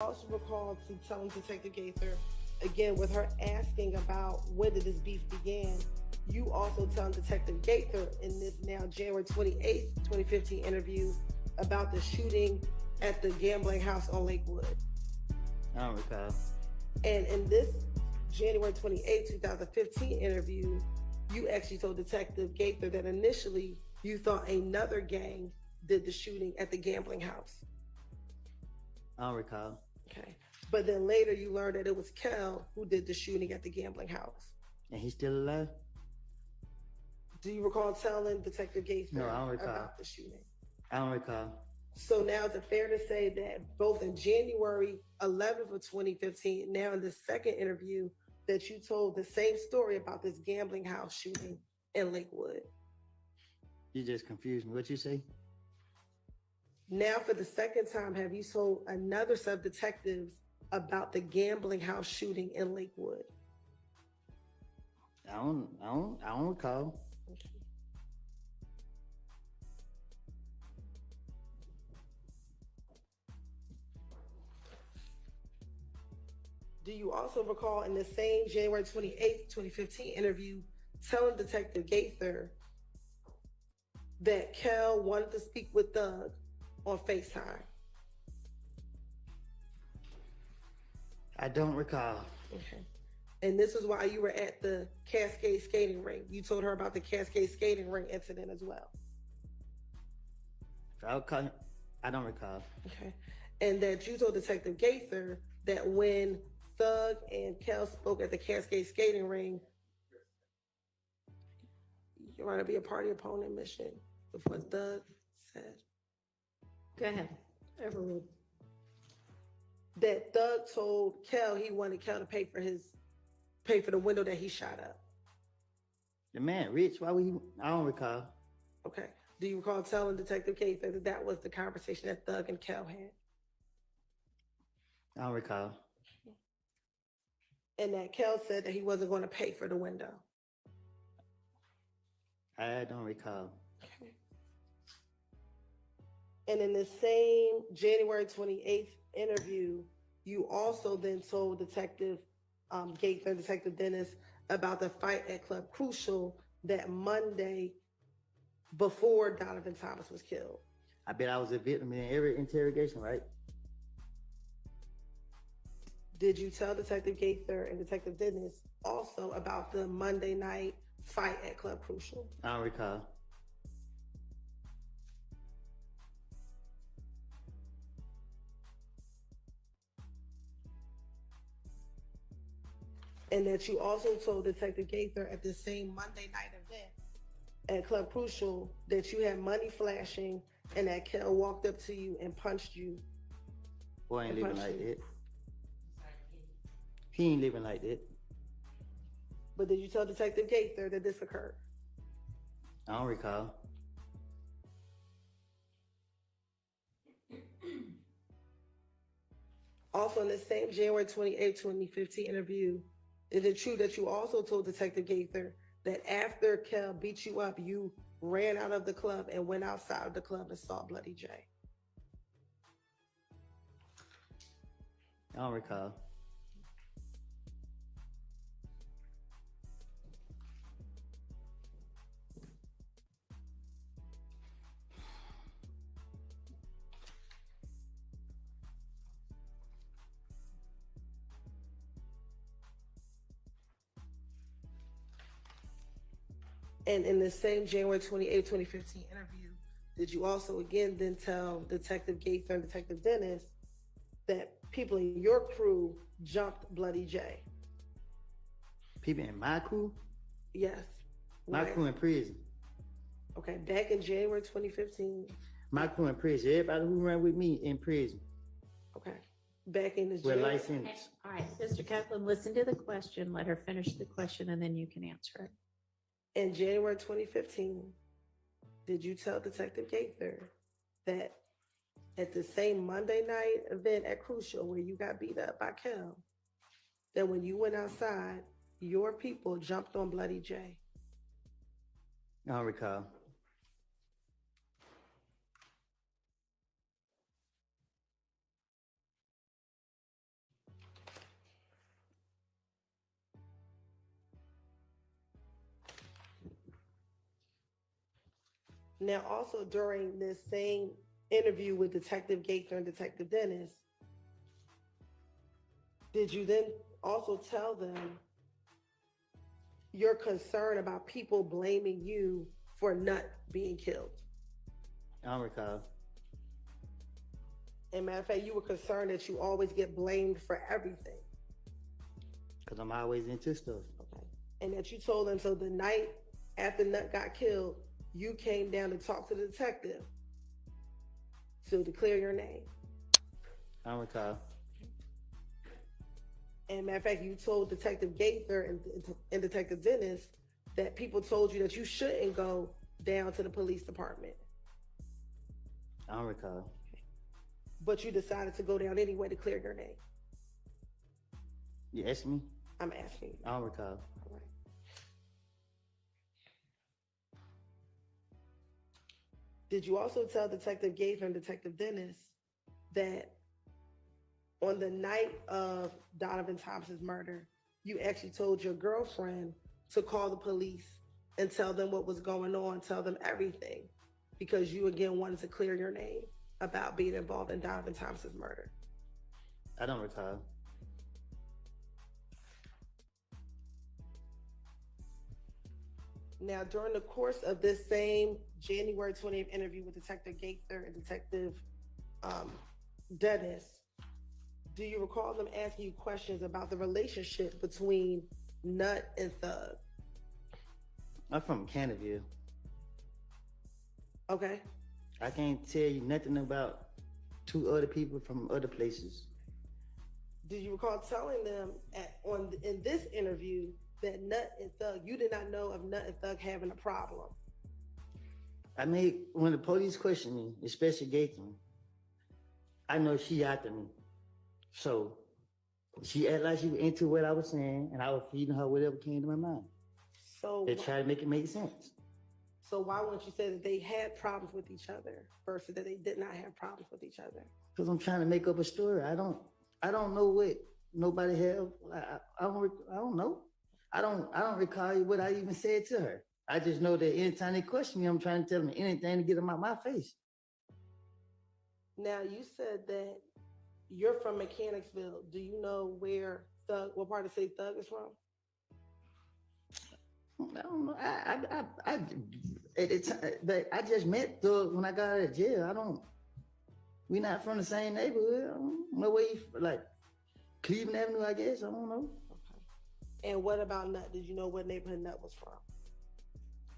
Also recall to telling Detective Gaither, again, with her asking about when did this beef began, you also telling Detective Gaither in this now January 28th, 2015 interview about the shooting at the gambling house on Lakewood. I don't recall. And in this January 28th, 2015 interview, you actually told Detective Gaither that initially you thought another gang did the shooting at the gambling house. I don't recall. Okay. But then later you learned that it was Kel who did the shooting at the gambling house. And he's still alive? Do you recall telling Detective Gaither No, I don't recall. about the shooting? I don't recall. So now is it fair to say that both in January 11th of 2015, now in the second interview, that you told the same story about this gambling house shooting in Lakewood? You just confused me. What you say? Now for the second time, have you told another set of detectives about the gambling house shooting in Lakewood? I don't recall. Okay. Do you also recall in the same January 28th, 2015 interview telling Detective Gaither that Kel wanted to speak with Doug on FaceTime? I don't recall. Okay. And this is why you were at the Cascade skating ring. You told her about the Cascade skating ring incident as well. I don't recall. Okay. And that you told Detective Gaither that when Thug and Kel spoke at the Cascade skating ring, you want to be a party opponent mission with what Thug said. Go ahead. Overruled. That Thug told Kel he wanted Kel to pay for the window that he shot up. The man rich. Why would he? I don't recall. Okay. Do you recall telling Detective Gaither that that was the conversation that Thug and Kel had? I don't recall. And that Kel said that he wasn't going to pay for the window. I don't recall. Okay. And in the same January 28th interview, you also then told Detective Gaither, Detective Dennis, about the fight at Club Crucial that Monday before Donovan Thomas was killed. I bet I was a victim in every interrogation, right? Did you tell Detective Gaither and Detective Dennis also about the Monday night fight at Club Crucial? I don't recall. And that you also told Detective Gaither at the same Monday night event at Club Crucial that you had money flashing and that Kel walked up to you and punched you. Boy ain't living like that. He ain't living like that. But did you tell Detective Gaither that this occurred? I don't recall. Also, in the same January 28, 2015 interview, is it true that you also told Detective Gaither that after Kel beat you up, you ran out of the club and went outside of the club and saw Bloody J? I don't recall. And in the same January 28, 2015 interview, did you also again then tell Detective Gaither and Detective Dennis that people in your crew jumped Bloody J? People in my crew? Yes. My crew in prison. Okay, back in January 2015. My crew in prison. Everybody who ran with me in prison. Okay. Back in the With license. All right, Mr. Kaplan, listen to the question. Let her finish the question and then you can answer it. In January 2015, did you tell Detective Gaither that at the same Monday night event at Crucial where you got beat up by Kel, that when you went outside, your people jumped on Bloody J? I don't recall. Now, also during this same interview with Detective Gaither and Detective Dennis, did you then also tell them your concern about people blaming you for Nut being killed? I don't recall. And matter of fact, you were concerned that you always get blamed for everything. Because I'm always into stuff. Okay. And that you told them, so the night after Nut got killed, you came down to talk to the detective to declare your name. I don't recall. And matter of fact, you told Detective Gaither and Detective Dennis that people told you that you shouldn't go down to the police department. I don't recall. But you decided to go down anyway to clear your name. You asked me? I'm asking you. I don't recall. All right. Did you also tell Detective Gaither and Detective Dennis that on the night of Donovan Thompson's murder, you actually told your girlfriend to call the police and tell them what was going on, tell them everything, because you again wanted to clear your name about being involved in Donovan Thompson's murder? I don't recall. Now, during the course of this same January 20th interview with Detective Gaither and Detective Dennis, do you recall them asking you questions about the relationship between Nut and Thug? I'm from Canterville. Okay. I can't tell you nothing about two other people from other places. Did you recall telling them in this interview that Nut and Thug, you did not know of Nut and Thug having a problem? I mean, when the police questioned me, especially Gaither, I know she after me. So she acted like she was into what I was saying, and I was feeding her whatever came to my mind. So They tried to make it make sense. So why wouldn't you say that they had problems with each other versus that they did not have problems with each other? Because I'm trying to make up a story. I don't know what nobody have. I don't know. I don't recall what I even said to her. I just know that anytime they question me, I'm trying to tell them anything to get them out my face. Now, you said that you're from Mechanicsville. Do you know where Thug, what part of the city Thug is from? I don't know. At the time, but I just met Thug when I got out of jail. We not from the same neighborhood. I don't know where you, like, Cleveland Avenue, I guess. I don't know. Okay. And what about Nut? Did you know what neighborhood Nut was from?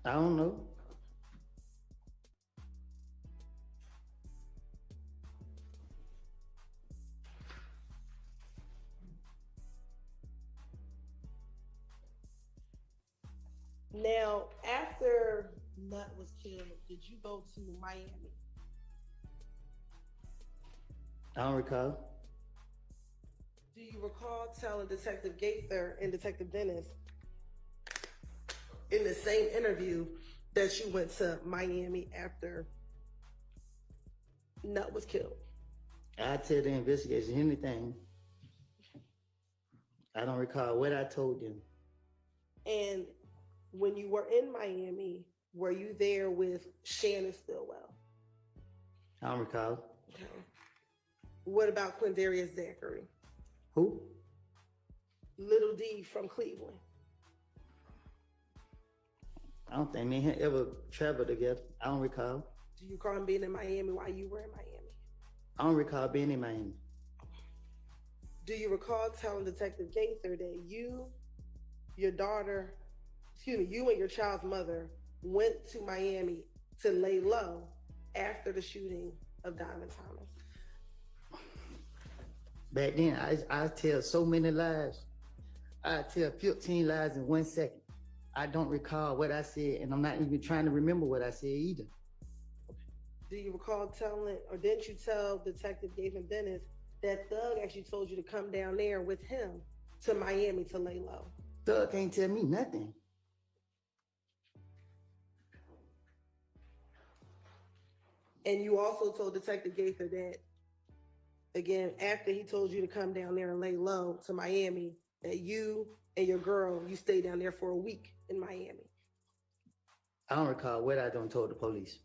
I don't know. Now, after Nut was killed, did you go to Miami? I don't recall. Do you recall telling Detective Gaither and Detective Dennis in the same interview that you went to Miami after Nut was killed? I tell the investigators anything. I don't recall what I told them. And when you were in Miami, were you there with Shannon Stillwell? I don't recall. Okay. What about Quindarius Zachary? Who? Little D from Cleveland. I don't think me and him ever traveled together. I don't recall. Do you recall him being in Miami while you were in Miami? I don't recall being in Miami. Do you recall telling Detective Gaither that you and your child's mother went to Miami to lay low after the shooting of Donovan Thomas? Back then, I tell so many lies. I tell 15 lies in 1 second. I don't recall what I said, and I'm not even trying to remember what I said either. Do you recall telling, or didn't you tell Detective Gavin Dennis that Thug actually told you to come down there with him to Miami to lay low? Thug can't tell me nothing. And you also told Detective Gaither that, again, after he told you to come down there and lay low to Miami, that you and your girl, you stayed down there for a week in Miami. I don't recall what I done told the police.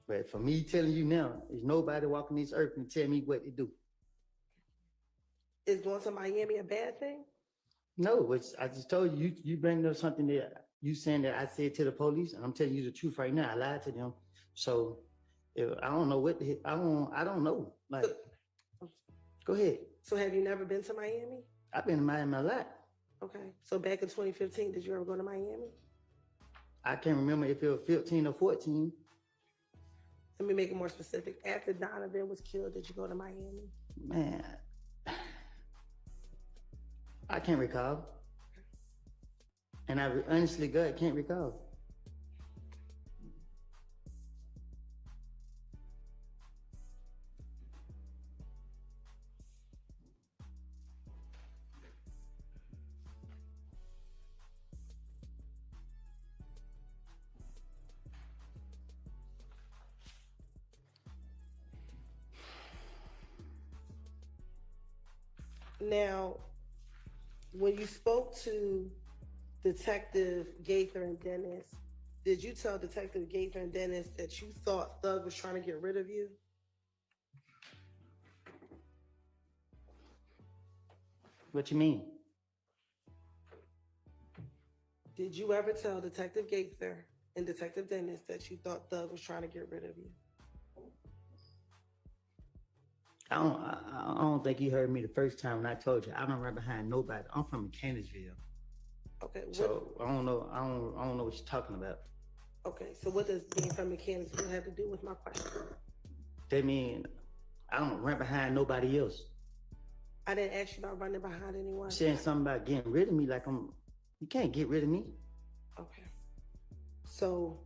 But for me telling you now, there's nobody walking this earth and tell me what to do. Is going to Miami a bad thing? No, which I just told you, you bring up something that you saying that I said to the police, and I'm telling you the truth right now. I lied to them. So I don't know what the, I don't know. Like, go ahead. So have you never been to Miami? I've been to Miami a lot. Okay. So back in 2015, did you ever go to Miami? I can't remember if it was 15 or 14. Let me make it more specific. After Donovan was killed, did you go to Miami? Man, I can't recall. And I honestly, God, can't recall. Now, when you spoke to Detective Gaither and Dennis, did you tell Detective Gaither and Dennis that you thought Thug was trying to get rid of you? What you mean? Did you ever tell Detective Gaither and Detective Dennis that you thought Thug was trying to get rid of you? I don't think you heard me the first time when I told you I don't run behind nobody. I'm from Mechanicsville. Okay. So I don't know. I don't know what you're talking about. Okay. So what does being from Mechanicsville have to do with my question? That mean I don't run behind nobody else. I didn't ask you about running behind anyone. Saying something about getting rid of me, like you can't get rid of me. Okay. So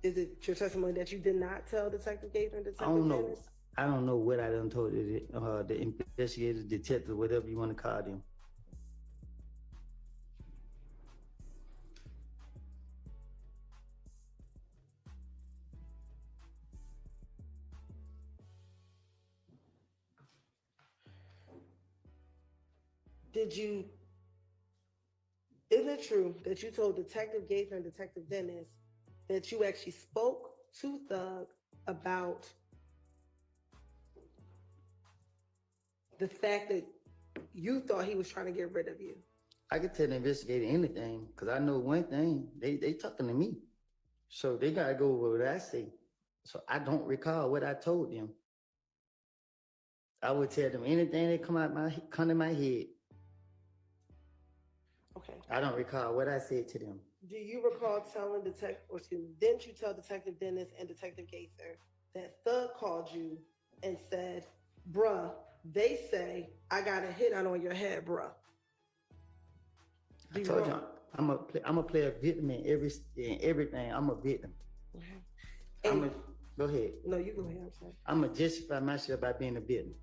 is it your testimony that you did not tell Detective Gaither and Detective I don't know. Dennis? I don't know what I done told the investigators, detectives, whatever you want to call them. Isn't it true that you told Detective Gaither and Detective Dennis that you actually spoke to Thug about the fact that you thought he was trying to get rid of you? I could tell the investigator anything because I know one thing. They talking to me, so they gotta go with what I say. So I don't recall what I told them. I would tell them anything that come in my head. Okay. I don't recall what I said to them. Do you recall telling didn't you tell Detective Dennis and Detective Gaither that Thug called you and said, bruh, they say I got a hit out on your head, bruh? I told you I'm a player victim in everything. I'm a victim. Okay. Go ahead. No, you go ahead. I'm sorry. I'm gonna justify myself by being a victim.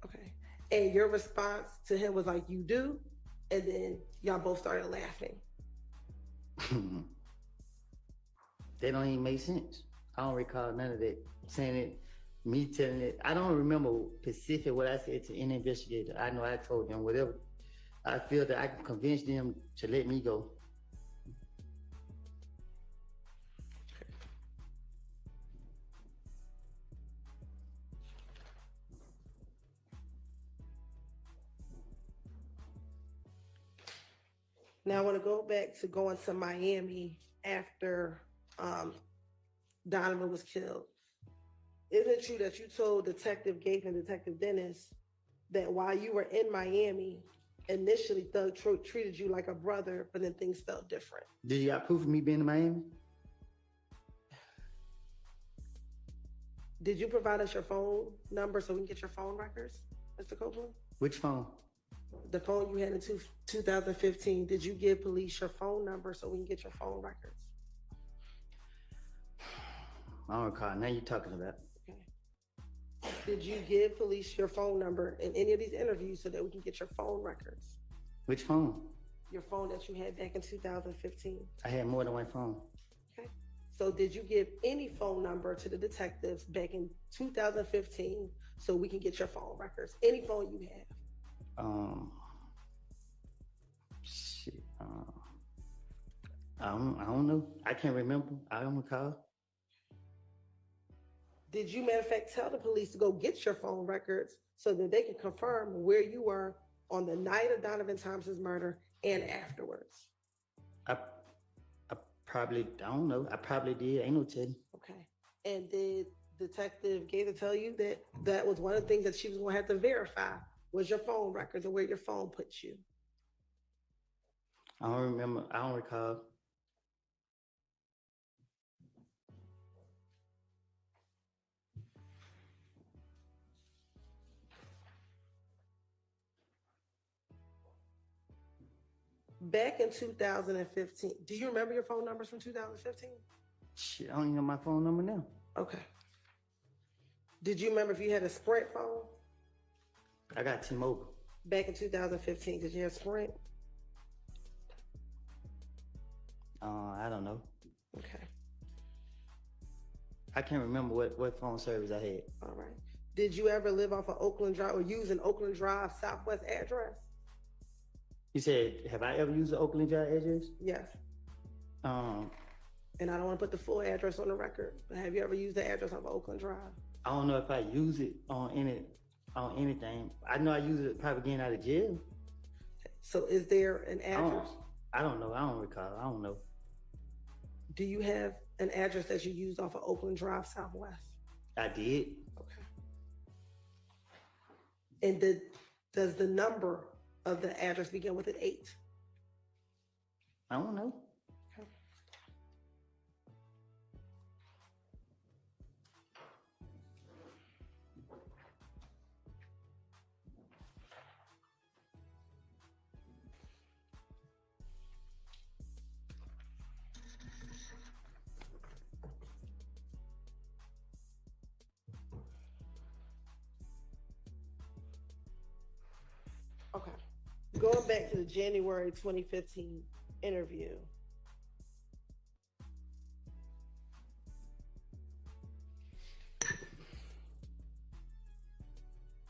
Okay. And your response to him was like, you do? And then y'all both started laughing. That don't even make sense. I don't recall none of that. Saying it, me telling it. I don't remember specific what I said to any investigator. I know I told them whatever. I feel that I can convince them to let me go. Now I want to go back to going to Miami after Donovan was killed. Isn't it true that you told Detective Gaither and Detective Dennis that while you were in Miami, initially Thug treated you like a brother, but then things felt different? Did you got proof of me being in Miami? Did you provide us your phone number so we can get your phone records, Mr. Copeland? Which phone? The phone you had in 2015. Did you give police your phone number so we can get your phone records? I don't recall. Now you're talking about. Okay. Did you give police your phone number in any of these interviews so that we can get your phone records? Which phone? Your phone that you had back in 2015. I had more than one phone. Okay. So did you give any phone number to the detectives back in 2015 so we can get your phone records? Any phone you have? Shit. I don't know. I can't remember. I don't recall. Did you, matter of fact, tell the police to go get your phone records so that they can confirm where you were on the night of Donovan Thompson's murder and afterwards? I I probably I don't know. I probably did. Ain't no telling. Okay. And did Detective Gator tell you that that was one of the things that she was going to have to verify was your phone records and where your phone puts you? I don't remember. I don't recall. Back in 2015, do you remember your phone numbers from 2015? Shit, I don't even know my phone number now. Okay. Did you remember if you had a Sprint phone? I got T-Mobile. Back in 2015, did you have Sprint? I don't know. Okay. I can't remember what phone service I had. All right. Did you ever live off of Oakland Drive or use an Oakland Drive Southwest address? You said, have I ever used the Oakland Drive address? Yes. Um, And I don't want to put the full address on the record, but have you ever used the address of Oakland Drive? I don't know if I use it on anything. I know I use it probably getting out of jail. So is there an address? I don't know. I don't recall. I don't know. Do you have an address that you used off of Oakland Drive Southwest? I did. Okay. And does the number of the address begin with an 8? I don't know. Okay. Okay. Going back to the January 2015 interview.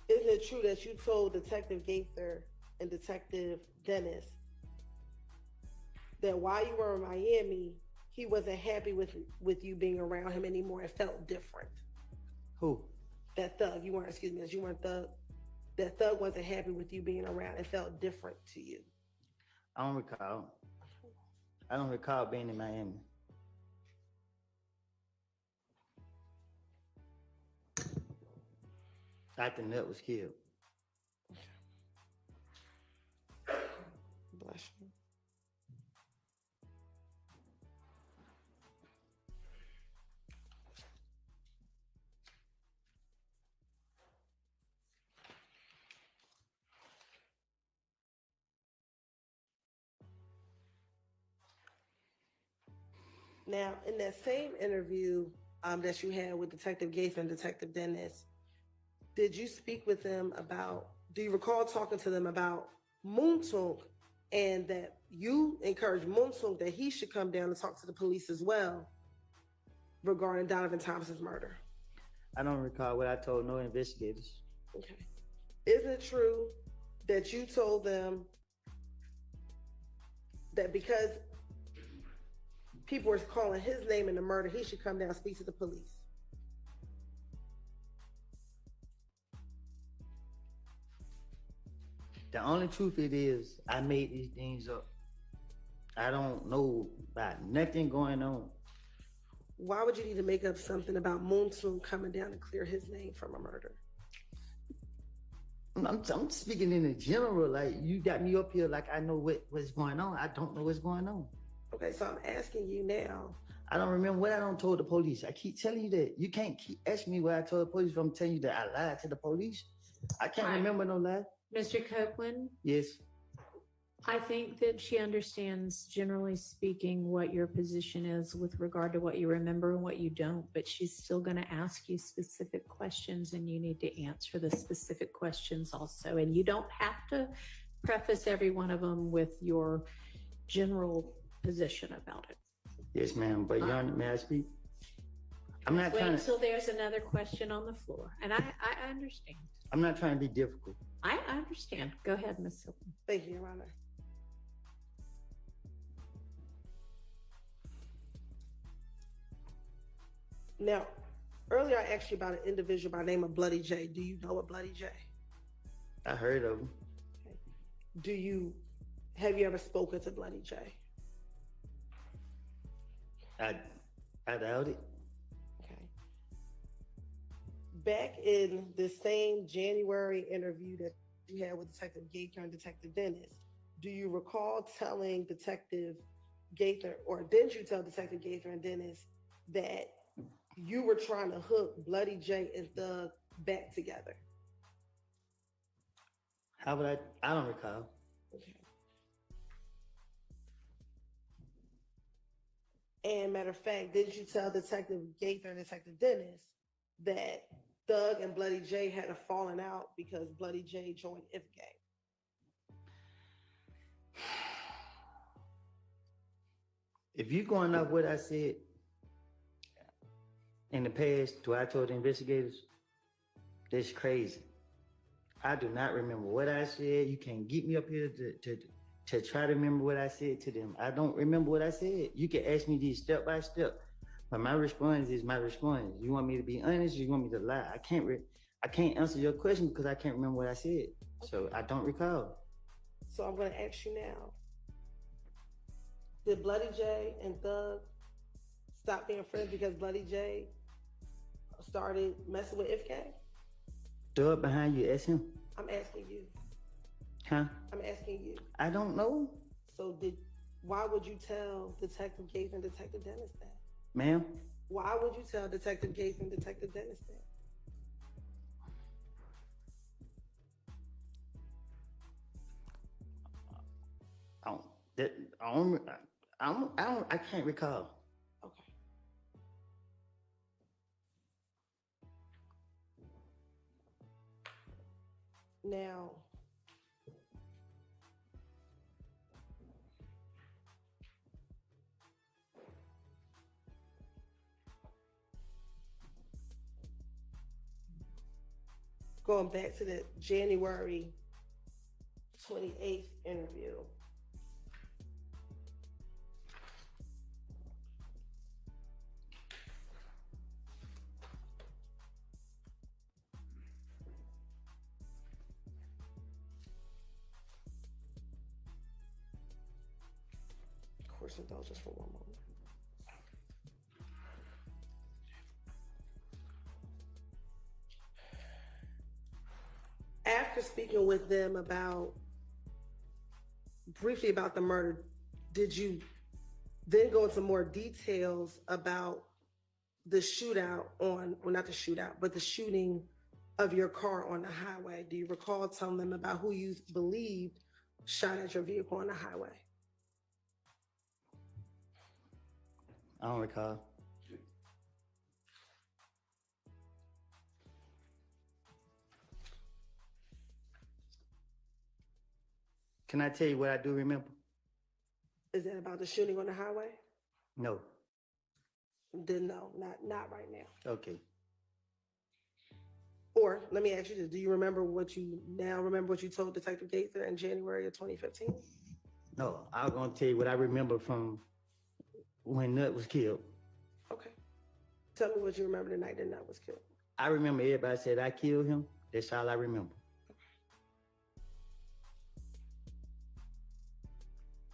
Isn't it true that you told Detective Gaither and Detective Dennis that while you were in Miami, he wasn't happy with you being around him anymore? It felt different. Who? That thug, you weren't thug. That thug wasn't happy with you being around. It felt different to you. I don't recall. I don't recall being in Miami. Dr. Nutt was killed. Bless you. Now, in that same interview that you had with Detective Gaither and Detective Dennis, did you speak with them about, do you recall talking to them about Moontung and that you encouraged Moontung that he should come down and talk to the police as well regarding Donovan Thompson's murder? I don't recall what I told no investigators. Okay. Isn't it true that you told them that because people were calling his name in the murder, he should come down and speak to the police? The only truth it is, I made these things up. I don't know about nothing going on. Why would you need to make up something about Moonsoon coming down to clear his name from a murder? I'm speaking in a general, like you got me up here like I know what's going on. I don't know what's going on. Okay, so I'm asking you now. I don't remember what I don't told the police. I keep telling you that. You can't keep asking me what I told the police if I'm telling you that I lied to the police. I can't remember no lie. Mr. Copeland, Yes. I think that she understands, generally speaking, what your position is with regard to what you remember and what you don't, but she's still going to ask you specific questions and you need to answer the specific questions also. And you don't have to preface every one of them with your general position about it. Yes, ma'am. But Your Honor, may I speak? I'm not trying Wait to. till there's another question on the floor. And I understand. I'm not trying to be difficult. I understand. Go ahead, Ms. Hilton. Thank you, Your Honor. Now, earlier I asked you about an individual by the name of Bloody J. Do you know a Bloody J? I heard of him. Have you ever spoken to Bloody J? I doubt it. Okay. Back in the same January interview that you had with Detective Gaither and Detective Dennis, do you recall telling Detective Gaither, or did you tell Detective Gaither and Dennis that you were trying to hook Bloody J and Thug back together? How would I don't recall. Okay. And matter of fact, didn't you tell Detective Gaither and Detective Dennis that Thug and Bloody J had a falling out because Bloody J joined If Gang? If you going off what I said in the past, to I told the investigators, that's crazy. I do not remember what I said. You can't get me up here to try to remember what I said to them. I don't remember what I said. You can ask me these step by step, but my response is my response. You want me to be honest, or you want me to lie? I can't answer your question because I can't remember what I said. So I don't recall. So I'm going to ask you now. Did Bloody J and Thug stop being friends because Bloody J started messing with If Gang? Thug behind you, ask him. I'm asking you. Huh? I'm asking you. I don't know. So why would you tell Detective Gaither and Detective Dennis that? Ma'am? Why would you tell Detective Gaither and Detective Dennis that? I can't recall. Okay. Now, going back to the January 28th interview. Of course, indulge us for one moment. After speaking with them briefly about the murder, did you then go into more details about the shootout not the shootout, but the shooting of your car on the highway? Do you recall telling them about who you believed shot at your vehicle on the highway? I don't recall. Can I tell you what I do remember? Is that about the shooting on the highway? No. Then no, not right now. Okay. Or let me ask you this: do you remember what you told Detective Gaither in January of 2015? No, I was gonna tell you what I remember from when Nut was killed. Okay. Tell me what you remember the night that Nut was killed. I remember everybody said I killed him. That's all I remember.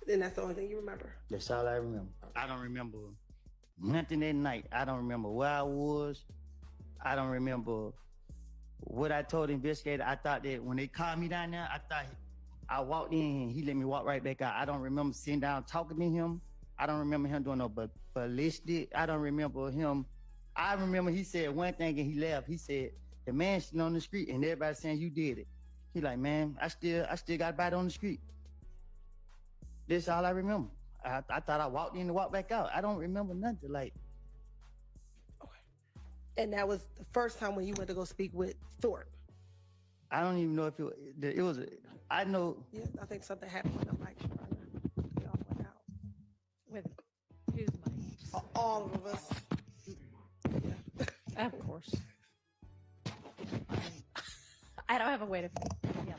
Then that's the only thing you remember. That's all I remember. I don't remember nothing that night. I don't remember where I was. I don't remember what I told the investigator. I thought that when they called me down there, I thought I walked in and he let me walk right back out. I don't remember sitting down talking to him. I don't remember him doing no ballistic. I don't remember him. I remember he said one thing and he left. He said, the man sitting on the street and everybody saying you did it. He like, man, I still got a bite on the street. That's all I remember. I thought I walked in and walked back out. I don't remember nothing. Like, okay. And that was the first time when you went to go speak with Thorpe. I don't even know if it was. I know. Yeah, I think something happened with the mic. They all went out. With whose mic? All of us. Yeah. Of course. I don't have a way to. Yeah.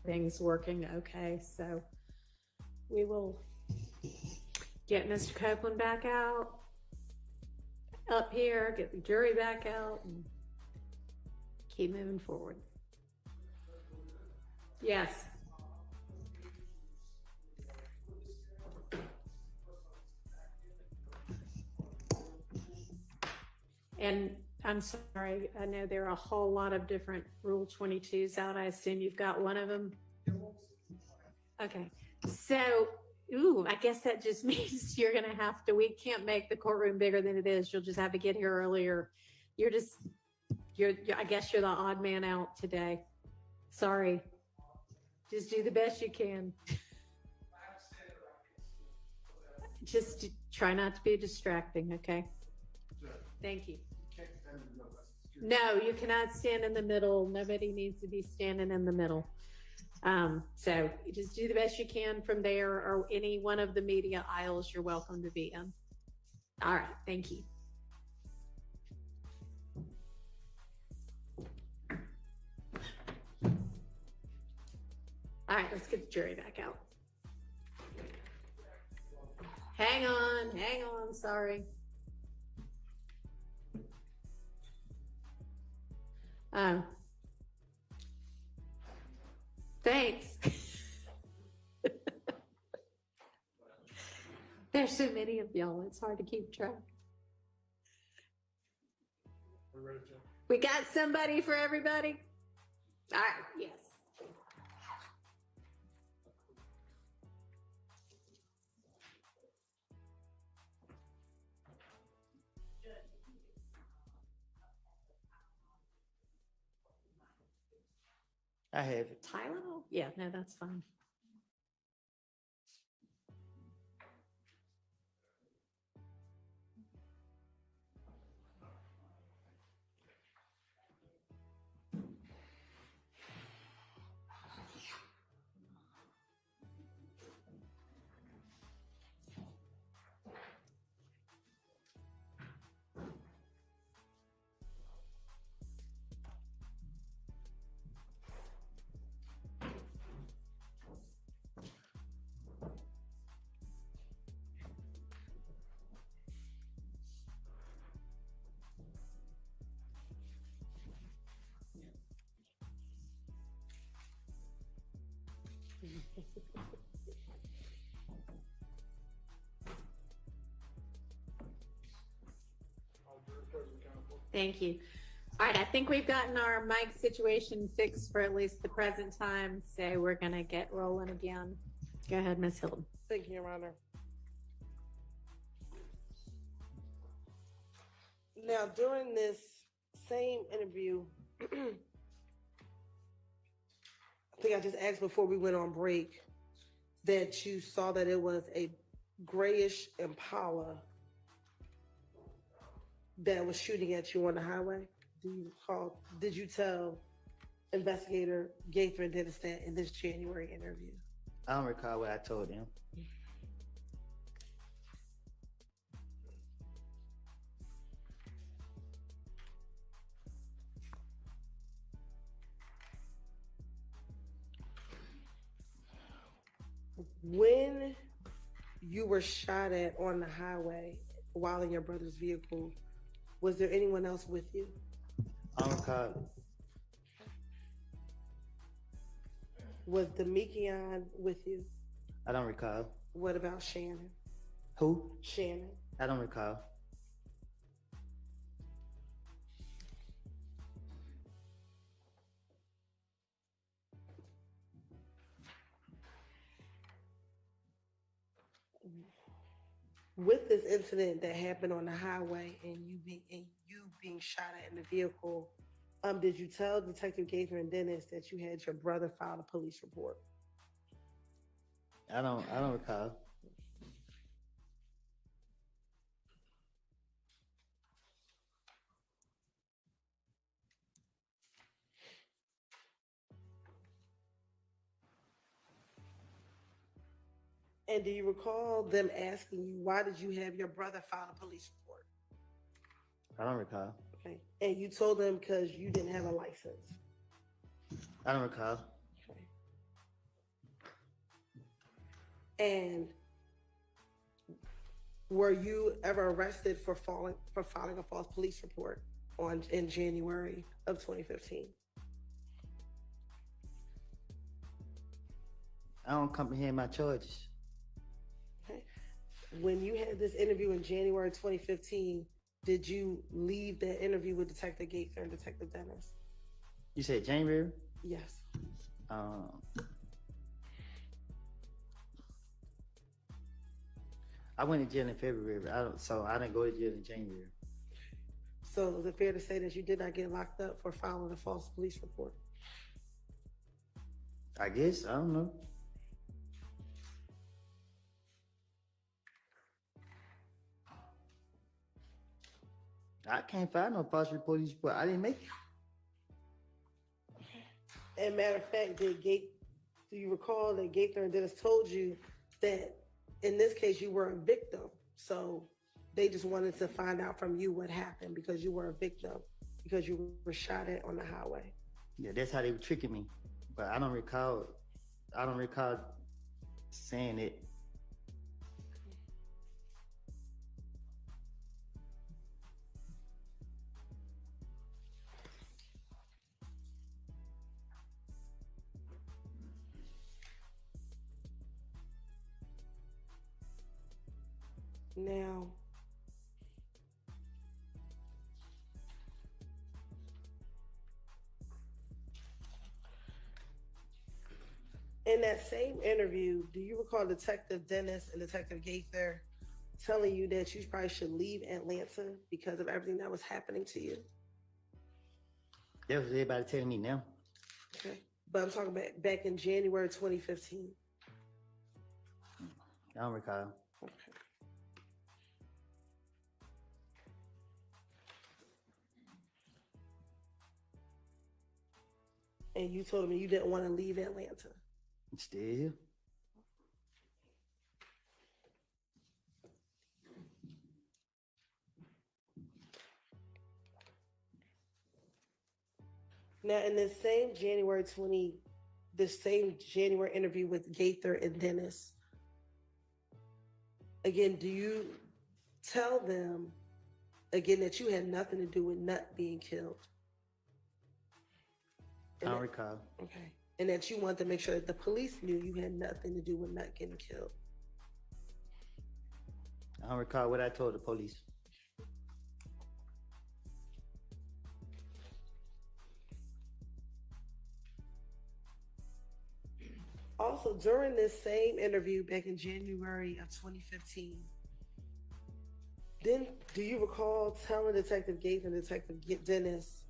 everything's working okay. So we will get Mr. Copeland back up here, get the jury back out, and keep moving forward. Yes. And I'm sorry, I know there are a whole lot of different Rule 22s out. I assume you've got one of them. Okay. So, I guess that just means you're going to have to, we can't make the courtroom bigger than it is. You'll just have to get here earlier. I guess you're the odd man out today. Sorry. Just do the best you can. Just try not to be distracting, okay? Thank you. No, you cannot stand in the middle. Nobody needs to be standing in the middle. So you just do the best you can from there, or any one of the media aisles you're welcome to be in. All right, thank you. All right, let's get the jury back out. Hang on, sorry. Thanks. There's so many of y'all, it's hard to keep track. We got somebody for everybody? All right, yes. I have it. Tylenol? Yeah, no, that's fine. Thank you. All right, I think we've gotten our mic situation fixed for at least the present time, so we're going to get rolling again. Go ahead, Ms. Hilton. Thank you, Your Honor. Now, during this same interview, I think I just asked before we went on break that you saw that it was a grayish Impala that was shooting at you on the highway. Do you recall? Did you tell investigator Gaither and Dennis that in this January interview? I don't recall what I told him. When you were shot at on the highway while in your brother's vehicle, was there anyone else with you? I don't recall it. Was Demekion with you? I don't recall. What about Shannon? Who? Shannon. I don't recall. With this incident that happened on the highway and you being shot at in the vehicle, did you tell Detective Gaither and Dennis that you had your brother file a police report? I don't recall. And do you recall them asking you, why did you have your brother file a police report? I don't recall. Okay. And you told them because you didn't have a license. I don't recall. Okay. And were you ever arrested for filing a false police report in January of 2015? I don't comprehend my charges. Okay. When you had this interview in January 2015, did you leave that interview with Detective Gaither and Detective Dennis? You said January? Yes. I went to jail in February. So I didn't go to jail in January. So is it fair to say that you did not get locked up for filing a false police report? I guess, I don't know. I can't find no false police report. I didn't make it. And matter of fact, do you recall that Gaither and Dennis told you that in this case you were a victim? So they just wanted to find out from you what happened because you were a victim, because you were shot at on the highway. Yeah, that's how they were tricking me. But I don't recall saying it. Now, in that same interview, do you recall Detective Dennis and Detective Gaither telling you that you probably should leave Atlanta because of everything that was happening to you? That was everybody telling me now. Okay. But I'm talking about back in January 2015. I don't recall. Okay. And you told me you didn't want to leave Atlanta. I'm still here. Now, in this same January interview with Gaither and Dennis, again, do you tell them again that you had nothing to do with Nut being killed? I don't recall. Okay. And that you wanted to make sure that the police knew you had nothing to do with Nut getting killed? I don't recall what I told the police. Also, during this same interview back in January of 2015, then do you recall telling Detective Gates and Detective Dennis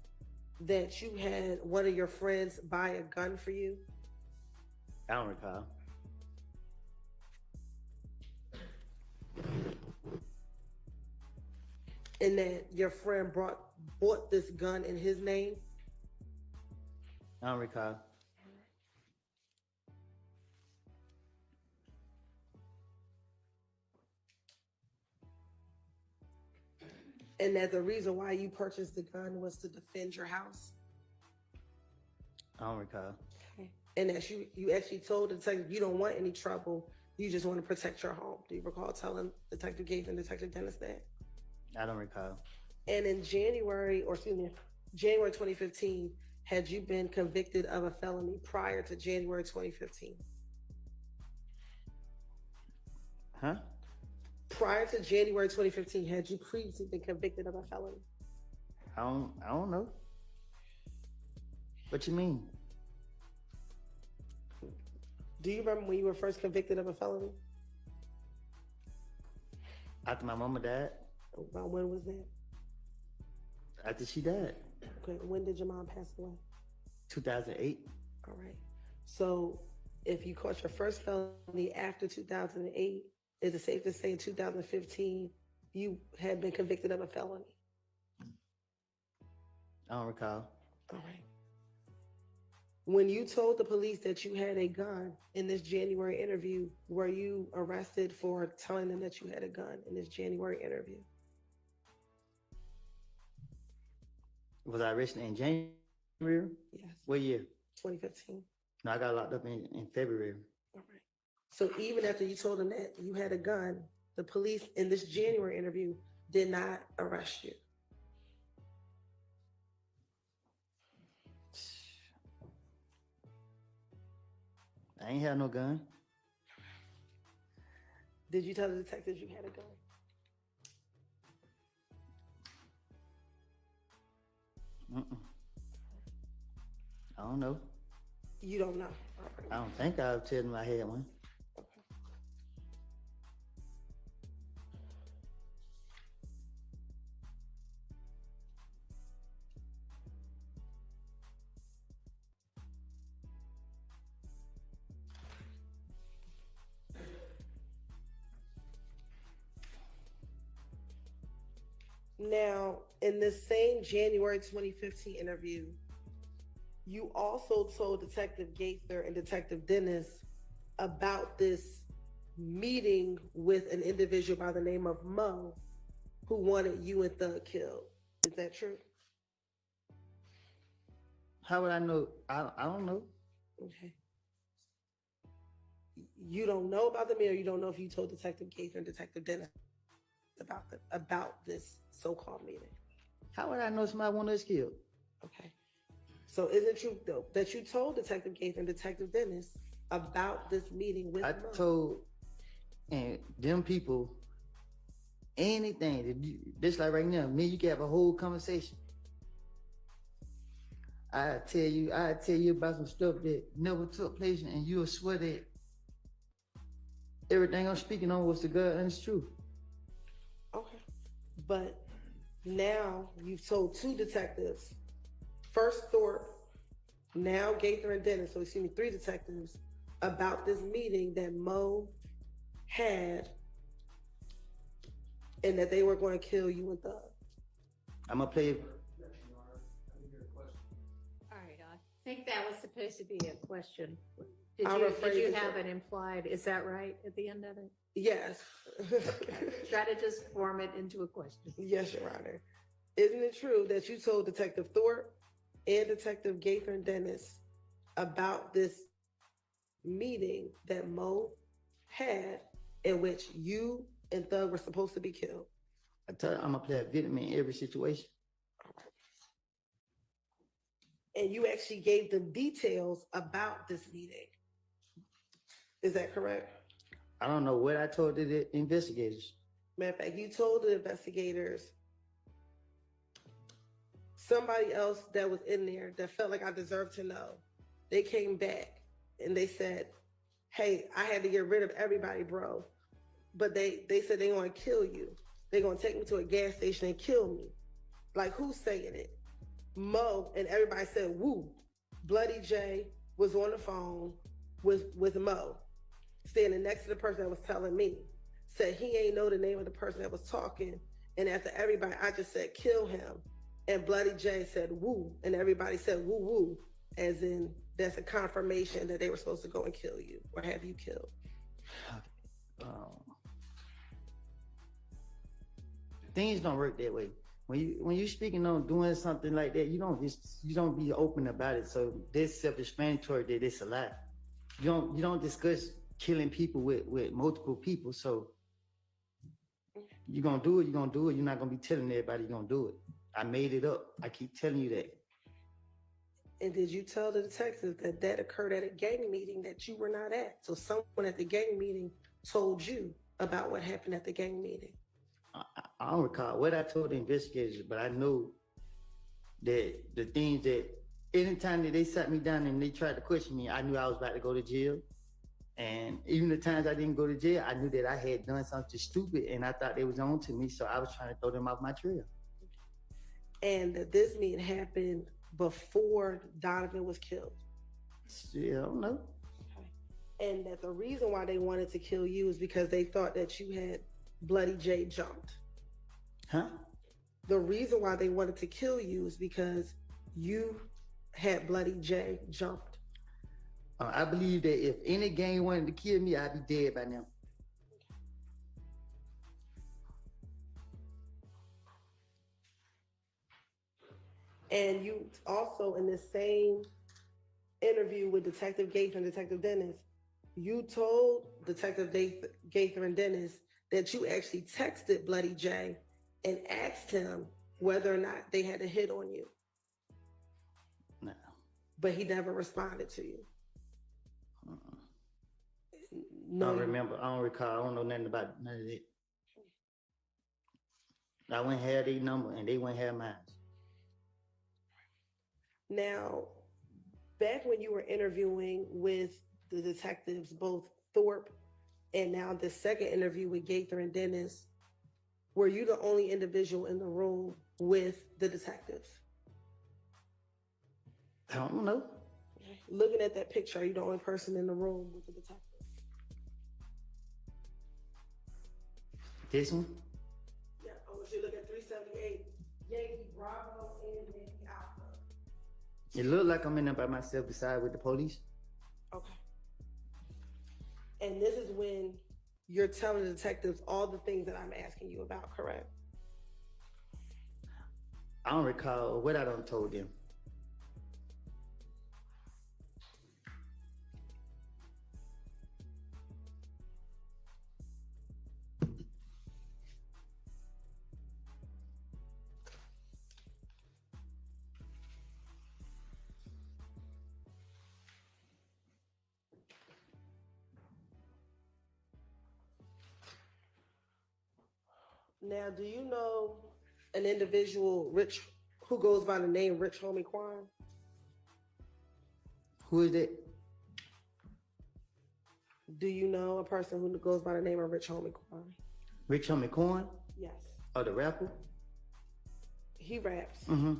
that you had one of your friends buy a gun for you? I don't recall. And that your friend bought this gun in his name? I don't recall. And that the reason why you purchased the gun was to defend your house? I don't recall. Okay. And that you actually told the detective you don't want any trouble, you just want to protect your home. Do you recall telling Detective Gates and Detective Dennis that? I don't recall. And in January 2015, had you been convicted of a felony prior to January 2015? Huh? Prior to January 2015, had you previously been convicted of a felony? I don't know. What you mean? Do you remember when you were first convicted of a felony? After my mama died? About when was that? After she died. Okay, when did your mom pass away? 2008. All right. So if you caught your first felony after 2008, is it safe to say in 2015 you had been convicted of a felony? I don't recall. All right. When you told the police that you had a gun in this January interview, were you arrested for telling them that you had a gun in this January interview? Was I arrested in January? Yes. What year? 2015. No, I got locked up in February. All right. So even after you told them that you had a gun, the police in this January interview did not arrest you. I ain't have no gun. Did you tell the detectives you had a gun? Mm-mm. I don't know. You don't know. I don't think I'll tell them I had one. Now, in the same January 2015 interview, you also told Detective Gaither and Detective Dennis about this meeting with an individual by the name of Mo who wanted you and Thug killed. Is that true? How would I know? I don't know. Okay. You don't know about the meeting, or you don't know if you told Detective Gaither and Detective Dennis about this so-called meeting. How would I know somebody wanted us killed? Okay. So is it true though that you told Detective Gaither and Detective Dennis about this meeting with I Mo? told and them people anything. Just like right now, me, you can have a whole conversation. I tell you about some stuff that never took place, and you'll swear that everything I'm speaking on was the God and it's true. Okay. But now you've told two detectives, first Thorpe, now Gaither and Dennis, so excuse me, three detectives, about this meeting that Mo had and that they were going to kill you and Thug. I'm gonna play. All right, I think that was supposed to be a question. Did I'll you rephrase it. have it implied? Is that right at the end of it? Yes. Try to just form it into a question. Yes, Your Honor. Isn't it true that you told Detective Thorpe and Detective Gaither and Dennis about this meeting that Mo had in which you and Thug were supposed to be killed? I tell you, I'm gonna play a victim in every situation. And you actually gave them details about this meeting. Is that correct? I don't know what I told the investigators. Matter of fact, you told the investigators somebody else that was in there that felt like I deserved to know. They came back and they said, hey, I had to get rid of everybody, bro. But they said they want to kill you. They're going to take me to a gas station and kill me. Like, who's saying it? Mo, and everybody said, woo. Bloody J was on the phone with Mo, standing next to the person that was telling me. Said he ain't know the name of the person that was talking. And after everybody, I just said, kill him. And Bloody J said, woo. And everybody said, woo, woo. As in, that's a confirmation that they were supposed to go and kill you or have you killed. Things don't work that way. When you speaking on doing something like that, you don't be open about it. So this self-explanatory that it's a lie. You don't discuss killing people with multiple people. So you're gonna do it. You're not gonna be telling everybody you're gonna do it. I made it up. I keep telling you that. And did you tell the detective that occurred at a gang meeting that you were not at? So someone at the gang meeting told you about what happened at the gang meeting. I don't recall what I told the investigators, but I know that the things that anytime that they sat me down and they tried to question me, I knew I was about to go to jail. And even the times I didn't go to jail, I knew that I had done something stupid and I thought they was on to me. So I was trying to throw them off my trail. And that this meeting happened before Donovan was killed. Yeah, I don't know. Okay. And that the reason why they wanted to kill you is because they thought that you had Bloody J jumped. Huh? The reason why they wanted to kill you is because you had Bloody J jumped. I believe that if any gang wanted to kill me, I'd be dead by now. And you also, in the same interview with Detective Gates and Detective Dennis, you told Detective Gaither and Dennis that you actually texted Bloody J and asked him whether or not they had a hit on you, No. but he never responded to you. I No, don't remember. I don't recall. I don't know nothing about none of that. I went and had their number and they went and had mine. Now, back when you were interviewing with the detectives, both Thorpe and now the second interview with Gaither and Dennis, were you the only individual in the room with the detectives? I don't know. Looking at that picture, are you the only person in the room with the detectives? This one? Yeah, I want you to look at 378. Yankee Bravo and Yankee Alpha. It looked like I'm in there by myself beside with the police. Okay. And this is when you're telling the detectives all the things that I'm asking you about, correct? I don't recall what I done told them. Now, do you know an individual who goes by the name Rich Homie Quan? Who is that? Do you know a person who goes by the name of Rich Homie Quan? Rich Homie Coin? Yes. Or the rapper? He raps. Mm-hmm.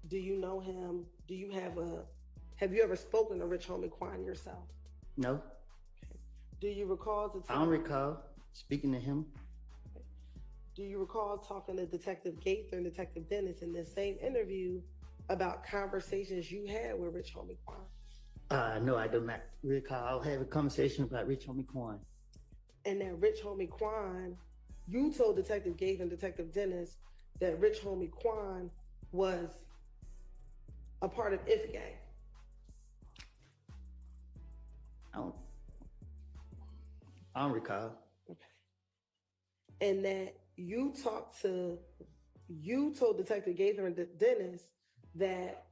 Do you know him? Have you ever spoken to Rich Homie Quan yourself? No. Do you recall I don't recall speaking to him. Do you recall talking to Detective Gaither and Detective Dennis in this same interview about conversations you had with Rich Homie Quan? No, I do not recall. I have a conversation about Rich Homie Coin. And that Rich Homie Quan, you told Detective Gaither and Detective Dennis that Rich Homie Quan was a part of If Gang. I don't recall. Okay. And that you told Detective Gaither and Dennis that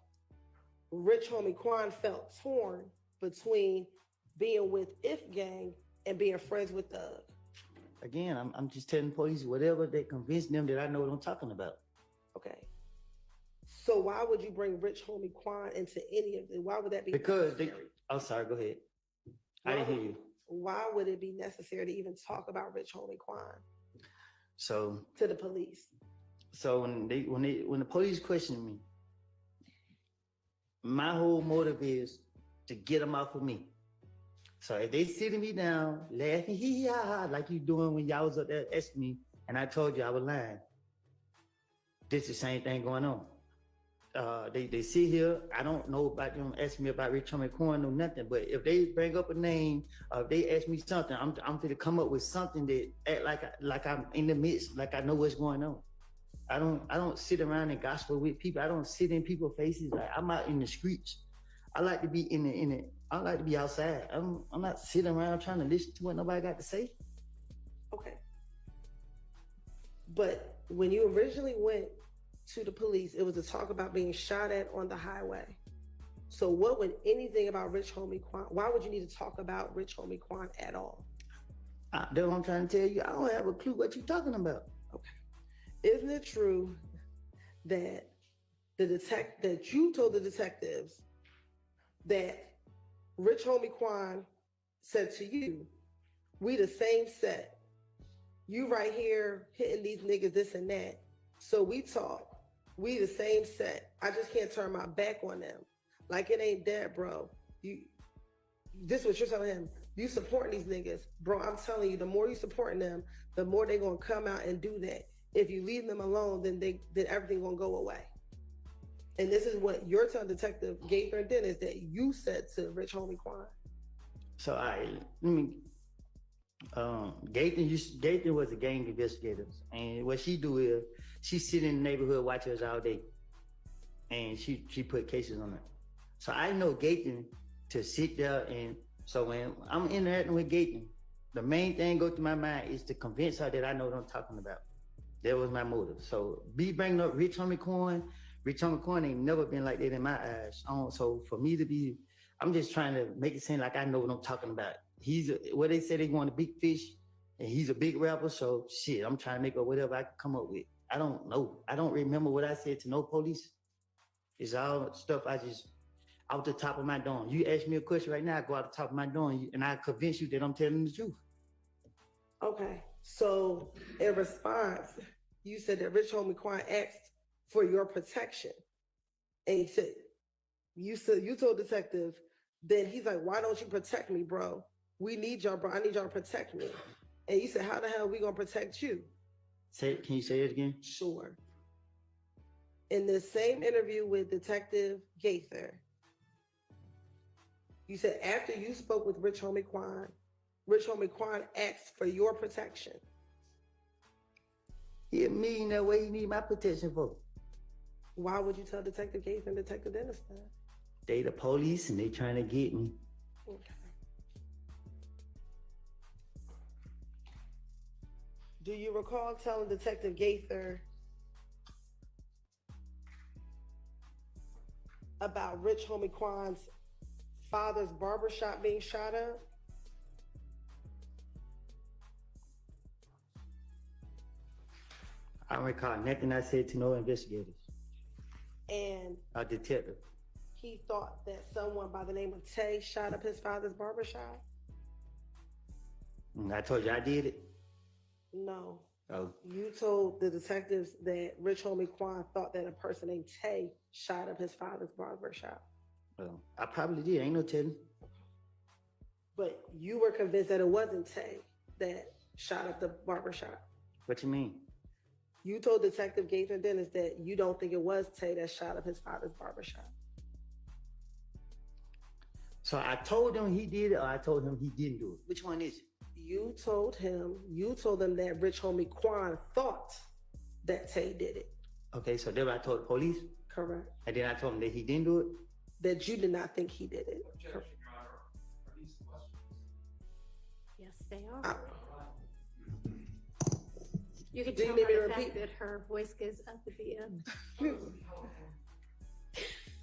Rich Homie Quan felt torn between being with If Gang and being friends with Thug. Again, I'm just telling police whatever they convince them that I know what I'm talking about. Okay. So why would you bring Rich Homie Quan into any of it? Why would that be Because necessary? I'm sorry, go ahead. I didn't hear you. Why would it be necessary to even talk about Rich Homie Quan So to the police? So when the police question me, my whole motive is to get them off of me. So if they sitting me down, laughing, hee ha ha, like you doing when y'all was up there asking me, and I told you I was lying, this is the same thing going on. They sit here, I don't know about them asking me about Rich Homie Coin or nothing, but if they bring up a name, or if they ask me something, I'm going to come up with something that act like I'm in the midst, like I know what's going on. I don't sit around and gospel with people. I don't sit in people's faces. Like I'm out in the streets. I like to be I like to be outside. I'm not sitting around trying to listen to what nobody got to say. Okay. But when you originally went to the police, it was to talk about being shot at on the highway. So what would anything about Rich Homie Quan, why would you need to talk about Rich Homie Quan at all? That's what I'm trying to tell you. I don't have a clue what you're talking about. Okay. Isn't it true that that you told the detectives that Rich Homie Quan said to you, we the same set. You right here hitting these niggas this and that. So we talk. We the same set. I just can't turn my back on them. Like it ain't that, bro. This is what you're telling him. You supporting these niggas. Bro, I'm telling you, the more you supporting them, the more they gonna come out and do that. If you leave them alone, then everything gonna go away. And this is what you're telling Detective Gaither and Dennis that you said to Rich Homie Quan. So Gaither was a gang investigator, and what she do is she sit in the neighborhood watch us all day, and she put cases on it. So I know Gaither to sit there, and so when I'm interacting with Gaither, The main thing go through my mind is to convince her that I know what I'm talking about. That was my motive. So be bringing up Rich Homie Coin ain't never been like that in my eyes. So for me to be, I'm just trying to make it seem like I know what I'm talking about. What they say they want a big fish, and he's a big rapper. So shit, I'm trying to make up whatever I can come up with. I don't know. I don't remember what I said to no police. It's all stuff I just out the top of my dome. You ask me a question right now, I go out the top of my dome, and I convince you that I'm telling the truth. Okay. So in response, you said that Rich Homie Quan asked for your protection. And he said, you told detective, then he's like, why don't you protect me, bro? We need y'all, bro. I need y'all to protect me. And you said, how the hell are we gonna protect you? Can you say it again? Sure. In the same interview with Detective Gaither, you said after you spoke with Rich Homie Quan asked for your protection. He a millionaire. What he need my protection for? Why would you tell Detective Gaither and Detective Dennis that? They the police and they trying to get me. Okay. Do you recall telling Detective Gaither about Rich Homie Quan's father's barbershop being shot up? I don't recall nothing I said to no investigators. And A detective. he thought that someone by the name of Tay shot up his father's barbershop? I told you I did it. No. Oh, You told the detectives that Rich Homie Quan thought that a person named Tay shot up his father's barbershop. well, I probably did. Ain't no telling. But you were convinced that it wasn't Tay that shot up the barbershop. What you mean? You told Detective Gaither Dennis that you don't think it was Tay that shot up his father's barbershop. So I told him he did it, or I told him he didn't do it. Which one is it? You told them that Rich Homie Quan thought that Tay did it. Okay, so then I told the police, Correct. and then I told him that he didn't do it. That you did not think he did it. Objection, Your Honor. Are these questions? Yes, they Uh, are. You can Do you tell need by me to the fact repeat? that her voice goes up at the end.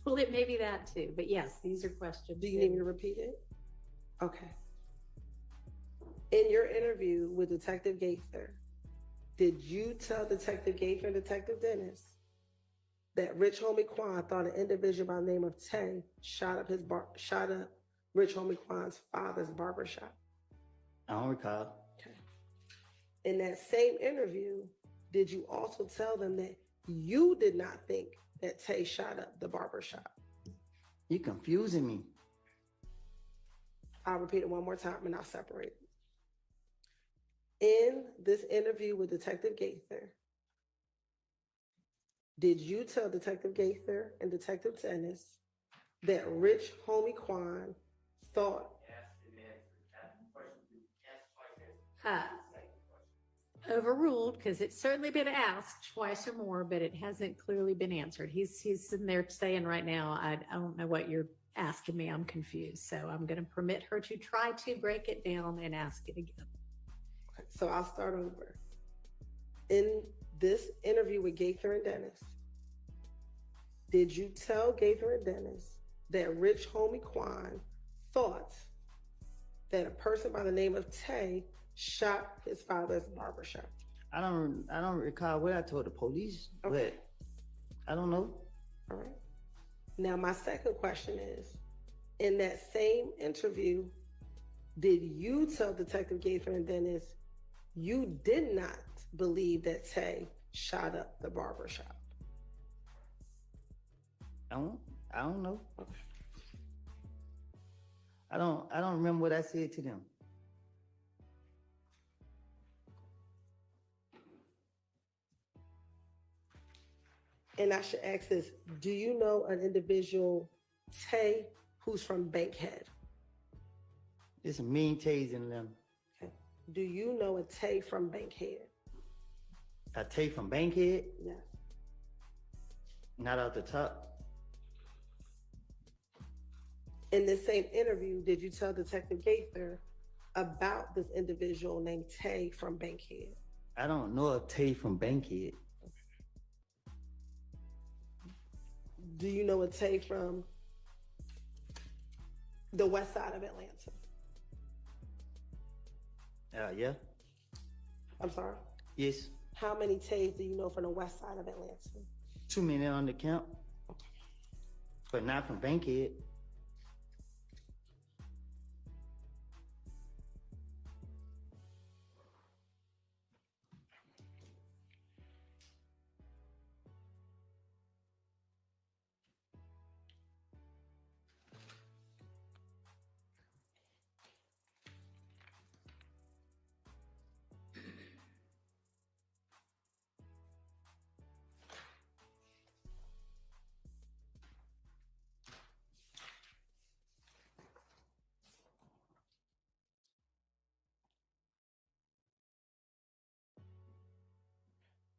Well, it may be that too, but yes, these are questions. Do you need me to repeat it? Okay. In your interview with Detective Gaither, did you tell Detective Gaither and Detective Dennis that Rich Homie Quan thought an individual by the name of Tay shot up Rich Homie Quan's father's barbershop? I don't recall. Okay. In that same interview, did you also tell them that you did not think that Tay shot up the barbershop? You confusing me. I'll repeat it one more time and I'll separate it. In this interview with Detective Gaither, did you tell Detective Gaither and Detective Dennis that Rich Homie Quan thought Overruled, because it's certainly been asked twice or more, but it hasn't clearly been answered. He's sitting there saying right now, I don't know what you're asking me. I'm confused. So I'm going to permit her to try to break it down and ask it again. So I'll start over. In this interview with Gaither and Dennis, did you tell Gaither and Dennis that Rich Homie Quan thought that a person by the name of Tay shot his father's barbershop? I don't recall what I told the police, Okay. but I don't know. All right. Now, my second question is, in that same interview, did you tell Detective Gaither and Dennis you did not believe that Tay shot up the barbershop? I don't know. Okay. I don't remember what I said to them. And I should ask this, do you know an individual, Tay, who's from Bankhead? There's some mean Tays in them. Okay. Do you know a Tay from Bankhead? A Tay from Bankhead, Yes. not out the top. In this same interview, did you tell Detective Gaither about this individual named Tay from Bankhead? I don't know a Tay from Bankhead. Do you know a Tay from the west side of Atlanta? Yeah. I'm sorry? Yes. How many Tays do you know from the west side of Atlanta? Too many on the count. But not from Bankhead.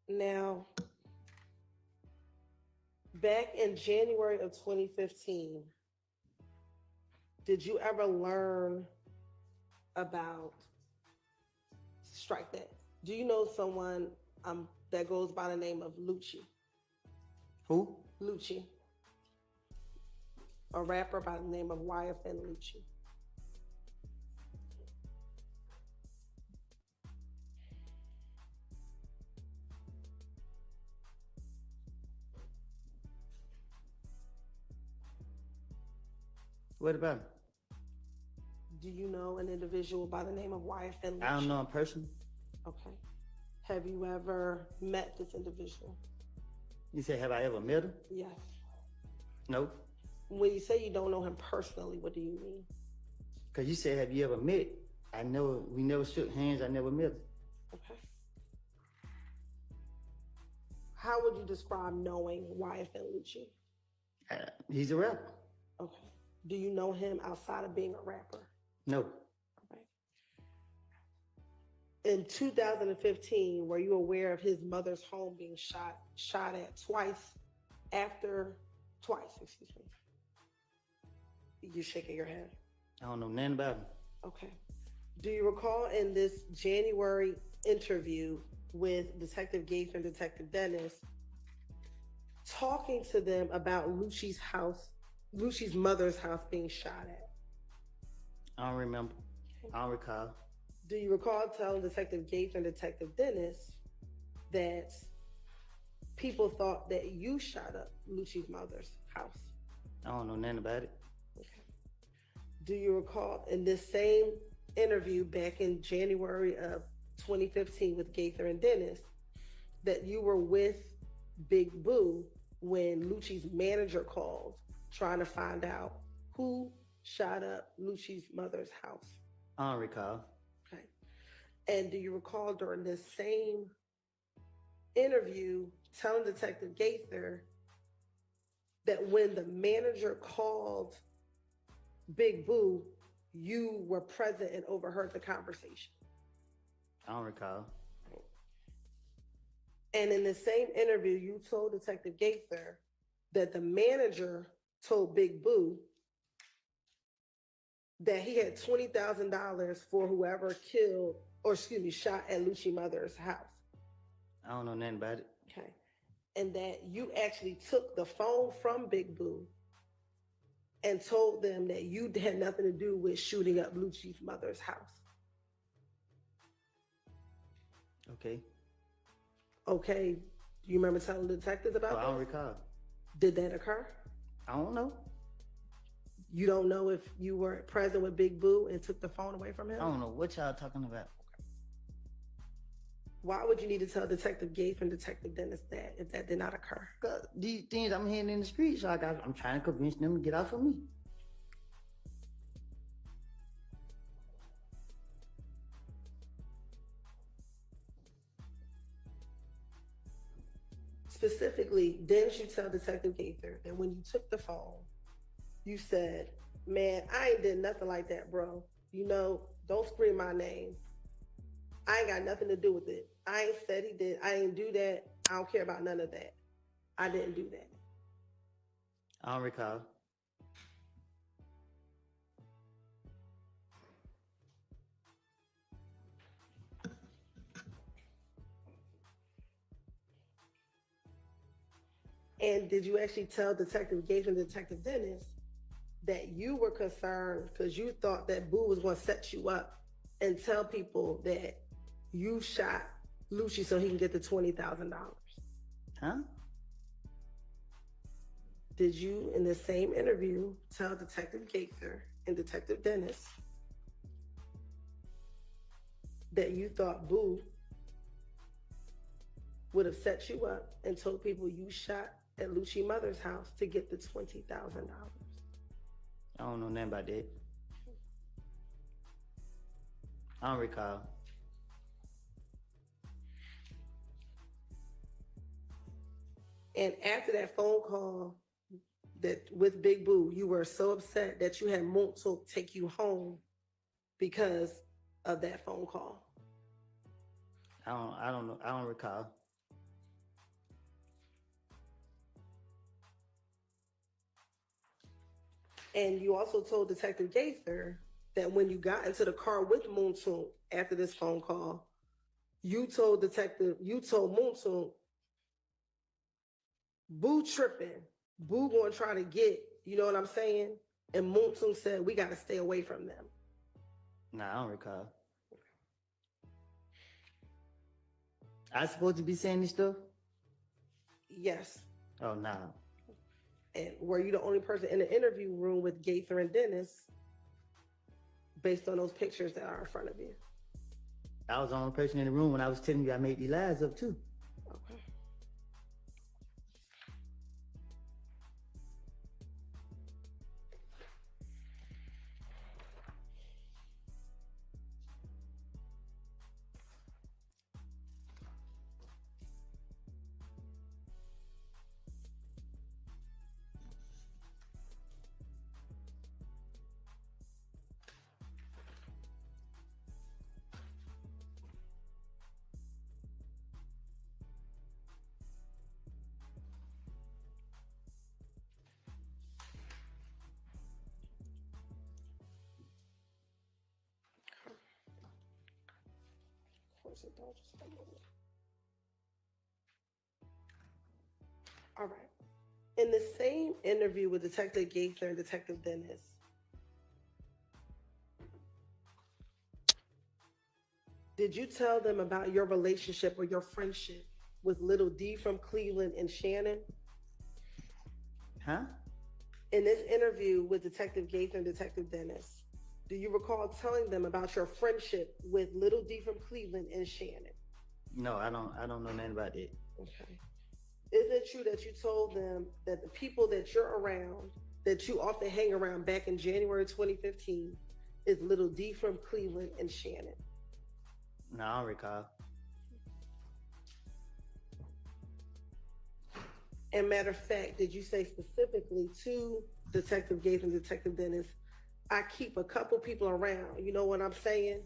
Now, back in January of 2015, did you ever learn about, strike that? Do you know someone that goes by the name of Lucci? Who? Lucci. A rapper by the name of YSL Lucci. What about him? Do you know an individual by the name of YSL Lucci? I don't know him personally. Okay. Have you ever met this individual? You say, have I ever met him? Yes. No. When you say you don't know him personally, what do you mean? Because you said, have you ever met? I know we never shook hands. I never met him. Okay. How would you describe knowing YSL Lucci? He's a rapper. Okay. Do you know him outside of being a rapper? No. Okay. In 2015, were you aware of his mother's home being shot at twice? Excuse me. You shaking your head. I don't know nothing about him. Okay. Do you recall in this January interview with Detective Gates and Detective Dennis talking to them about Lucci's mother's house being shot at? I don't remember. I don't recall. Do you recall telling Detective Gates and Detective Dennis that people thought that you shot up Lucci's mother's house? I don't know nothing about it. Okay. Do you recall in this same interview back in January of 2015 with Gaither and Dennis that you were with Big Boo when Lucci's manager called trying to find out who shot up Lucci's mother's house? I don't recall. Okay. And do you recall during this same interview telling Detective Gaither that when the manager called Big Boo, you were present and overheard the conversation? I don't recall. And in the same interview, you told Detective Gaither that the manager told Big Boo that he had $20,000 for whoever shot at Lucci's mother's house. I don't know nothing about it. Okay. And that you actually took the phone from Big Boo and told them that you had nothing to do with shooting up Lucci's mother's house. Okay. Okay. Do you remember telling the detectives about I don't that? recall. Did that occur? I don't know. You don't know if you were present with Big Boo and took the phone away from him? I don't know what y'all talking about. Why would you need to tell Detective Gates and Detective Dennis that if that did not occur? 'Cause these things I'm hearing in the streets, so I'm trying to convince them to get off of me. Specifically, didn't you tell Detective Gaither that when you took the phone, you said, man, I ain't did nothing like that, bro. You know, don't scream my name. I ain't got nothing to do with it. I ain't said he did. I ain't do that. I don't care about none of that. I didn't do that. I don't recall. And did you actually tell Detective Gates and Detective Dennis that you were concerned because you thought that Boo was going to set you up and tell people that you shot Lucci so he can get the $20,000? Huh? Did you, in the same interview, tell Detective Gaither and Detective Dennis that you thought Boo would have set you up and told people you shot at Lucci's mother's house to get the $20,000? I don't know nothing about that. I don't recall. And after that phone call that with Big Boo, you were so upset that you had Montauk take you home because of that phone call. I don't know. I don't recall. And you also told Detective Gaither that when you got into the car with Montauk after this phone call, you told Montauk, Boo tripping. Boo gonna try to get, you know what I'm saying? And Montauk said, we got to stay away from them. Nah, I don't recall. I supposed to be saying this stuff? Yes. Oh, nah. And were you the only person in the interview room with Gaither and Dennis based on those pictures that are in front of you? I was the only person in the room when I was telling you I made these lies up too. Okay. All right. In the same interview with Detective Gaither and Detective Dennis, did you tell them about your relationship or your friendship with Little D from Cleveland and Shannon? Huh? In this interview with Detective Gaither and Detective Dennis, do you recall telling them about your friendship with Little D from Cleveland and Shannon? No, I don't know nothing about that. Okay. Is it true that you told them that the people that you're around, that you often hang around back in January 2015, is Little D from Cleveland and Shannon? No, I don't recall. And matter of fact, did you say specifically to Detective Gates and Detective Dennis, I keep a couple people around, you know what I'm saying?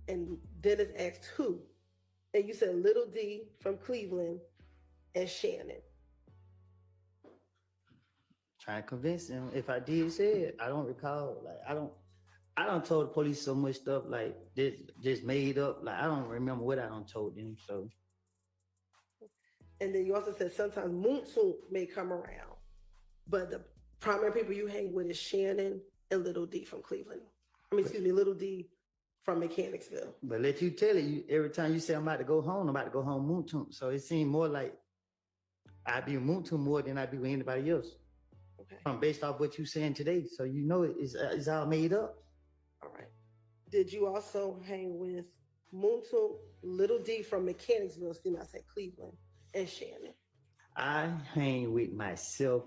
And Dennis asked who? And you said Little D from Cleveland and Shannon. Trying to convince him. If I did say it, I don't recall. Like I don't told the police so much stuff like this just made up. Like I don't remember what I don't told them. So And then you also said sometimes Moonsoon may come around, but the primary people you hang with is Shannon and Little D from Cleveland. Little D from Mechanicsville. but let you tell it, you every time you say I'm about to go home Moontoon. So it seemed more like I be Moontoon more than I be with anybody else. Okay. From based off what you saying today. So you know it's all made up. All right. Did you also hang with Moontoon, Little D from Mechanicsville, excuse me, I said Cleveland, and Shannon? I hang with myself.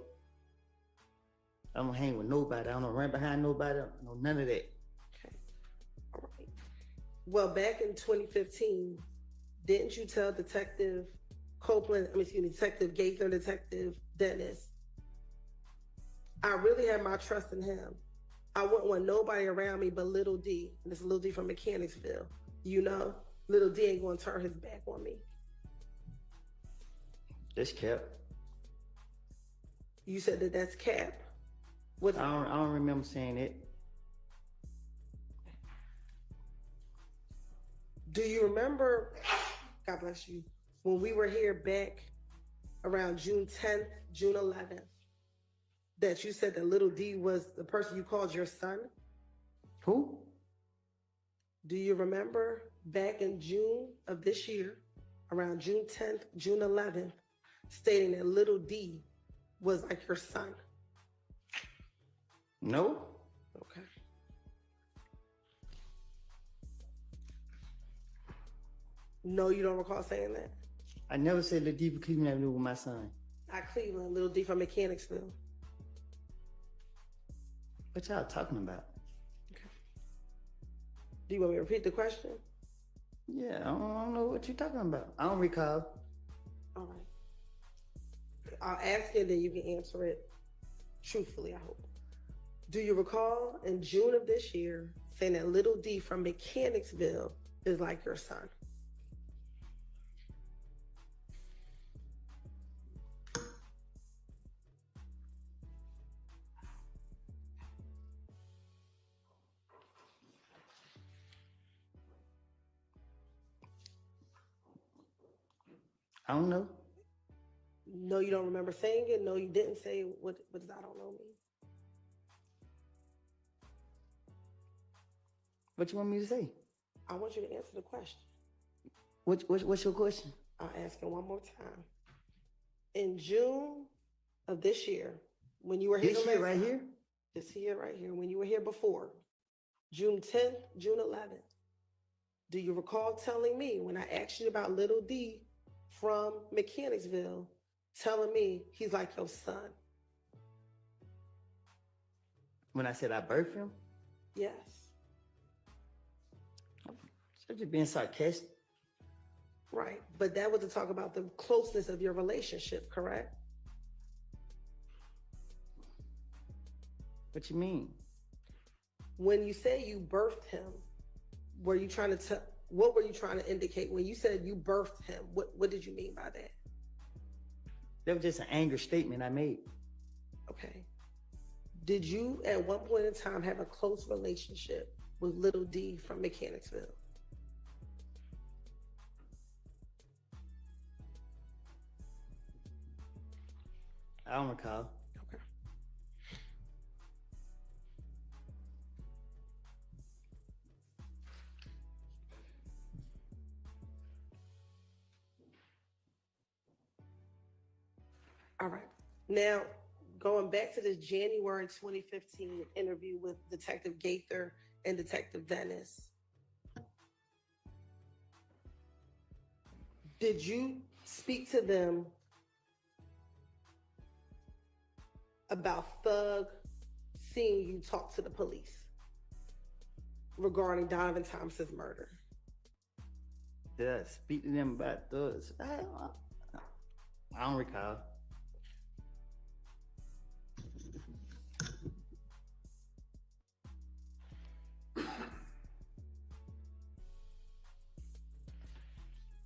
I don't hang with nobody. I don't run behind nobody. I don't know none of that. Okay. All right. Well, back in 2015, didn't you tell Detective Detective Gaither, Detective Dennis, I really have my trust in him. I wouldn't want nobody around me but Little D. And it's Little D from Mechanicsville. You know, Little D ain't gonna turn his back on me. That's cap. You said that that's cap. I don't remember saying it. Do you remember, God bless you, when we were here back around June 10th, June 11th, that you said that little D was the person you called your son? Who? Do you remember back in June of this year, around June 10th, June 11th, stating that little D was like your son? No. Okay. No, you don't recall saying that? I never said Lil D for Cleveland Avenue with my son. Not Cleveland, little D from Mechanicsville. What y'all talking about? Do you want me to repeat the question? Yeah, I don't know what you're talking about. I don't recall. All right. I'll ask it, then you can answer it truthfully, I hope. Do you recall in June of this year saying that little D from Mechanicsville is like your son? I don't know. No, you don't remember saying it? No, you didn't say what does I don't know mean? What you want me to say? I want you to answer the question. What's your question? I'll ask it one more time. In June of this year, when you were here This the year last right time- here? This year right here, when you were here before, June 10th, June 11th, do you recall telling me when I asked you about little D from Mechanicsville, telling me he's like your son? When I said I birthed him? Yes. So just being sarcastic. Right. But that was to talk about the closeness of your relationship, correct? What you mean? When you say you birthed him, were you trying to what were you trying to indicate when you said you birthed him? What did you mean by that? That was just an anger statement I made. Okay. Did you at one point in time have a close relationship with little D from Mechanicsville? I don't recall. Okay. All right. Now, going back to this January 2015 interview with Detective Gaither and Detective Dennis, did you speak to them about Thug seeing you talk to the police regarding Donovan Thomas's murder? Did I speak to them about those? I don't recall.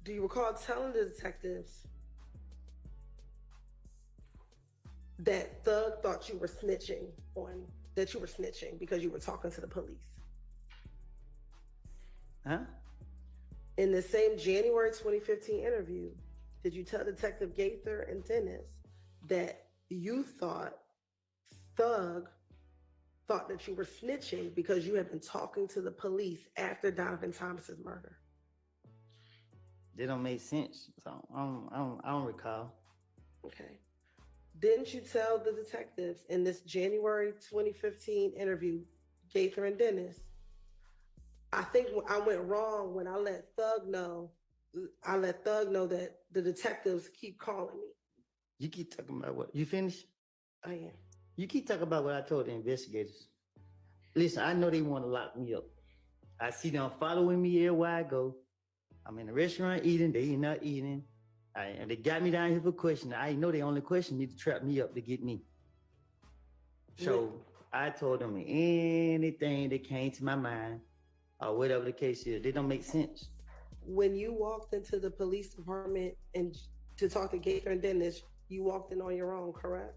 Do you recall telling the detectives that Thug thought you were snitching because you were talking to the police? Huh? In the same January 2015 interview, did you tell Detective Gaither and Dennis that you thought Thug thought that you were snitching because you had been talking to the police after Donovan Thomas's murder? They don't make sense. So I don't recall. Okay. Didn't you tell the detectives in this January 2015 interview, Gaither and Dennis, I think I went wrong when I let Thug know that the detectives keep calling me. You keep talking about what? You finished? I am. You keep talking about what I told the investigators. Listen, I know they want to lock me up. I see them following me everywhere I go. I'm in the restaurant eating, they not eating. And they got me down here for questioning. I know they only question me to trap me up to get me. So I told them anything that came to my mind or whatever the case is, they don't make sense. When you walked into the police department and to talk to Gaither and Dennis, you walked in on your own, correct?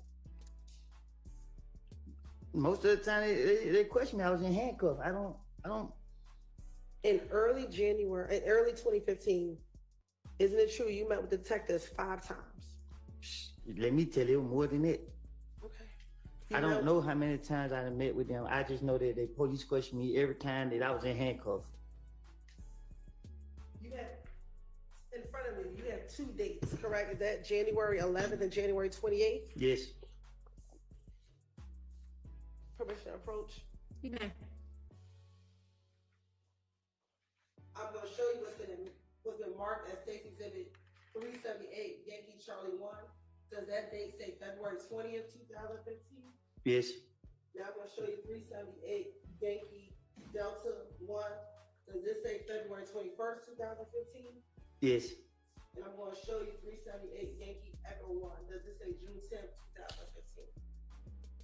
Most of the time they question me. I was in handcuffs. I don't. In early 2015, isn't it true you met with detectives 5 times? Let me tell you more than that. Okay. I don't know how many times I done met with them. I just know that they police questioned me every time that I was in handcuffs. You have, in front of me, you have 2 dates, correct? Is that January 11th and January 28th? Yes. Permission to approach. You may. I'm gonna show you what's been marked as State's Exhibit 378, Yankee Charlie 1. Does that date say February 20th, 2015? Yes. Now I'm gonna show you 378, Yankee Delta 1. Does this say February 21st, 2015? Yes. And I'm gonna show you 378, Yankee Echo 1. Does this say June 10th, 2015?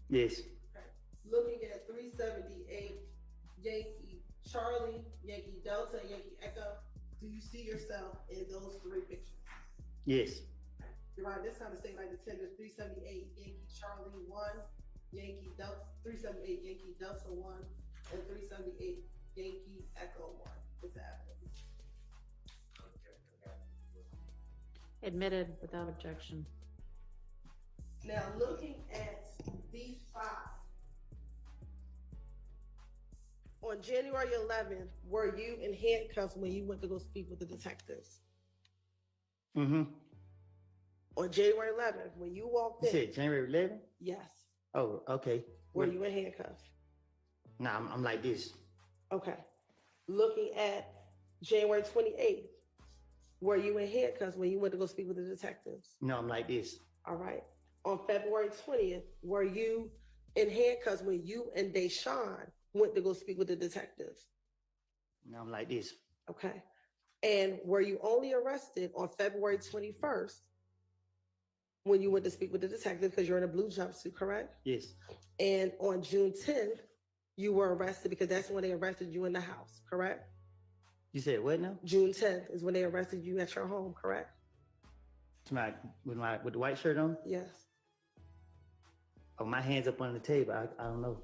Yes. Okay. Looking at 378, Yankee Charlie, Yankee Delta, Yankee Echo, do you see yourself in those 3 pictures? Yes. You're right, this time to say like the tender 378, Yankee Charlie 1, Yankee Delta, 378, Yankee Delta 1, and 378, Yankee Echo 1. What's happening? Admitted without objection. Now, looking at these 5, on January 11th, were you in handcuffs when you went to go speak with the detectives? Mm-hmm. On January 11th, when you walked You in, said January 11th? yes, Oh, okay. were you in handcuffs? Nah, I'm like this. Okay. Looking at January 28th, were you in handcuffs when you went to go speak with the detectives? No, I'm like this. All right. On February 20th, were you in handcuffs when you and Deshaun went to go speak with the detectives? No, I'm like this. Okay. And were you only arrested on February 21st when you went to speak with the detective because you're in a blue jumpsuit, correct? Yes. And on June 10th, you were arrested because that's when they arrested you in the house, correct? You said what now? June 10th is when they arrested you at your home, correct? With the white shirt on? Yes. Oh, my hands up on the table. I don't know.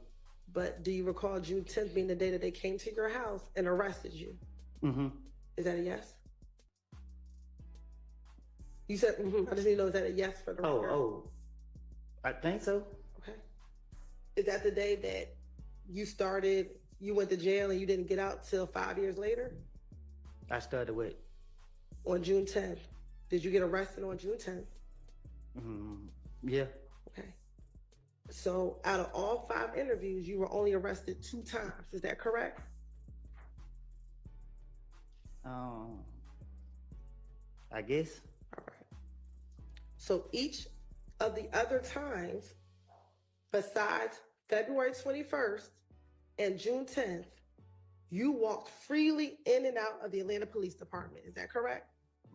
But do you recall June 10th being the day that they came to your house and arrested you? Mm-hmm. Is that a yes? You said, I just need to know, is that a yes for the record? Oh, I think so. Okay. Is that the day that you went to jail and you didn't get out till 5 years later? I started with. On June 10th. Did you get arrested on June 10th? Yeah. Okay. So out of all 5 interviews, you were only arrested 2 times. Is that correct? I guess. All right. So each of the other times, besides February 21st and June 10th, you walked freely in and out of the Atlanta Police Department. Is that correct?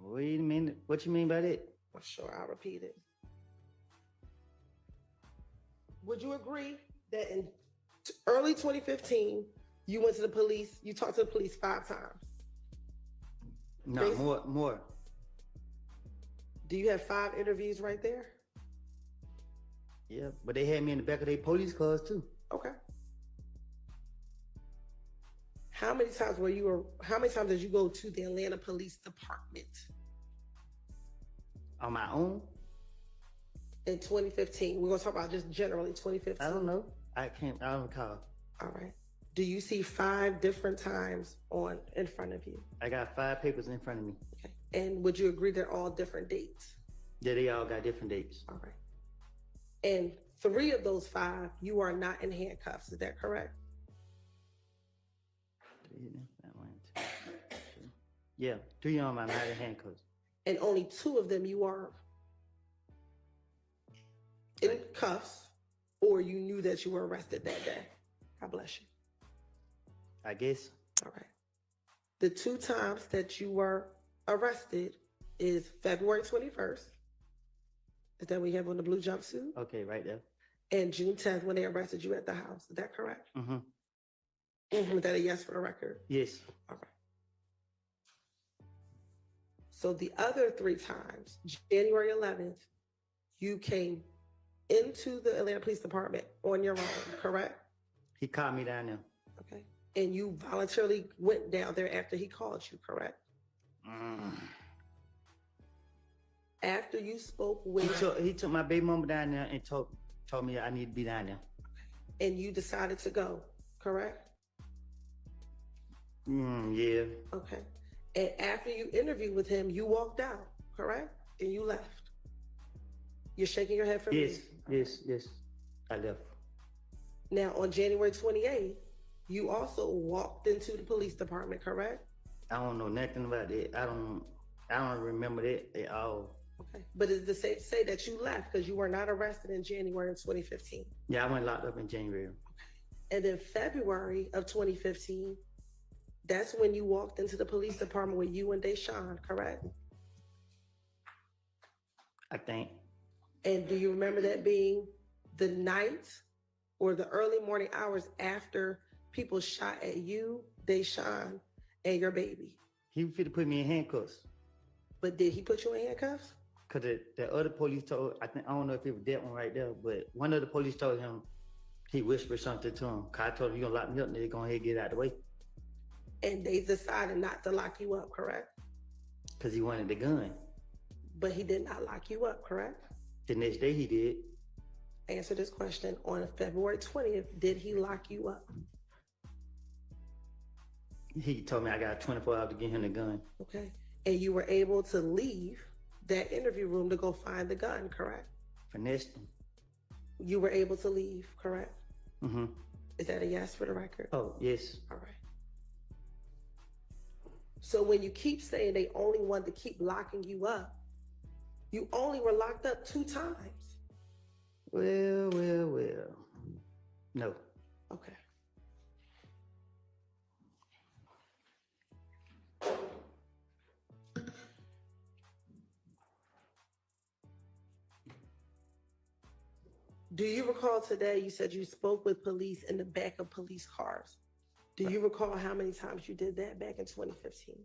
Wait a minute. What you mean by that? Well, sure, I'll repeat it. Would you agree that in early 2015, you went to the police, you talked to the police 5 times? No, Based- more. Do you have 5 interviews right there? Yeah, but they had me in the back of their police cars too. Okay. How many times did you go to the Atlanta Police Department? On my own? In 2015, we're gonna talk about just generally 2015. I don't know. I don't recall. All right. Do you see 5 different times in front of you? I got 5 papers in front of me. Okay. And would you agree they're all different dates? Yeah, they all got different dates. All right. And 3 of those 5, you are not in handcuffs. Is that correct? Yeah, 3 of them I'm not in handcuffs. And only 2 of them you are in cuffs, or you knew that you were arrested that day. God bless you. I guess. All right. The 2 times that you were arrested is February 21st. Is that what you have on the blue jumpsuit? Okay, right there. And June 10th when they arrested you at the house. Is that correct? Mm-hmm. Is that a yes for the record? Yes. All right. So the other 3 times, January 11th, you came into the Atlanta Police Department on your own, correct? He called me down there. Okay. And you voluntarily went down there after he called you, correct? after you spoke He with, took my baby mama down there and told me I need to be down there. and you decided to go, correct? Yeah. Okay. And after you interviewed with him, you walked out, correct? And you left. You're shaking your head for Yes, me. yes. I left. Now, on January 28th, you also walked into the police department, correct? I don't know nothing about it. I don't remember that at all. Okay. But is it safe to say that you left because you were not arrested in January of 2015? Yeah, I went locked up in January. And in February of 2015, that's when you walked into the police department with you and Deshaun, correct? I think. And do you remember that being the night or the early morning hours after people shot at you, Deshaun, and your baby? He was fit to put me in handcuffs. But did he put you in handcuffs? Cause the other police told, I don't know if it was that one right there, but one of the police told him, he whispered something to him. Cause I told him, you gonna lock me up, nigga, go ahead and get out of the way. And they decided not to lock you up, correct? Cause he wanted the gun. But he did not lock you up, correct? The next day he did. Answer this question. On February 20th, did he lock you up? He told me I got 24 hours to get him the gun. Okay. And you were able to leave that interview room to go find the gun, correct? Finessed him. You were able to leave, correct? Mm-hmm. Is that a yes for the record? Oh, yes. All right. So when you keep saying they only want to keep locking you up, you only were locked up 2 times. Well. No. Okay. Do you recall today you said you spoke with police in the back of police cars? Do you recall how many times you did that back in 2015?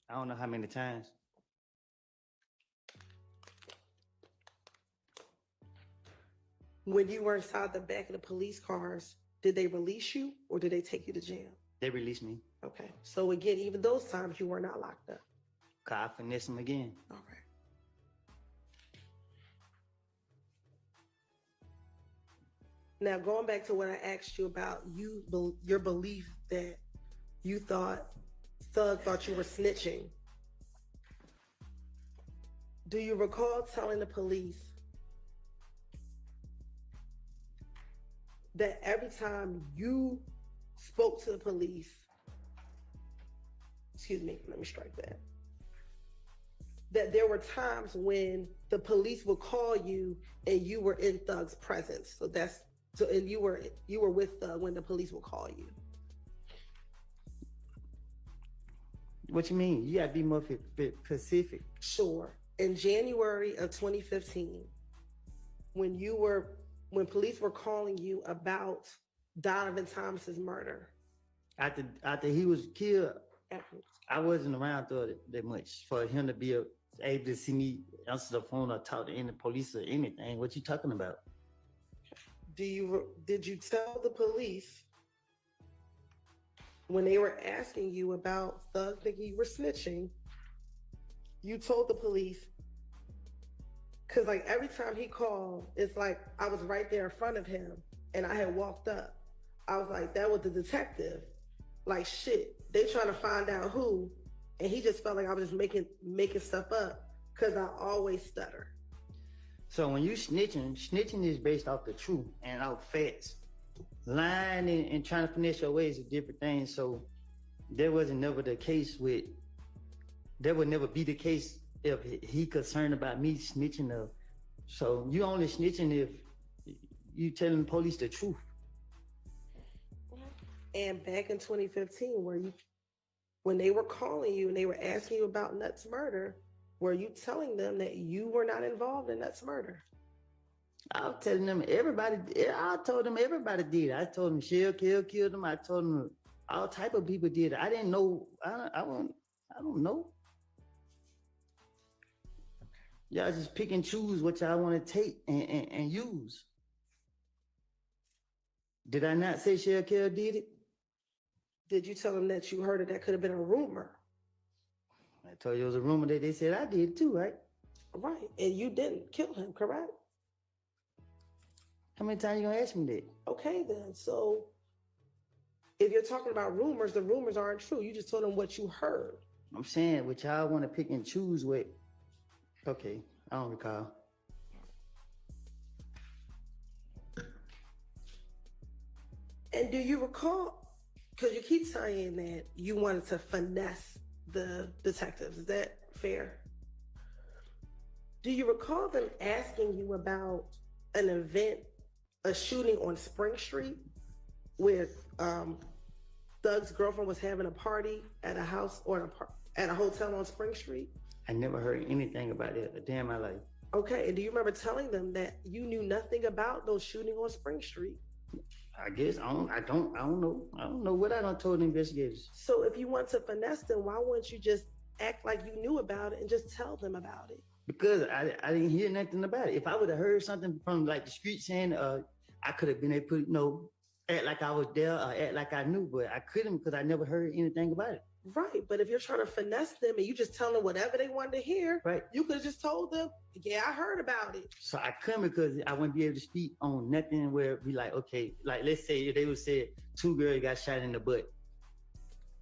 I don't know how many times. When you were inside the back of the police cars, did they release you or did they take you to jail? They released me. Okay. So again, even those times you were not locked up. Cause I finessed him again. All right. Now, going back to what I asked you about, your belief that you thought Thug thought you were snitching. Do you recall telling the police that every time you spoke to the police, excuse me, let me strike that there were times when the police would call you and you were in Thug's presence. And you were with Thug when the police would call you. What you mean? You gotta be more specific. Sure. In January of 2015, when police were calling you about Donovan Thomas's murder. After he was killed, I wasn't around that much for him to be able to see me answer the phone or talk to any police or anything. What you talking about? Did you tell the police when they were asking you about Thug thinking you were snitching? You told the police, because like every time he called, it's like I was right there in front of him and I had walked up. I was like, that was the detective. Like, shit, they trying to find out who. And he just felt like I was just making stuff up because I always stutter. So when you snitching is based off the truth and off facts. Lying and trying to finesse your ways is different things. So there would never be the case if he concerned about me snitching. So you only snitching if you telling the police the truth. And back in 2015, when they were calling you and they were asking you about Nuts' murder, were you telling them that you were not involved in Nuts' murder? I was telling them I told them everybody did. I told them Shell killed them. I told them all type of people did. I didn't know. I don't know. Y'all just pick and choose what y'all want to take and use. Did I not say Shell did it? Did you tell them that you heard that could have been a rumor? I told you it was a rumor that they said I did too, right? Right. And you didn't kill him, correct? How many times you gonna ask me that? Okay, then. So if you're talking about rumors, the rumors aren't true. You just told them what you heard. I'm saying what y'all want to pick and choose with. Okay, I don't recall. And do you recall, because you keep saying that you wanted to finesse the detectives, is that fair? Do you recall them asking you about an event, a shooting on Spring Street where Doug's girlfriend was having a party at a house or at a hotel on Spring Street? I never heard anything about that a day in my life. Okay, and do you remember telling them that you knew nothing about those shooting on Spring Street? I guess I don't know. I don't know what I done told the investigators. So if you want to finesse them, why wouldn't you just act like you knew about it and just tell them about it? Because I didn't hear nothing about it. If I would have heard something from like the street saying, I could have been able to, act like I was there or act like I knew, but I couldn't because I never heard anything about it. Right, but if you're trying to finesse them and you just tell them whatever they wanted to hear, Right. you could have just told them, yeah, I heard about it. So I couldn't because I wouldn't be able to speak on nothing where it'd be like, okay, like let's say if they would say 2 girls got shot in the butt.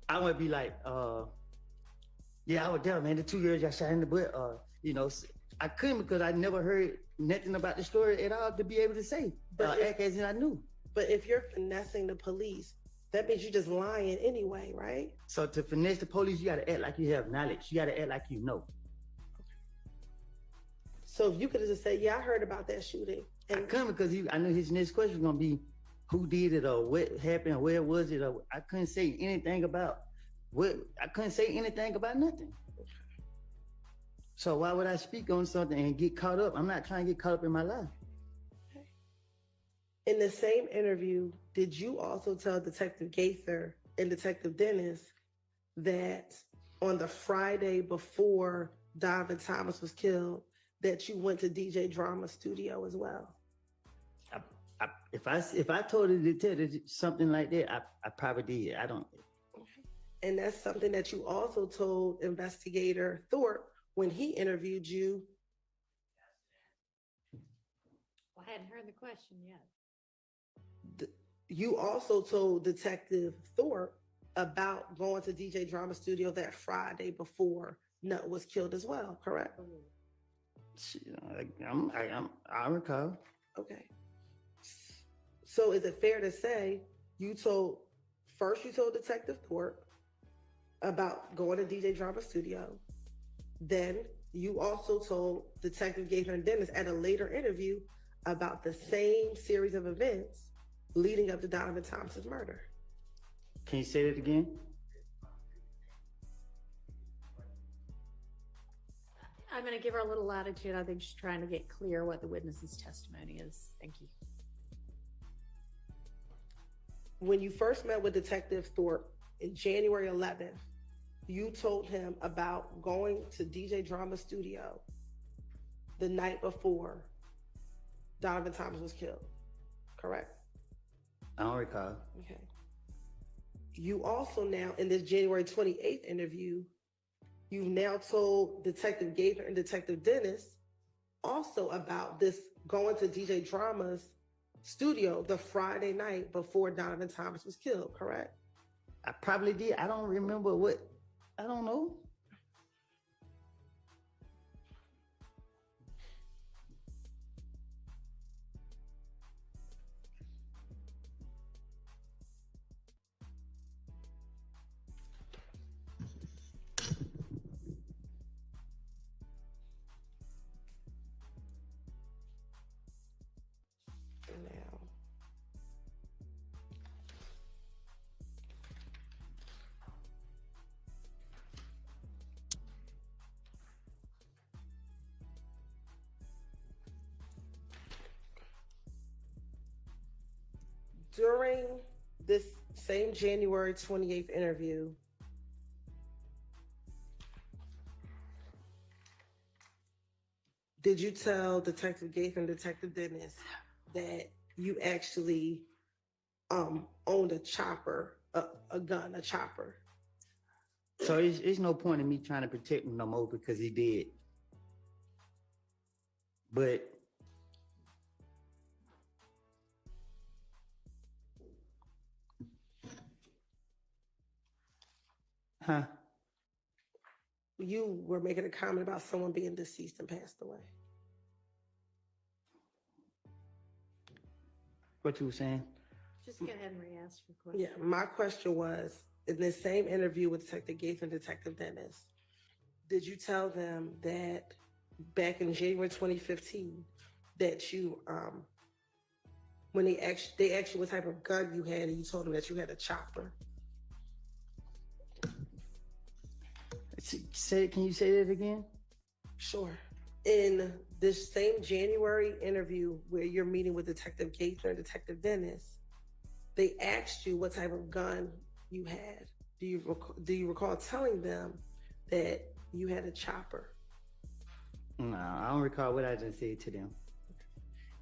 I would be like, yeah, I was there, man. The 2 girls got shot in the butt. I couldn't because I never heard nothing about the story at all to be able to say, But act as if I knew. But if you're finessing the police, that means you're just lying anyway, right? So to finesse the police, you got to act like you have knowledge. You got to act like you know. So if you could have just said, yeah, I heard about that shooting. I And couldn't because I knew his next question was going to be who did it or what happened or where was it. Or I couldn't say anything about nothing. So why would I speak on something and get caught up? I'm not trying to get caught up in my life. in the same interview, did you also tell Detective Gaither and Detective Dennis that on the Friday before Donovan Thomas was killed, that you went to DJ Drama's studio as well? If I told the detective something like that, I probably did. I don't. And that's something that you also told investigator Thorpe when he interviewed you. Well, I hadn't heard the question yet. You also told Detective Thorpe about going to DJ Drama Studio that Friday before Nut was killed as well, correct? I recall. Okay. So is it fair to say you told Detective Thorpe about going to DJ Drama Studio, then you also told Detective Gaither and Dennis at a later interview about the same series of events leading up to Donovan Thomas's murder? Can you say that again? I'm going to give her a little latitude. I think she's trying to get clear what the witness's testimony is. Thank you. When you first met with Detective Thorpe in January 11th, you told him about going to DJ Drama Studio the night before Donovan Thomas was killed, correct? I don't recall. Okay. You also now, in this January 28th interview, you've now told Detective Gaither and Detective Dennis also about this going to DJ Drama's studio the Friday night before Donovan Thomas was killed, correct? I probably did. I don't remember what. I don't know. Now, during this same January 28th interview, did you tell Detective Gaither and Detective Dennis that you actually owned a chopper a gun, a chopper. So it's no point in me trying to protect him no more because he did. But huh? You were making a comment about someone being deceased and passed away. What you were saying? Just go ahead and re-ask your question. Yeah, my question was, in this same interview with Detective Gates and Detective Dennis, did you tell them that back in January 2015 that you when they asked you what type of gun you had and you told them that you had a chopper? Can you say that again? Sure. In this same January interview where you're meeting with Detective Gates and Detective Dennis, they asked you what type of gun you had. Do you recall telling them that you had a chopper? No, I don't recall what I just said to them.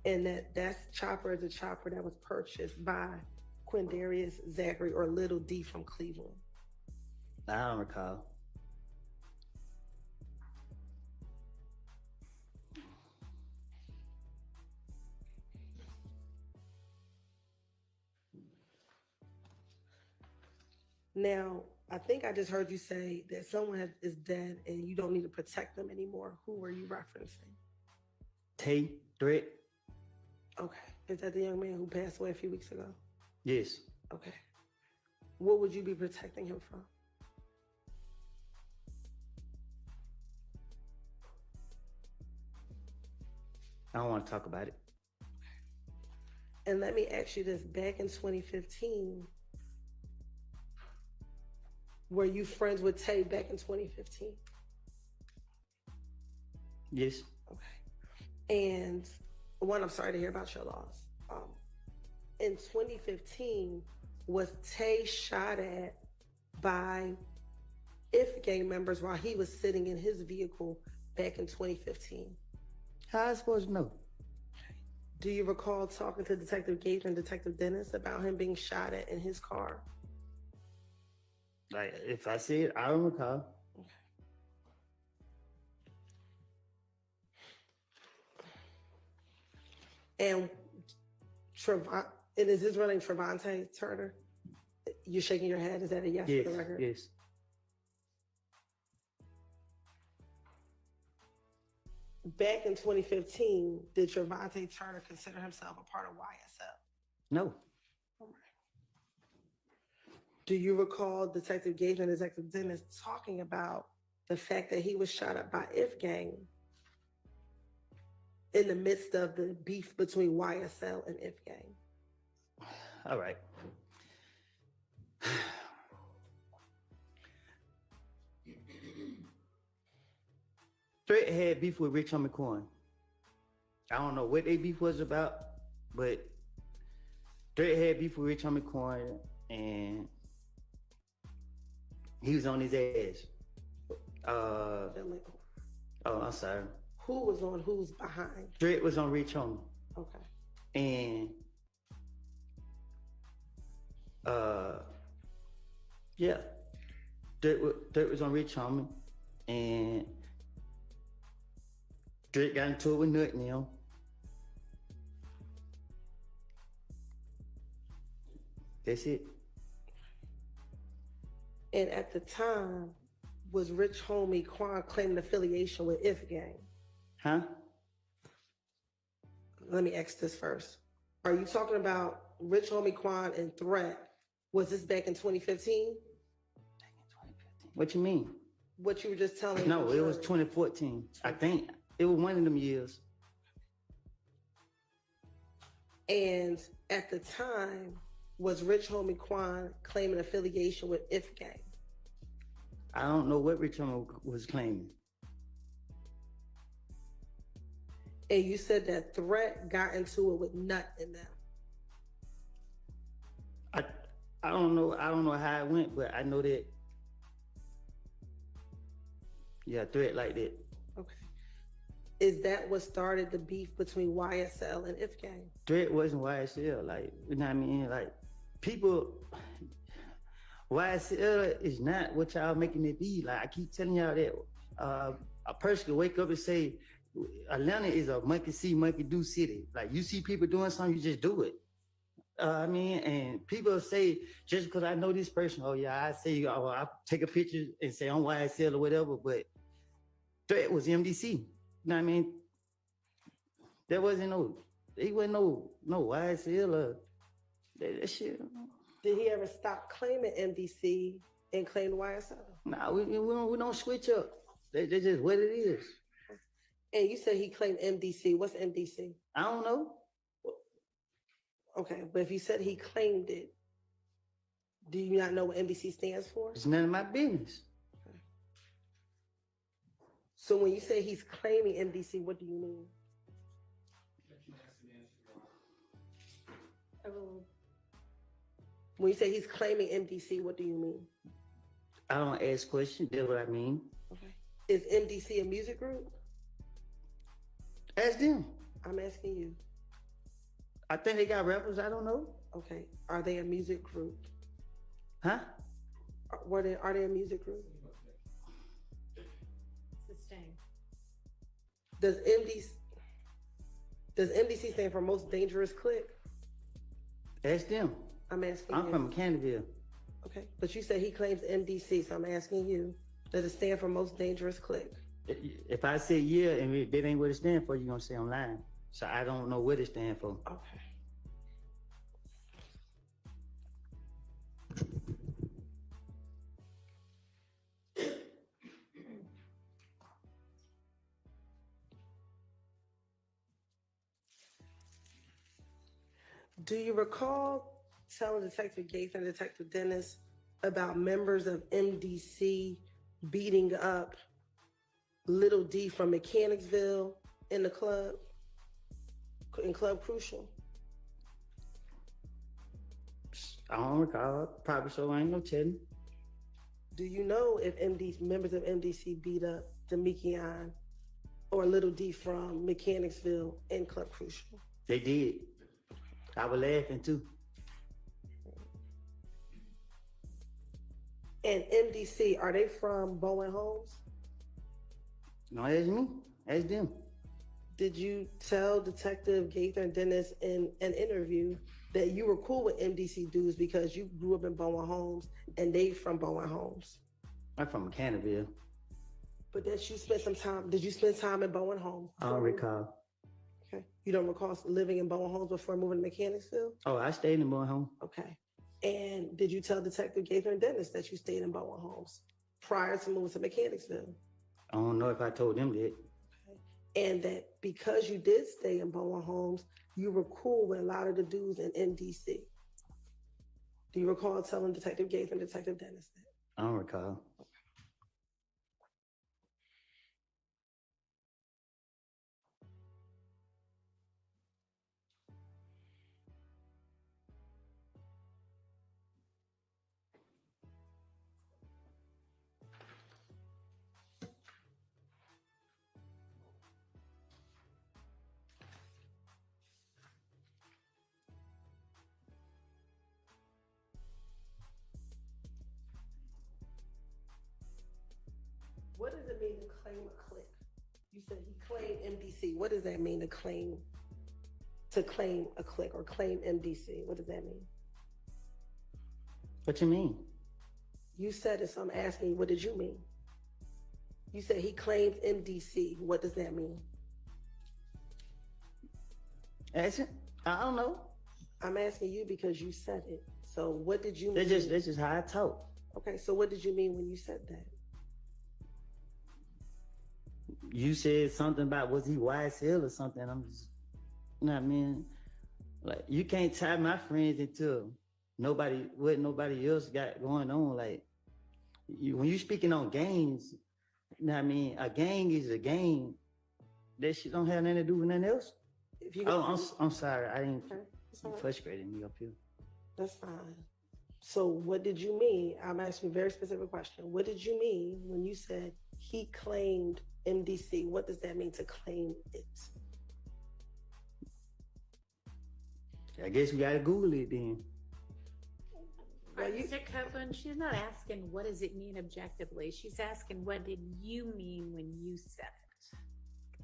And that chopper is a chopper that was purchased by Quindarius Zachary or Little D from Cleveland. I don't recall. Now, I think I just heard you say that someone is dead and you don't need to protect them anymore. Who were you referencing? Tay, threat? Okay. Is that the young man who passed away a few weeks ago? Yes. Okay. What would you be protecting him from? I don't want to talk about it. And let me ask you this, back in 2015, were you friends with Tay back in 2015? Yes. Okay. And one, I'm sorry to hear about your loss. In 2015, was Tay shot at by IF gang members while he was sitting in his vehicle back in 2015? How I supposed to know? Do you recall talking to Detective Gates and Detective Dennis about him being shot at in his car? Like, if I see it, I don't recall. And is his real name Trevante Turner? You're shaking your head. Is that a yes Yes, for the record? yes. Back in 2015, did Trevante Turner consider himself a part of YSL? No. Do you recall Detective Gates and Detective Dennis talking about the fact that he was shot up by IF gang in the midst of the beef between YSL and IF gang? All right. Threat had beef with Rich Homie Coin. I don't know what they beef was about, but Threat had beef with Rich Homie Coin, and he was on his ass. I'm sorry. Who was on who's behind? Threat was on Rich Homie. Okay. And yeah, Threat was on Rich Homie, and Threat got into it with Nut now. That's it. And at the time, was Rich Homie Quan claiming affiliation with IF gang? Huh? Let me ask this first. Are you talking about Rich Homie Quan and Threat? Was this back in 2015? What you mean? What you were just telling me? No, it was 2014. I think it was one of them years. And at the time, was Rich Homie Quan claiming affiliation with IF gang? I don't know what Rich Homie was claiming. And you said that Threat got into it with Nut in them. I don't know how it went, but I know that. Yeah, Threat like that. Okay. Is that what started the beef between YSL and IF gang? Threat wasn't YSL, like, you know what I mean? Like, people, YSL is not what y'all making it be. Like I keep telling y'all that a person can wake up and say Atlanta is a monkey see, monkey do city. Like you see people doing something, you just do it. I mean, and people say just because I know this person, oh yeah, I say, oh, I take a picture and say I'm YSL or whatever, but threat was MDC. You know what I mean? There wasn't no YSL or that shit. Did he ever stop claiming MDC and claim YSL? Nah, we don't switch up. That's just what it is. And you said he claimed MDC. What's MDC? I don't know. Okay, but if you said he claimed it, do you not know what MDC stands for? It's none of my business. So when you say he's claiming MDC, what do you mean? When you say he's claiming MDC, what do you mean? I don't ask questions. That's what I mean. Okay. Is MDC a music group? Ask them. I'm asking you. I think they got rappers. I don't know. Okay. Are they a music group? Huh? Are they a music group? Sustain. Does MDC stand for most dangerous clique? Ask them. I'm asking I'm you. from Canterville. Okay. But you said he claims MDC, so I'm asking you. Does it stand for most dangerous clique? If I say yeah and that ain't what it stands for, you're gonna say I'm lying. So I don't know what it stands for. Okay. Do you recall telling Detective Gates and Detective Dennis about members of MDC beating up Little D from Mechanicsville in the club, in Club Crucial? I don't recall. Probably so. I ain't no telling. Do you know if members of MDC beat up Demekion or Little D from Mechanicsville in Club Crucial? They did. I was laughing too. And MDC, are they from Bowen Homes? No, ask me. Ask them. Did you tell Detective Gaither and Dennis in an interview that you were cool with MDC dudes because you grew up in Bowen Homes and they from Bowen Homes? I'm from Canterville. But that you spent some time, did you spend time in Bowen Homes? I don't recall. Okay. You don't recall living in Bowen Homes before moving to Mechanicsville? Oh, I stayed in Bowen Home. Okay. And did you tell Detective Gaither and Dennis that you stayed in Bowen Homes prior to moving to Mechanicsville? I don't know if I told them that. And that because you did stay in Bowen Homes, you were cool with a lot of the dudes in MDC. Do you recall telling Detective Gates and Detective Dennis that? I don't recall. What does it mean to claim a clique? You said he claimed MDC. What does that mean to claim a clique or claim MDC? What does that mean? What you mean? You said it, so I'm asking you, what did you mean? You said he claimed MDC. What does that mean? Ask it. I don't know. I'm asking you because you said it. So what did you mean? That's just how I talk. Okay, so what did you mean when you said that? You said something about was he YSL or something. I'm just, you know what I mean? Like you can't tie my friends into what nobody else got going on. Like when you speaking on gangs, you know what I mean? A gang is a gang. That shit don't have nothing to do with nothing else. If you I'm sorry. I didn't. Okay, You frustrated me up here. that's fine. So what did you mean? I'm asking a very specific question. What did you mean when you said he claimed MDC? What does that mean to claim it? I guess we gotta Google it then. Well, you, Mr. Copeland, she's not asking what does it mean objectively. She's asking what did you mean when you said it.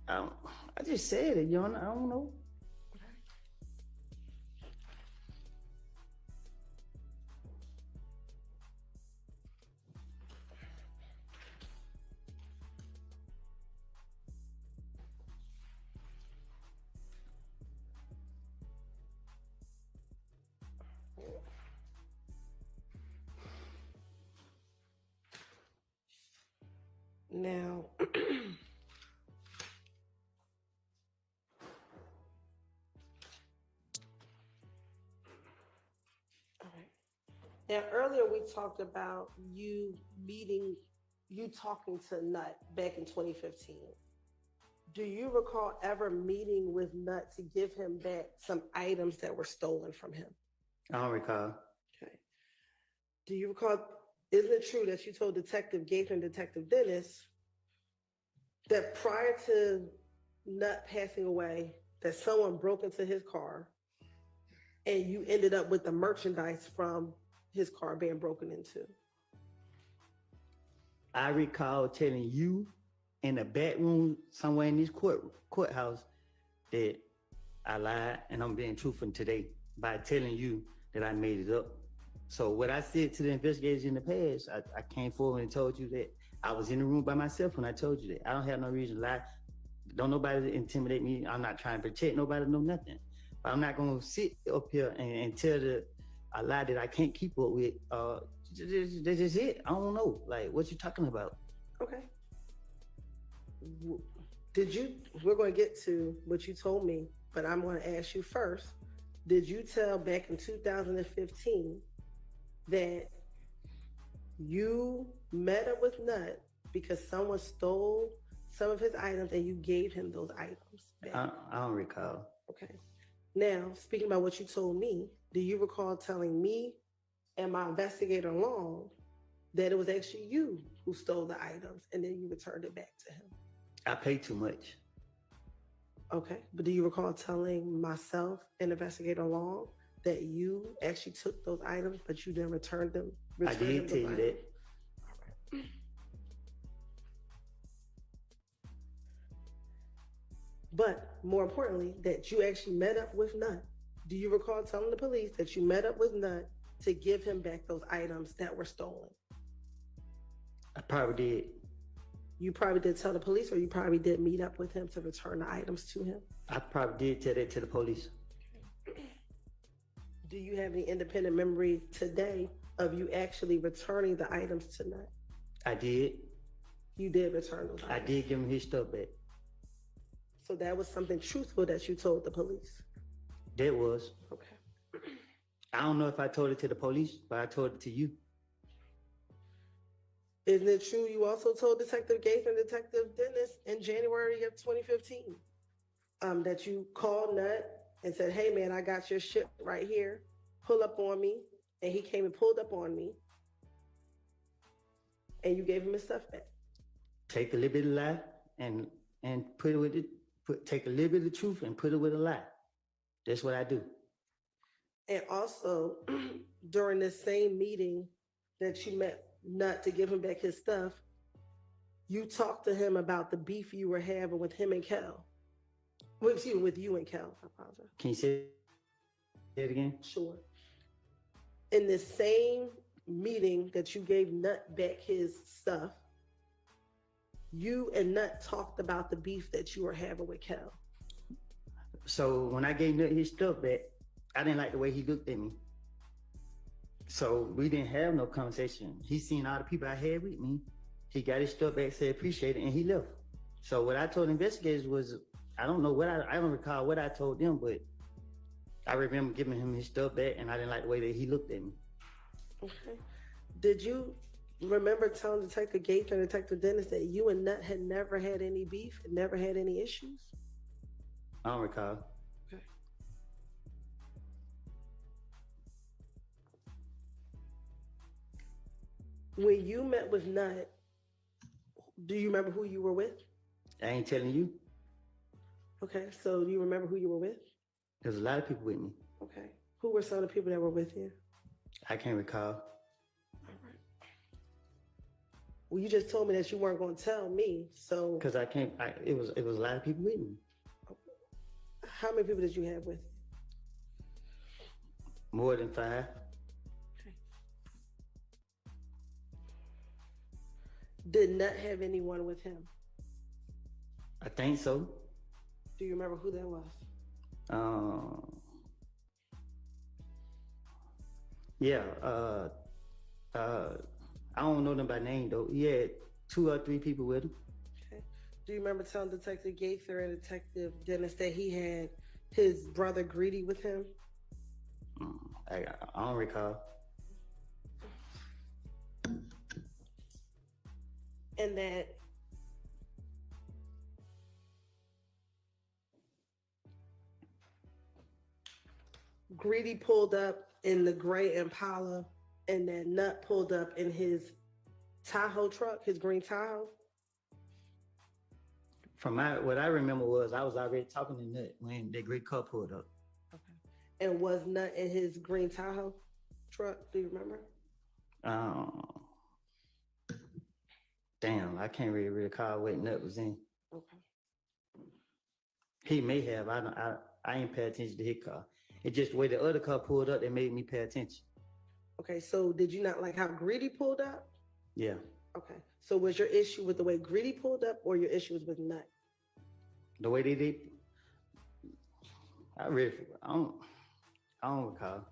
I just said it, Your Honor. I don't know. now, all right. Now, earlier we talked about you talking to Nut back in 2015. Do you recall ever meeting with Nut to give him back some items that were stolen from him? I don't recall. Okay. Do you recall, isn't it true that you told Detective Gaither and Detective Dennis that prior to Nut passing away, that someone broke into his car and you ended up with the merchandise from his car being broken into? I recall telling you in the back room somewhere in this courthouse that I lied, and I'm being truthful today by telling you that I made it up. So what I said to the investigators in the past, I came forward and told you that I was in the room by myself when I told you that. I don't have no reason to lie. Don't nobody intimidate me. I'm not trying to protect nobody, no nothing. But I'm not gonna sit up here and tell a lie that I can't keep up with. That's just it. I don't know. Like, what you talking about? Okay. We're going to get to what you told me, but I'm going to ask you first. Did you tell back in 2015 that you met up with Nut because someone stole some of his items and you gave him those items back? I don't recall. Okay. Now, speaking about what you told me, do you recall telling me and my investigator Long that it was actually you who stole the items and then you returned it back to him? I paid too much. Okay. But do you recall telling myself and investigator Long that you actually took those items, but you didn't return them? I did tell you that. All right. But more importantly, that you actually met up with Nut. Do you recall telling the police that you met up with Nut to give him back those items that were stolen? I probably did. You probably did tell the police, or you probably did meet up with him to return the items to him? I probably did tell that to the police. Do you have any independent memory today of you actually returning the items to Nut? I did. You did return those items. I did give him his stuff back. So that was something truthful that you told the police? That was. Okay. I don't know if I told it to the police, but I told it to you. Isn't it true you also told Detective Gaither and Detective Dennis in January of 2015 that you called Nut and said, hey man, I got your shit right here, pull up on me, and he came and pulled up on me and you gave him his stuff back? Take a little bit of lie and put it with it. Take a little bit of truth and put it with a lie. That's what I do. And also, during this same meeting that you met Nut to give him back his stuff, you talked to him about the beef you were having with him and Kel. Well, excuse me, with you and Kel. I apologize. Can you say it again? Sure. In this same meeting that you gave Nut back his stuff, you and Nut talked about the beef that you were having with Kel. So when I gave Nut his stuff back, I didn't like the way he looked at me. So we didn't have no conversation. He seen all the people I had with me. He got his stuff back, said appreciate it, and he left. So what I told investigators was, I don't know what I don't recall what I told them, but I remember giving him his stuff back, and I didn't like the way that he looked at me. Okay. Did you remember telling Detective Gaither and Detective Dennis that you and Nut had never had any beef and never had any issues? I don't recall. Okay. When you met with Nut, do you remember who you were with? I ain't telling you. Okay, so do you remember who you were with? There's a lot of people with me. Okay. Who were some of the people that were with you? I can't recall. Well, you just told me that you weren't going to tell me. So, Because it was a lot of people with me. how many people did you have with? More than 5. Did Nut have anyone with him? I think so. Do you remember who that was? Yeah, I don't know them by name though. He had 2 or 3 people with him. Okay. Do you remember telling Detective Gaither and Detective Dennis that he had his brother Greedy with him? I don't recall. And that Greedy pulled up in the gray Impala and that Nut pulled up in his Tahoe truck, his green Tahoe? From what I remember was I was already talking to Nut when that great car pulled up. Okay. And was Nut in his green Tahoe truck? Do you remember? Damn, I can't really recall what Nut was in. Okay. He may have. I ain't pay attention to his car. It's just the way the other car pulled up that made me pay attention. Okay, so did you not like how Greedy pulled up? Yeah. Okay. So was your issue with the way Greedy pulled up or your issue was with Nut? The way they did, I don't recall.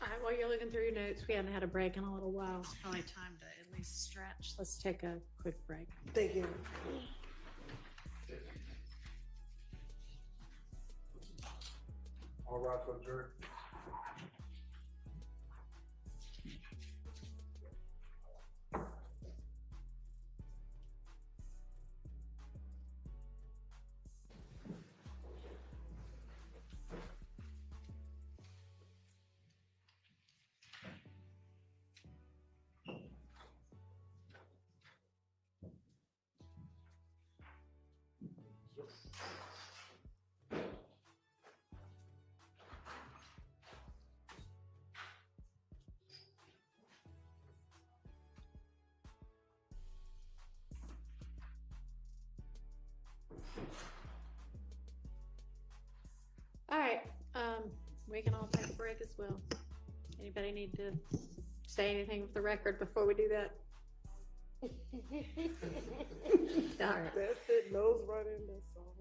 All right, while you're looking through your notes, we haven't had a break in a little while. It's probably time to at least stretch. Let's take a quick break. Thank you. All right, to adjourn. All right, we can all take a break as well. Anybody need to say anything with the record before we do that? All right. That's it. Nose running. That's all.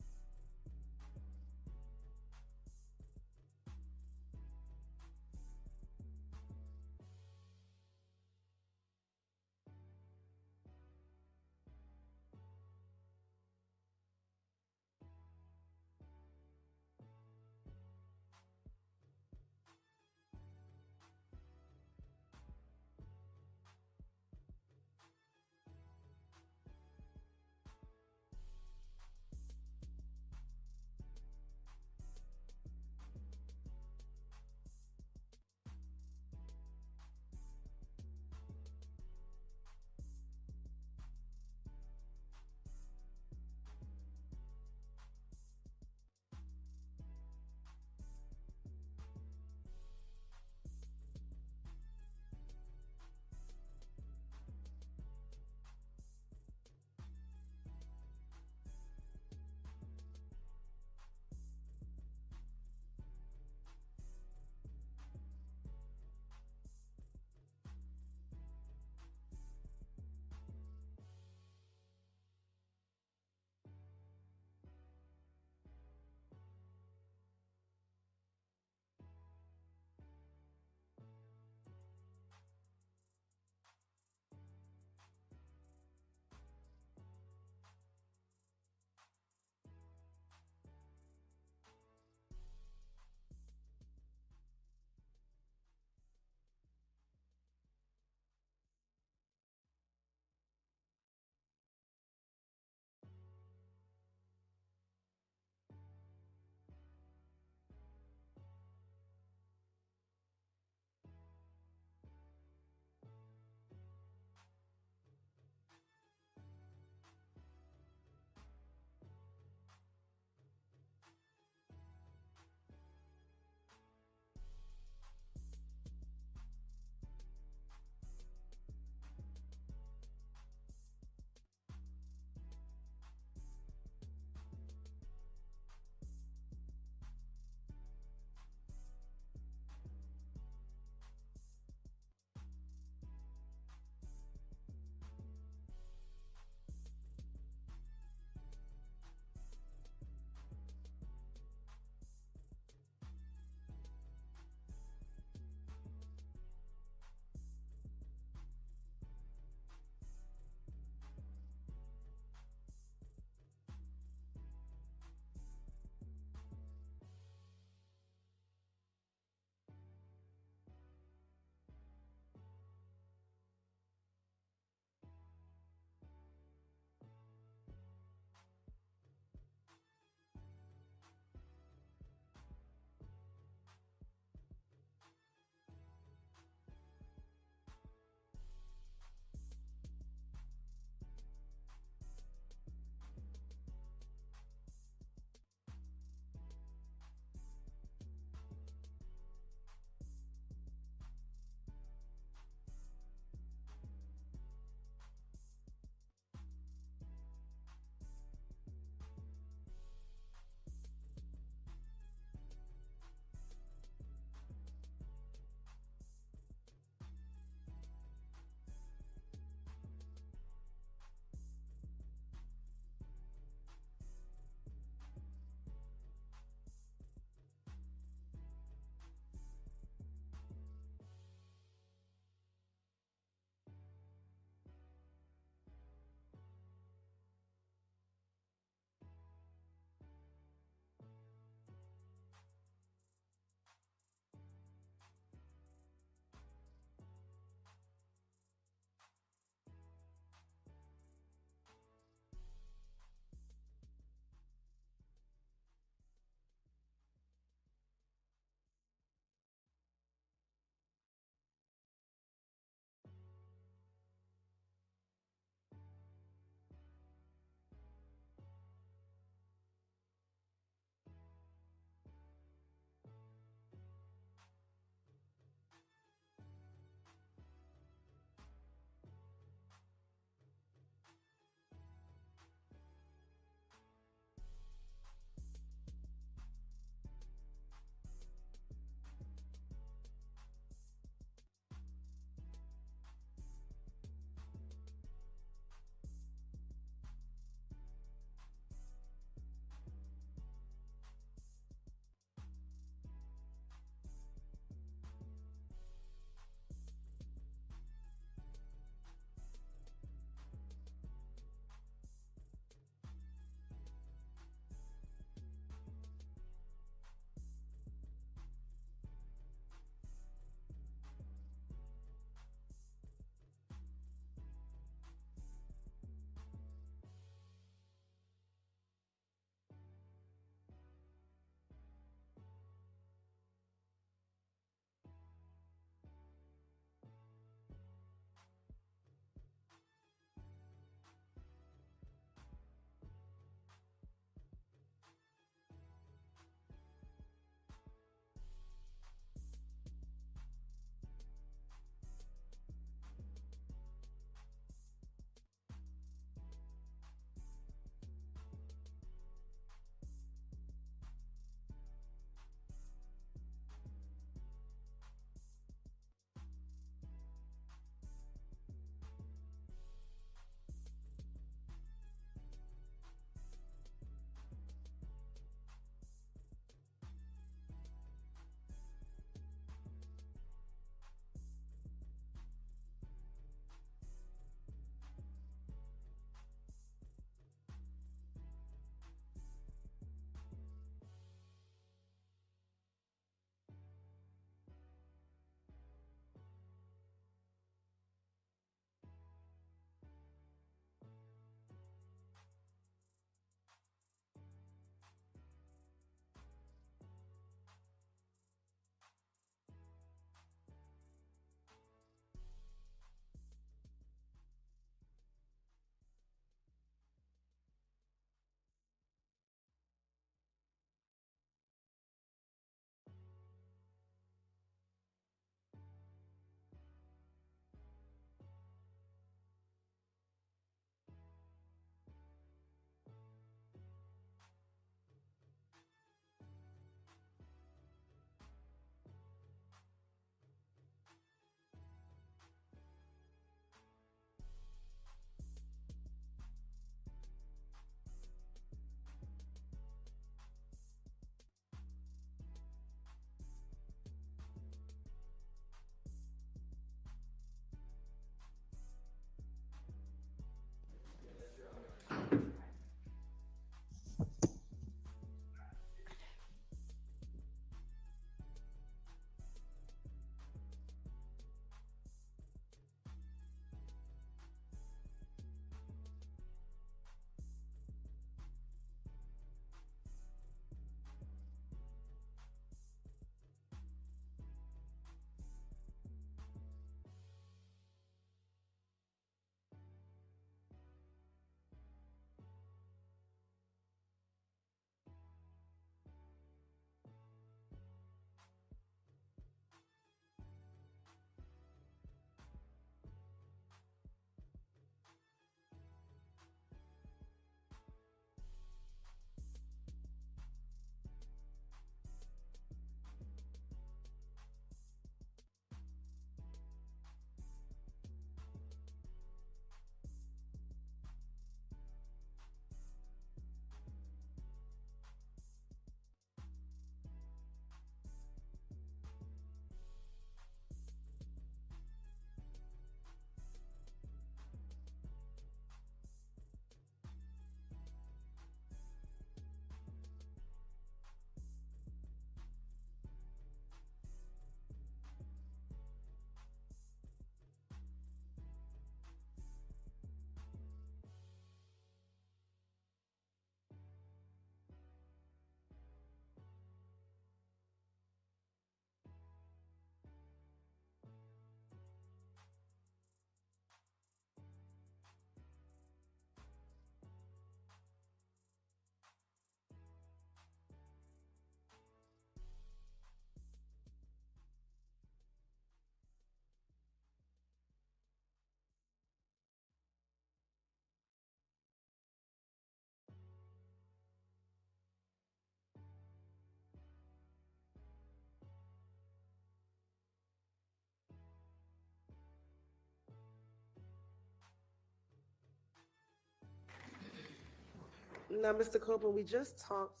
Now, Mr. Copeland, we just talked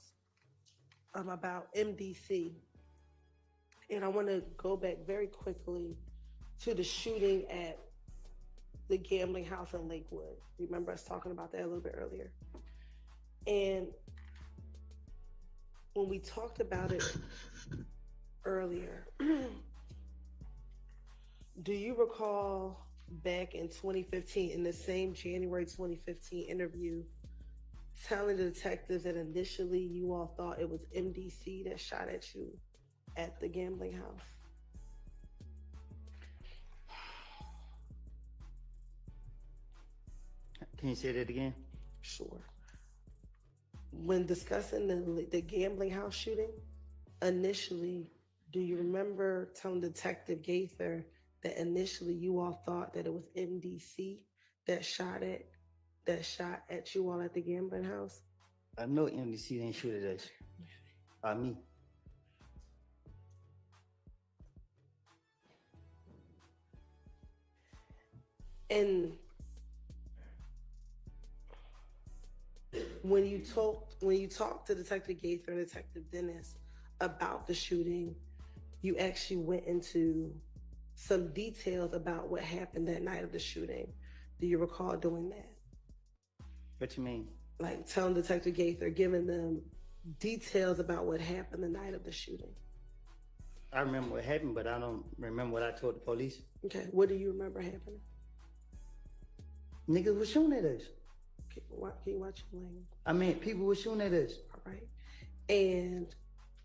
about MDC, and I want to go back very quickly to the shooting at the gambling house in Lakewood. Remember us talking about that a little bit earlier? And when we talked about it earlier, do you recall back in 2015, in the same January 2015 interview, telling the detectives that initially you all thought it was MDC that shot at you at the gambling house? Can you say that again? Sure. When discussing the gambling house shooting, initially, do you remember telling Detective Gaither that initially you all thought that it was MDC that shot at you all at the gambling house? I know MDC didn't shoot at us. By me. And when you talked to Detective Gaither and Detective Dennis about the shooting, you actually went into some details about what happened that night of the shooting. Do you recall doing that? What you mean? Like telling Detective Gaither, giving them details about what happened the night of the shooting. I remember what happened, but I don't remember what I told the police. Okay, what do you remember happening? Niggas was shooting at us. Can you watch your language? I mean, people were shooting at us. All right. And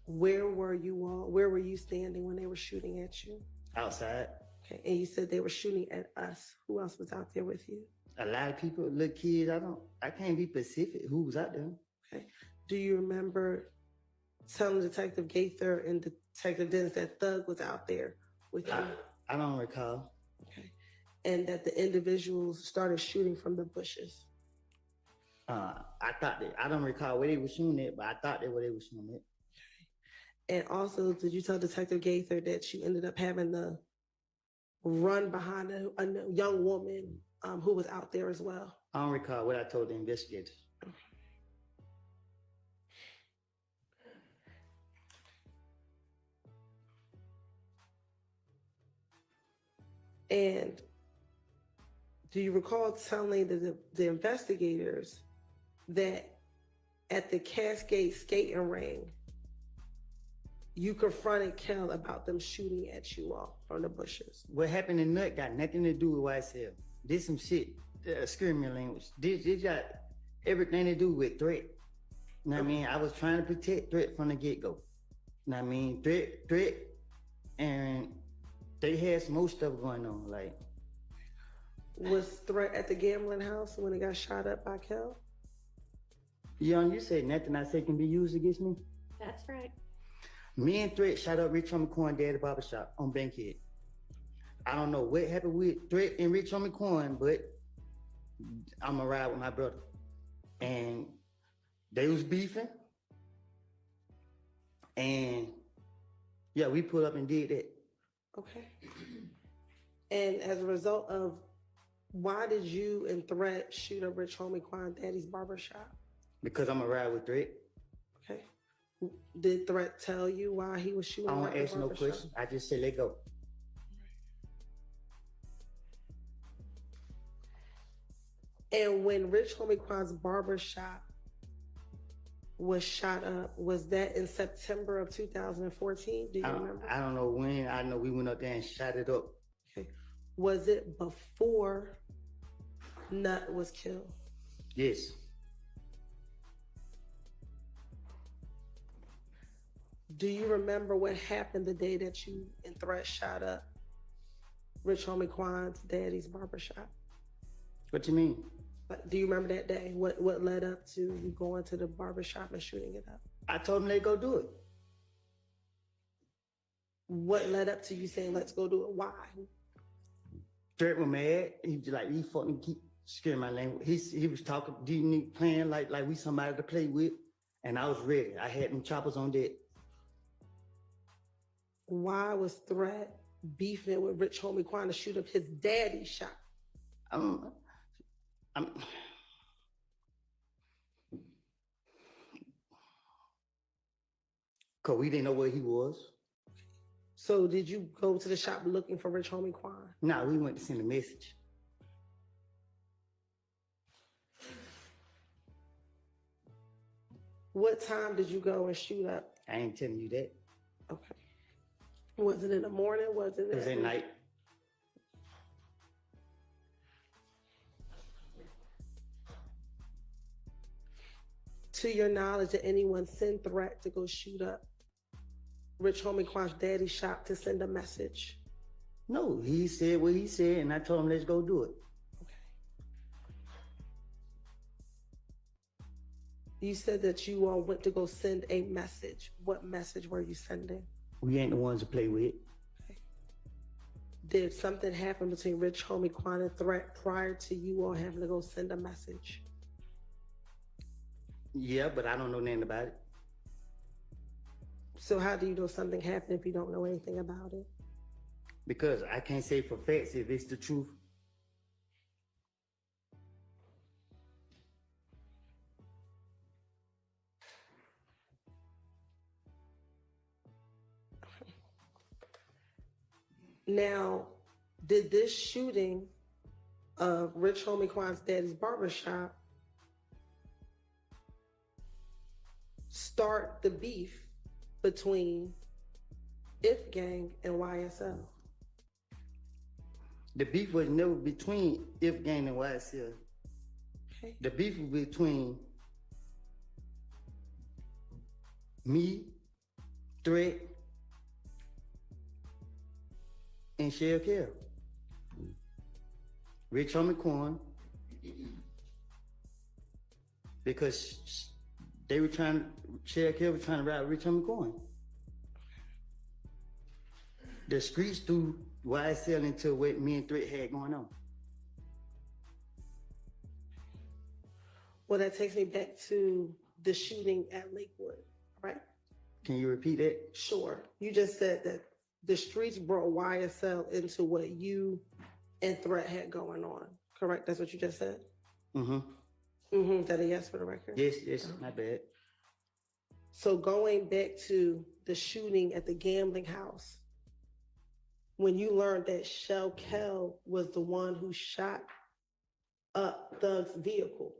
where were you all? Where were you standing when they were shooting at you? Outside. Okay. And you said they were shooting at us. Who else was out there with you? A lot of people, little kids, I can't be specific who was out there. Okay. Do you remember telling Detective Gaither and Detective Dennis that Thug was out there with you? I don't recall. Okay. And that the individuals started shooting from the bushes? I don't recall where they were shooting at, but I thought they were shooting at. And also, did you tell Detective Gaither that you ended up having to run behind a young woman who was out there as well? I don't recall what I told the investigators. And do you recall telling the investigators that at the Cascade skating ring, you confronted Kel about them shooting at you all from the bushes? What happened in Nut got nothing to do with YSL. This some shit, screaming language. This got everything to do with threat. You know what I mean? I was trying to protect threat from the get-go. You know what I mean? Threat, and they had some more stuff going on. Like, was Threat at the gambling house when it got shot up by Kel? Young, you said nothing I say can be used against me? That's right. Me and Threat shot up Rich Homie Coin Daddy Barbershop on Bankhead. I don't know what happened with Threat and Rich Homie Coin, but I'm a ride with my brother. And they was beefing. And yeah, we pulled up and did that. Okay. And as a result of, why did you and Threat shoot up Rich Homie Quan Daddy's barbershop? Because I'm a ride with Threat. Okay. Did Threat tell you why he was shooting I don't up the ask no barbershop? questions. I just say let go. And when Rich Homie Quan's barbershop was shot up, was that in September of 2014? Do you remember? I don't know when. I know we went up there and shot it up. Okay. Was it before Nut was killed? Yes. Do you remember what happened the day that you and Threat shot up Rich Homie Quan's daddy's barbershop? What you mean? Like, do you remember that day? What led up to you going to the barbershop and shooting it up? I told him they go do it. What led up to you saying, let's go do it? Why? Threat was mad. He was like, he fucking keep scaring my language. He was talking, do you need playing like we somebody to play with? And I was ready. I had them choppers on deck. Why was Threat beefing with Rich Homie Quan to shoot up his daddy's shop? Cause we didn't know where he was. So did you go to the shop looking for Rich Homie Quan? Nah, we went to send a message. What time did you go and shoot up? I ain't telling you that. Okay. Was it in the morning? Was it? It was at night. To your knowledge, did anyone send threat to go shoot up Rich Homie Quan's daddy's shop to send a message? No, he said what he said, and I told him, let's go do it. Okay. You said that you all went to go send a message. What message were you sending? We ain't the ones to play with. Okay. Did something happen between Rich Homie Quan and Threat prior to you all having to go send a message? Yeah, but I don't know nothing about it. So how do you know something happened if you don't know anything about it? Because I can't say for facts if it's the truth. Now, did this shooting of Rich Homie Quan's daddy's barbershop start the beef between If Gang and YSL? The beef was never between If Gang and YSL. Okay. The beef was between me, Threat, and Shell Care. Rich Homie Quan. Because they were Shell Care was trying to ride Rich Homie Quan. The streets threw YSL into what me and Threat had going on. Well, that takes me back to the shooting at Lakewood, right? Can you repeat that? Sure. You just said that the streets brought YSL into what you and Threat had going on, correct? That's what you just said? Mm-hmm. Mm-hmm. Is that a yes for the record? Yes, my bad. So going back to the shooting at the gambling house, when you learned that Shell Kell was the one who shot up Thug's vehicle,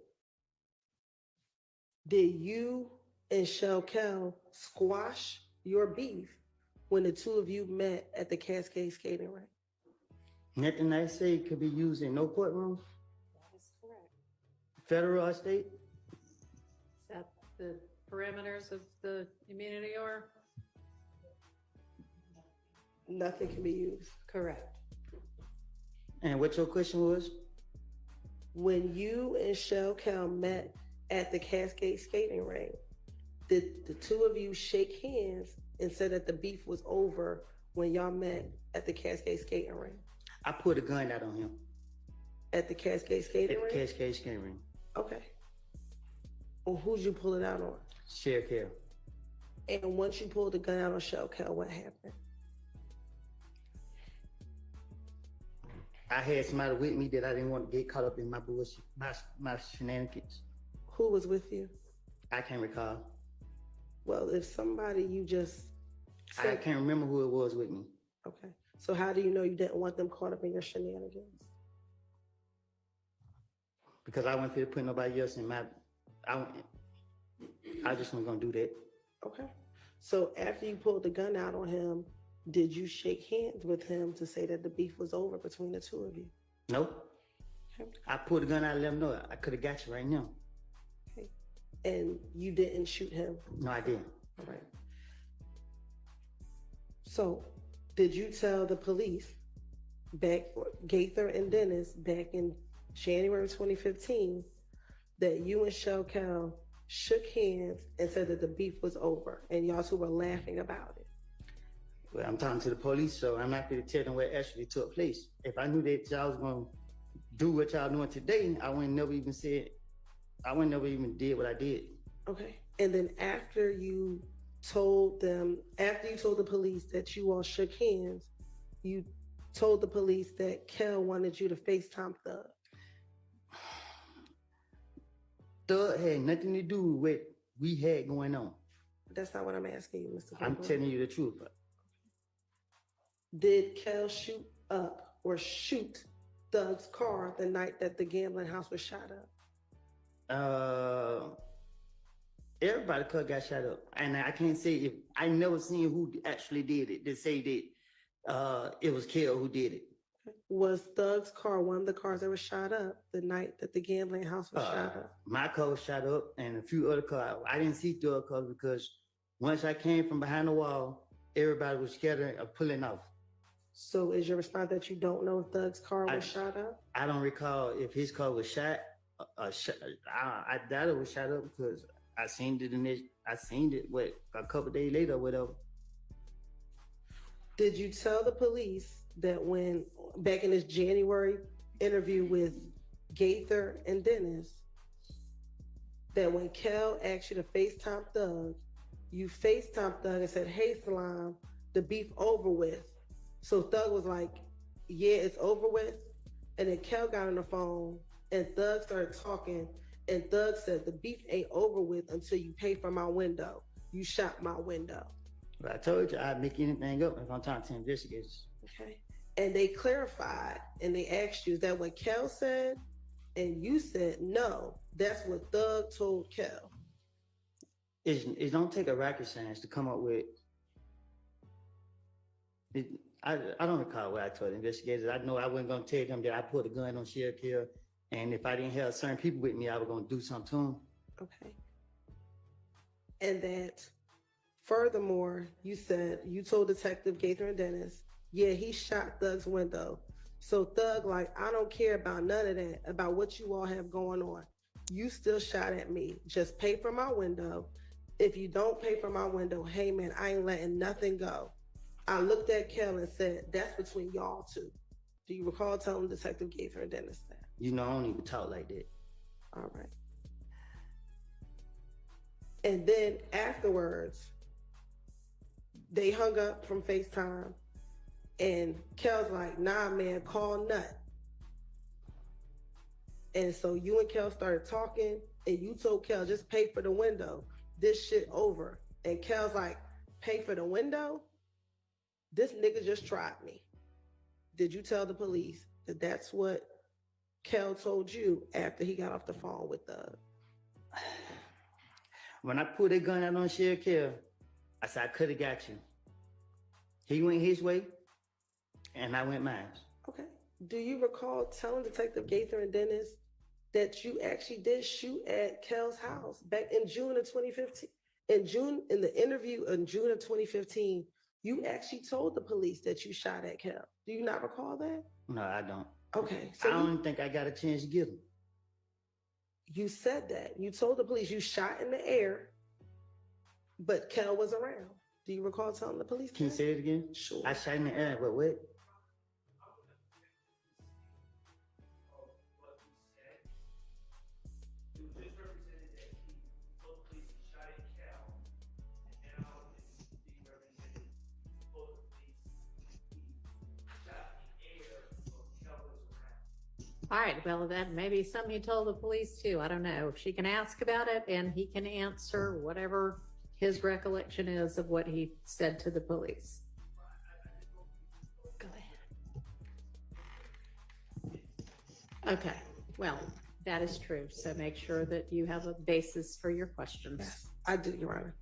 did you and Shell Kell squash your beef when the two of you met at the Cascade skating rink? Nothing I say could be used in no courtroom, That is correct. federal or state. Is that the parameters of the immunity or? Nothing can be used. Correct. And what your question was? When you and Shell Kell met at the Cascade skating rink, did the two of you shake hands and said that the beef was over when y'all met at the Cascade skating rink? I put a gun out on him At the Cascade at skating the rink? Cascade skating ring. Okay. Well, who'd you pull it out on? Shell Care. And once you pulled the gun out on Shell Kell, what happened? I had somebody with me that I didn't want to get caught up in my bullshit, my shenanigans. Who was with you? I can't recall. Well, if somebody you just I said, can't remember who it was with me. okay. So how do you know you didn't want them caught up in your shenanigans? Because I wasn't fit to put nobody else in my. I just wasn't gonna do that. Okay. So after you pulled the gun out on him, did you shake hands with him to say that the beef was over between the two of you? Nope. Okay. I pulled the gun out and let him know I could have got you right now. Okay. And you didn't shoot him? No, I didn't. All right. So did you tell the police Gaither and Dennis back in January 2015 that you and Shell Kell shook hands and said that the beef was over and y'all two were laughing about it? Well, I'm talking to the police, so I'm not going to tell them what actually took place. If I knew that y'all was going to do what y'all doing today, I wouldn't never even did what I did. Okay. And then after you told the police that you all shook hands, you told the police that Kell wanted you to FaceTime Thug. Thug had nothing to do with what we had going on. That's not what I'm asking you, Mr. I'm Gabriel. telling you the truth. Did Kel shoot up or shoot Doug's car the night that the gambling house was shot up? Everybody could got shot up, and I can't say if I never seen who actually did it. To say that it was Kel who did it. Was Doug's car one of the cars that was shot up the night that the gambling house was shot up? My car was shot up, and a few other cars. I didn't see Doug's car because once I came from behind the wall, everybody was scattering or pulling off. So is your response that you don't know if Doug's car was shot up? I don't recall if his car was shot. I doubt it was shot up because I seen it a couple days later or whatever. Did you tell the police that when back in this January interview with Gaither and Dennis, that when Kel asked you to FaceTime Doug, you FaceTime Doug and said, "Hey, Salam, the beef over with." So Doug was like, "Yeah, it's over with." And then Kel got on the phone and Doug started talking, and Doug said, "The beef ain't over with until you pay for my window. You shot my window." But I told you I'd make anything up if I'm talking to investigators. Okay. And they clarified and they asked you, is that what Kel said? And you said, no, that's what Doug told Kel. It don't take a rocket science to come up with it. I don't recall what I told investigators. I know I wasn't gonna tell them that I put a gun on Sheriff Hill, and if I didn't have certain people with me, I was gonna do something to them. Okay. And that furthermore, you said you told Detective Gaither and Dennis, yeah, he shot Doug's window. So Doug, like, I don't care about none of that, about what you all have going on. You still shot at me. Just pay for my window. If you don't pay for my window, hey man, I ain't letting nothing go. I looked at Kel and said, that's between y'all two. Do you recall telling Detective Gaither and Dennis that? You know, I don't even talk like that. All right. And then afterwards, they hung up from FaceTime, and Kel's like, nah, man, call Nut. And so you and Kel started talking, and you told Kel, just pay for the window. This shit over. And Kel's like, pay for the window? This nigga just tried me. Did you tell the police that that's what Kel told you after he got off the phone with Doug? When I pulled that gun out on Sheriff Hill, I said, I could have got you. He went his way, and I went mine. Okay. Do you recall telling Detective Gaither and Dennis that you actually did shoot at Kel's house back in June of 2015? In the interview in June of 2015, you actually told the police that you shot at Kel. Do you not recall that? No, I don't. Okay. I don't think I got a chance to get him. You said that. You told the police you shot in the air, but Kel was around. Do you recall telling the police Can you that? say it again? Sure. I shot in the air, but what? All right, well, that may be something you told the police too. I don't know. She can ask about it and he can answer whatever his recollection is of what he said to the police. Go ahead. Okay, well, that is true. So make sure that you have a basis for your questions. Yes, I did, Your Honor.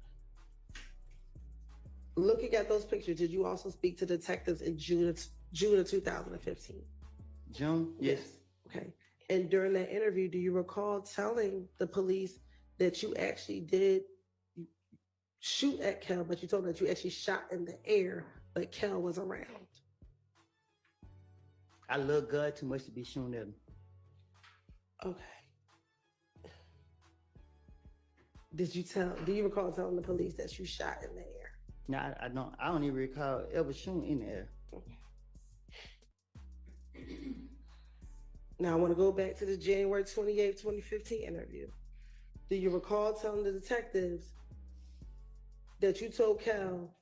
Looking at those pictures, did you also speak to detectives in June of 2015? June? Yes. Okay. And during that interview, do you recall telling the police that you actually did shoot at Kel, but you told them that you actually shot in the air, but Kel was around? I love God too much to be shooting at him. Okay. Do you recall telling the police that you shot in the air? No, I don't even recall ever shooting in the air. Now I want to go back to the January 28th, 2015 interview. Do you recall telling the detectives that you told Kel,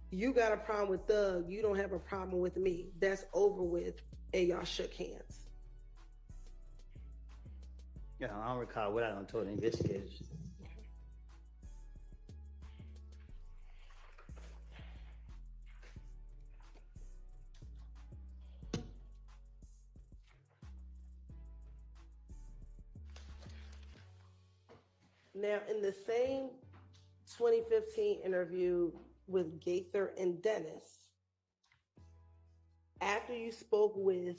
you got a problem with Doug, you don't have a problem with me. That's over with, and y'all shook hands? Yeah, I don't recall what I done told the investigators. Now, in the same 2015 interview with Gaither and Dennis, after you spoke with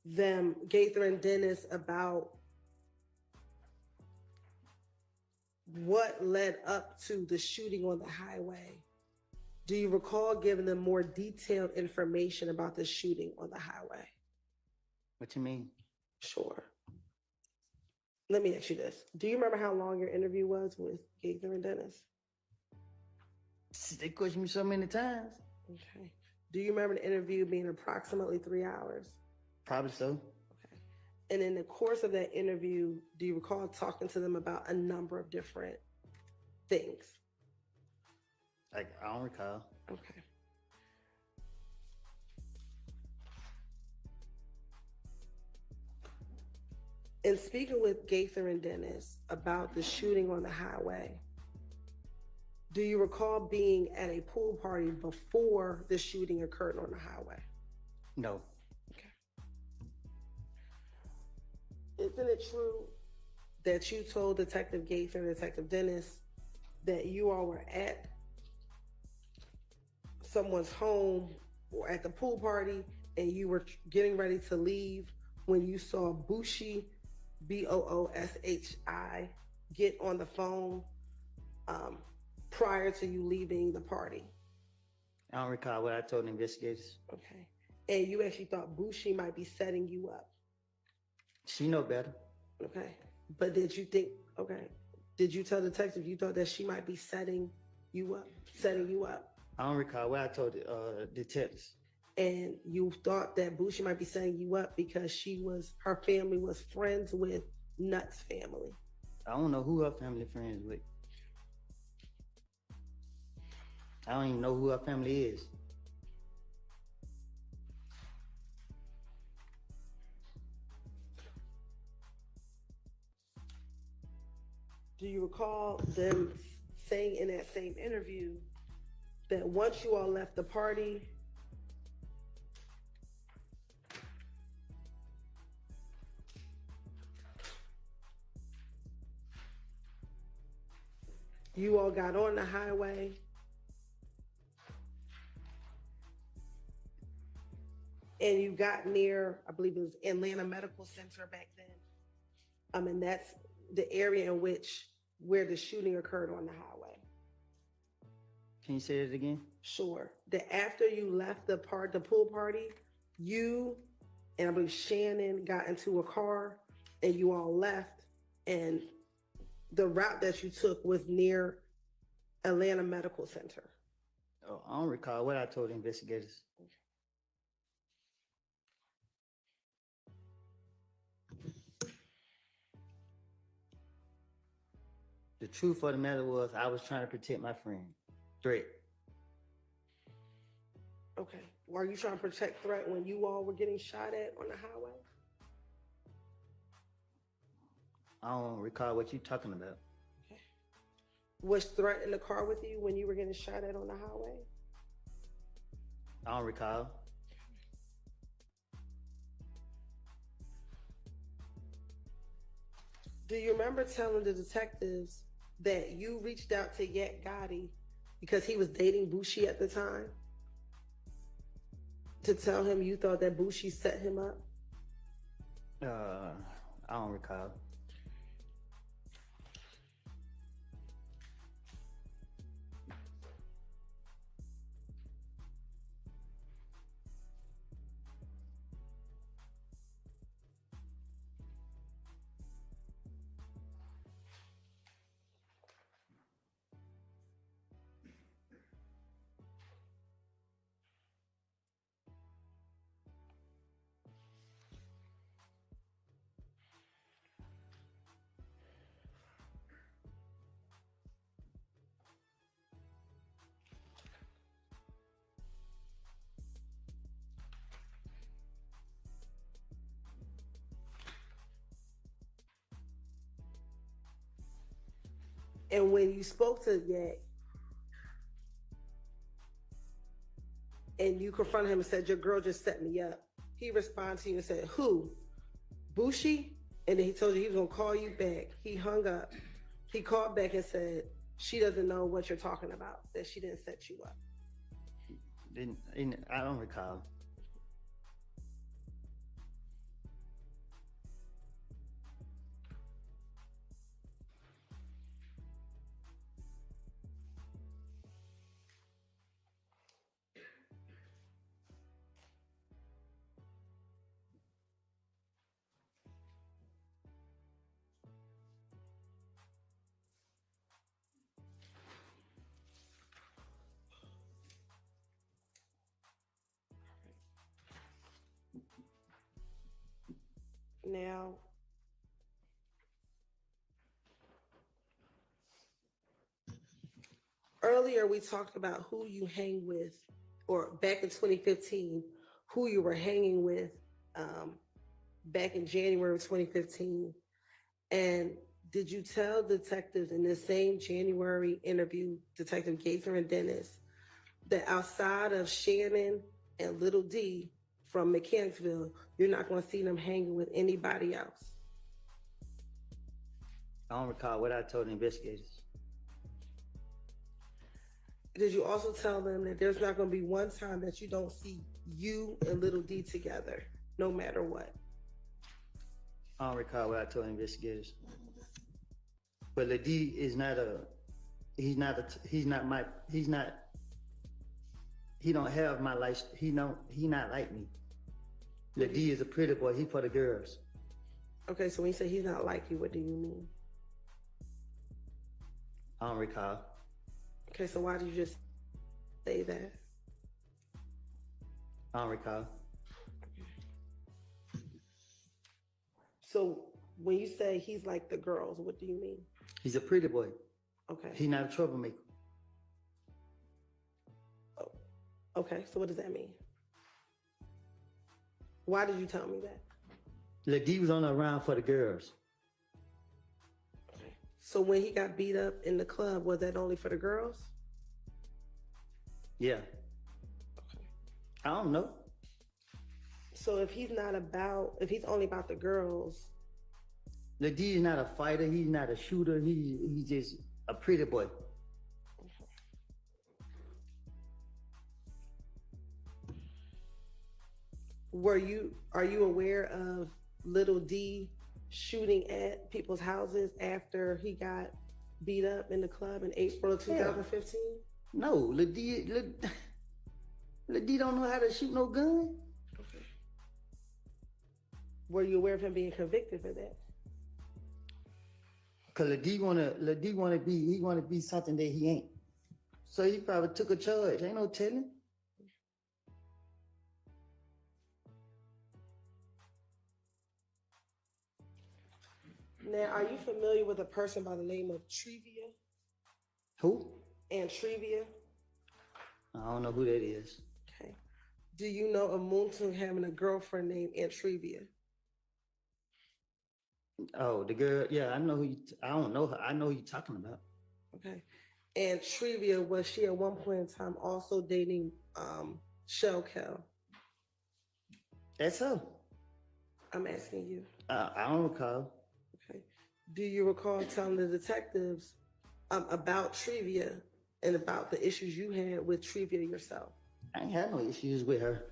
them, Gaither and Dennis, about what led up to the shooting on the highway, do you recall giving them more detailed information about the shooting on the highway? What you mean? Sure. Let me ask you this. Do you remember how long your interview was with Gaither and Dennis? They questioned me so many times. Okay. Do you remember the interview being approximately 3 hours? Probably so. Okay. And in the course of that interview, do you recall talking to them about a number of different things? Like, I don't recall. Okay. In speaking with Gaither and Dennis about the shooting on the highway, do you recall being at a pool party before the shooting occurred on the highway? No. Okay. Isn't it true that you told Detective Gaither and Detective Dennis that you all were at someone's home or at the pool party and you were getting ready to leave when you saw Booshi, Booshi, get on the phone prior to you leaving the party? I don't recall what I told the investigators. Okay. And you actually thought Booshi might be setting you up? She know better. Okay. But did you think, okay, did you tell the detective you thought that she might be setting you up? I don't recall what I told the detectives. And you thought that Booshi might be setting you up because her family was friends with Nutt's family? I don't know who her family friends with. I don't even know who her family is. Do you recall them saying in that same interview that once you all left the party, you all got on the highway and you got near, I believe it was Atlanta Medical Center back then? And that's the area in where the shooting occurred on the highway. Can you say it again? Sure. That after you left the pool party, you and I believe Shannon got into a car and you all left, and the route that you took was near Atlanta Medical Center. Oh, I don't recall what I told the investigators. The truth of the matter was I was trying to protect my friend. Threat. Okay. Were you trying to protect Threat when you all were getting shot at on the highway? I don't recall what you're talking about. Okay. Was Threat in the car with you when you were getting shot at on the highway? I don't recall. Do you remember telling the detectives that you reached out to Yak Gotti because he was dating Booshi at the time, to tell him you thought that Booshi set him up? I don't recall. And when you spoke to Yak and you confronted him and said, your girl just set me up, he responded to you and said, who? Booshi? And then he told you he was gonna call you back. He hung up. He called back and said she doesn't know what you're talking about, that she didn't set you up. I don't recall. Now, earlier we talked about who you hang with, or back in 2015, who you were hanging with back in January of 2015. And did you tell detectives in the same January interview, Detective Gaither and Dennis, that outside of Shannon and Little D from Mechanicsville, you're not going to see them hanging with anybody else? I don't recall what I told the investigators. Did you also tell them that there's not going to be one time that you don't see you and Little D together, no matter what? I don't recall what I told the investigators. But Lady is not he don't have my life, he not like me. Lady is a pretty boy, he for the girls. Okay, so when you say he's not like you, what do you mean? I don't recall. Okay, so why did you just say that? I don't recall. So when you say he's like the girls, what do you mean? He's a pretty boy. Okay. He's not a troublemaker. Oh, okay, so what does that mean? Why did you tell me that? Lady was only around for the girls. Okay. So when he got beat up in the club, was that only for the girls? Yeah. Okay. I don't know. So if he's only about the girls, Lady is not a fighter. He's not a shooter. He's just a pretty boy. are you aware of Little D shooting at people's houses after he got beat up in the club in April of 2015? No, Lady don't know how to shoot no gun. Okay. Were you aware of him being convicted for that? Cause Lady wanna be something that he ain't. So he probably took a charge. Ain't no telling. Now, are you familiar with a person by the name of Trevia? Who? And Trevia? I don't know who that is. Okay. Do you know of Moontung having a girlfriend named Trevia? Oh, the girl. Yeah, I know who. I don't know her. I know who you're talking about. Okay. And Trevia, was she at one point in time also dating Shell Cal? That's her. I'm asking you. I don't recall. Okay. Do you recall telling the detectives about Trevia and about the issues you had with Trevia yourself? I ain't had no issues with her.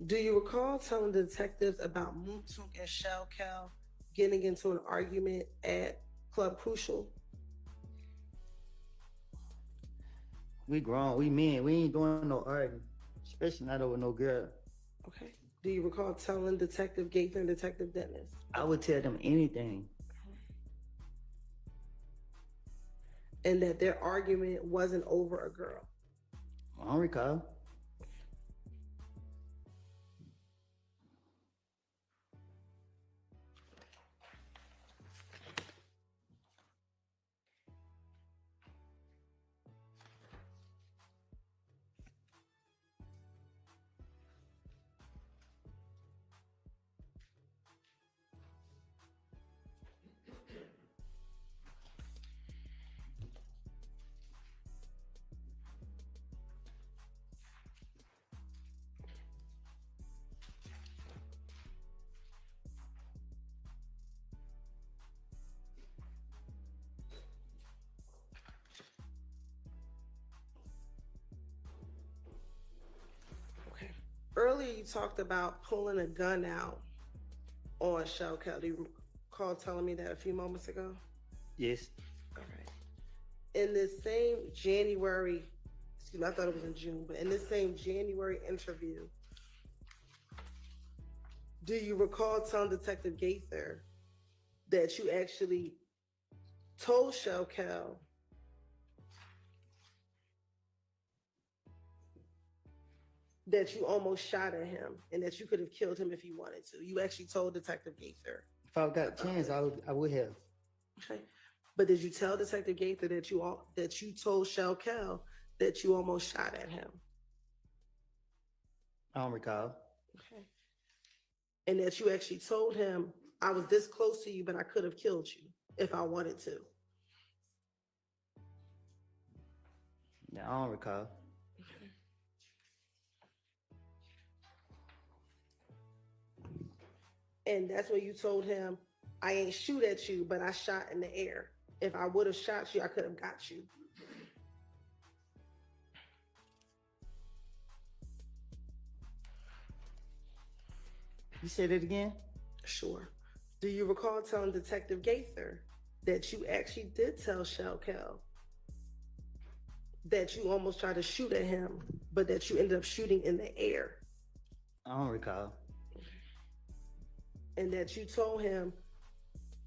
Do you recall telling the detectives about Moontung and Shell Cal getting into an argument at Club Crucial? We grown. We men. We ain't doing no arguing, especially not over no girl. Okay. Do you recall telling Detective Gaither and Detective Dennis? I would tell them anything. And that their argument wasn't over a girl? I don't recall. you talked about pulling a gun out on Shell Cal. Do you recall telling me that a few moments ago? Yes. All right. In this same January, excuse me, I thought it was in June, but in this same January interview, do you recall telling Detective Gaither that you actually told Shell Cal that you almost shot at him and that you could have killed him if you wanted to? You actually told Detective Gaither. If I got a chance, I would have. Okay. But did you tell Detective Gaither that you told Shell Cal that you almost shot at him? I don't recall. Okay. And that you actually told him, I was this close to you, but I could have killed you if I wanted to. Yeah, I don't recall. Okay. And that's when you told him, I ain't shoot at you, but I shot in the air. If I would have shot you, I could have got you. You said it again? Sure. Do you recall telling Detective Gaither that you actually did tell Shell Cal that you almost tried to shoot at him, but that you ended up shooting in the air? I don't recall. And that you told him,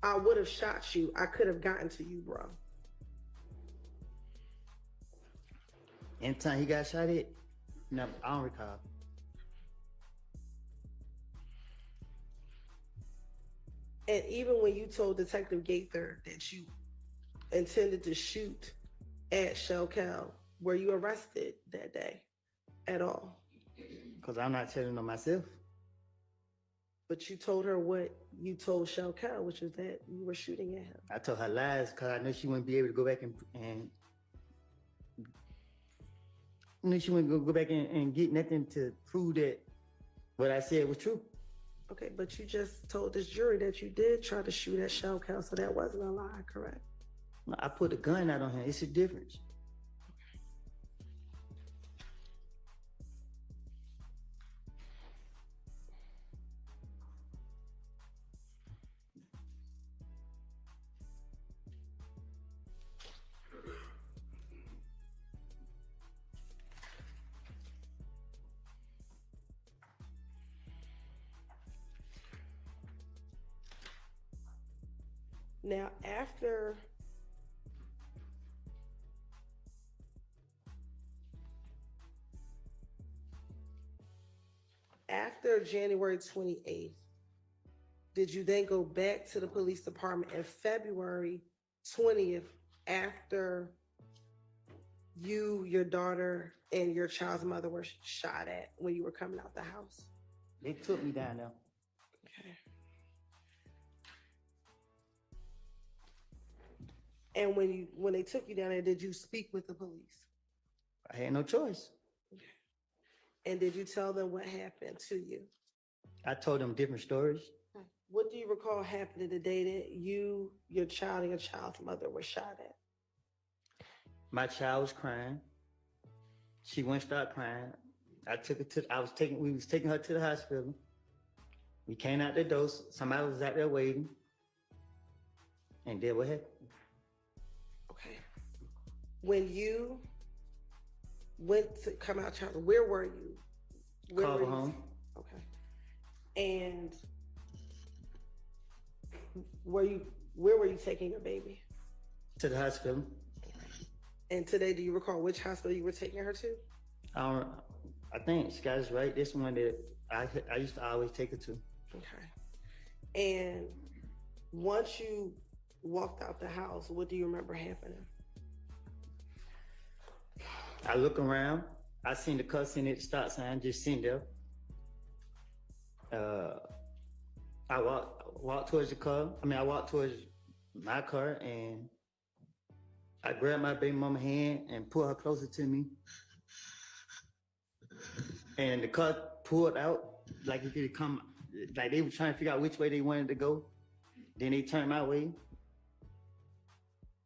I would have shot you. I could have gotten to you, bro. Anytime he got shot at? No, I don't recall. And even when you told Detective Gaither that you intended to shoot at Shell Cal, were you arrested that day at all? Because I'm not telling on myself. But you told her what you told Shell Cal, which is that you were shooting at him. I told her lies because I knew she wouldn't be able to go back and knew she wouldn't go back and get nothing to prove that what I said was true. Okay, but you just told this jury that you did try to shoot at Shell Cal, so that wasn't a lie, correct? No, I put a gun out on him. It's a difference. Now, after January 28th, did you then go back to the police department in February 20th after you, your daughter, and your child's mother were shot at when you were coming out the house? They took me down there. Okay. And when they took you down there, did you speak with the police? I had no choice. And did you tell them what happened to you? I told them different stories. What do you recall happening the day that you, your child, and your child's mother were shot at? My child was crying. She wouldn't stop crying. We was taking her to the hospital. We came out the door. Somebody was out there waiting. And then what happened? Okay. When you went to come out, child, where were you? Carver home. Okay. And where were you taking your baby? To the hospital. And today, do you recall which hospital you were taking her to? I think Scott's right. This one that I used to always take her to. Okay. And once you walked out the house, what do you remember happening? I look around. I seen the car sitting at the stop sign, just sitting there. I walked towards the car. I walked towards my car, and I grabbed my baby mama's hand and pulled her closer to me. And the car pulled out like it could come, like they were trying to figure out which way they wanted to go. Then they turned my way.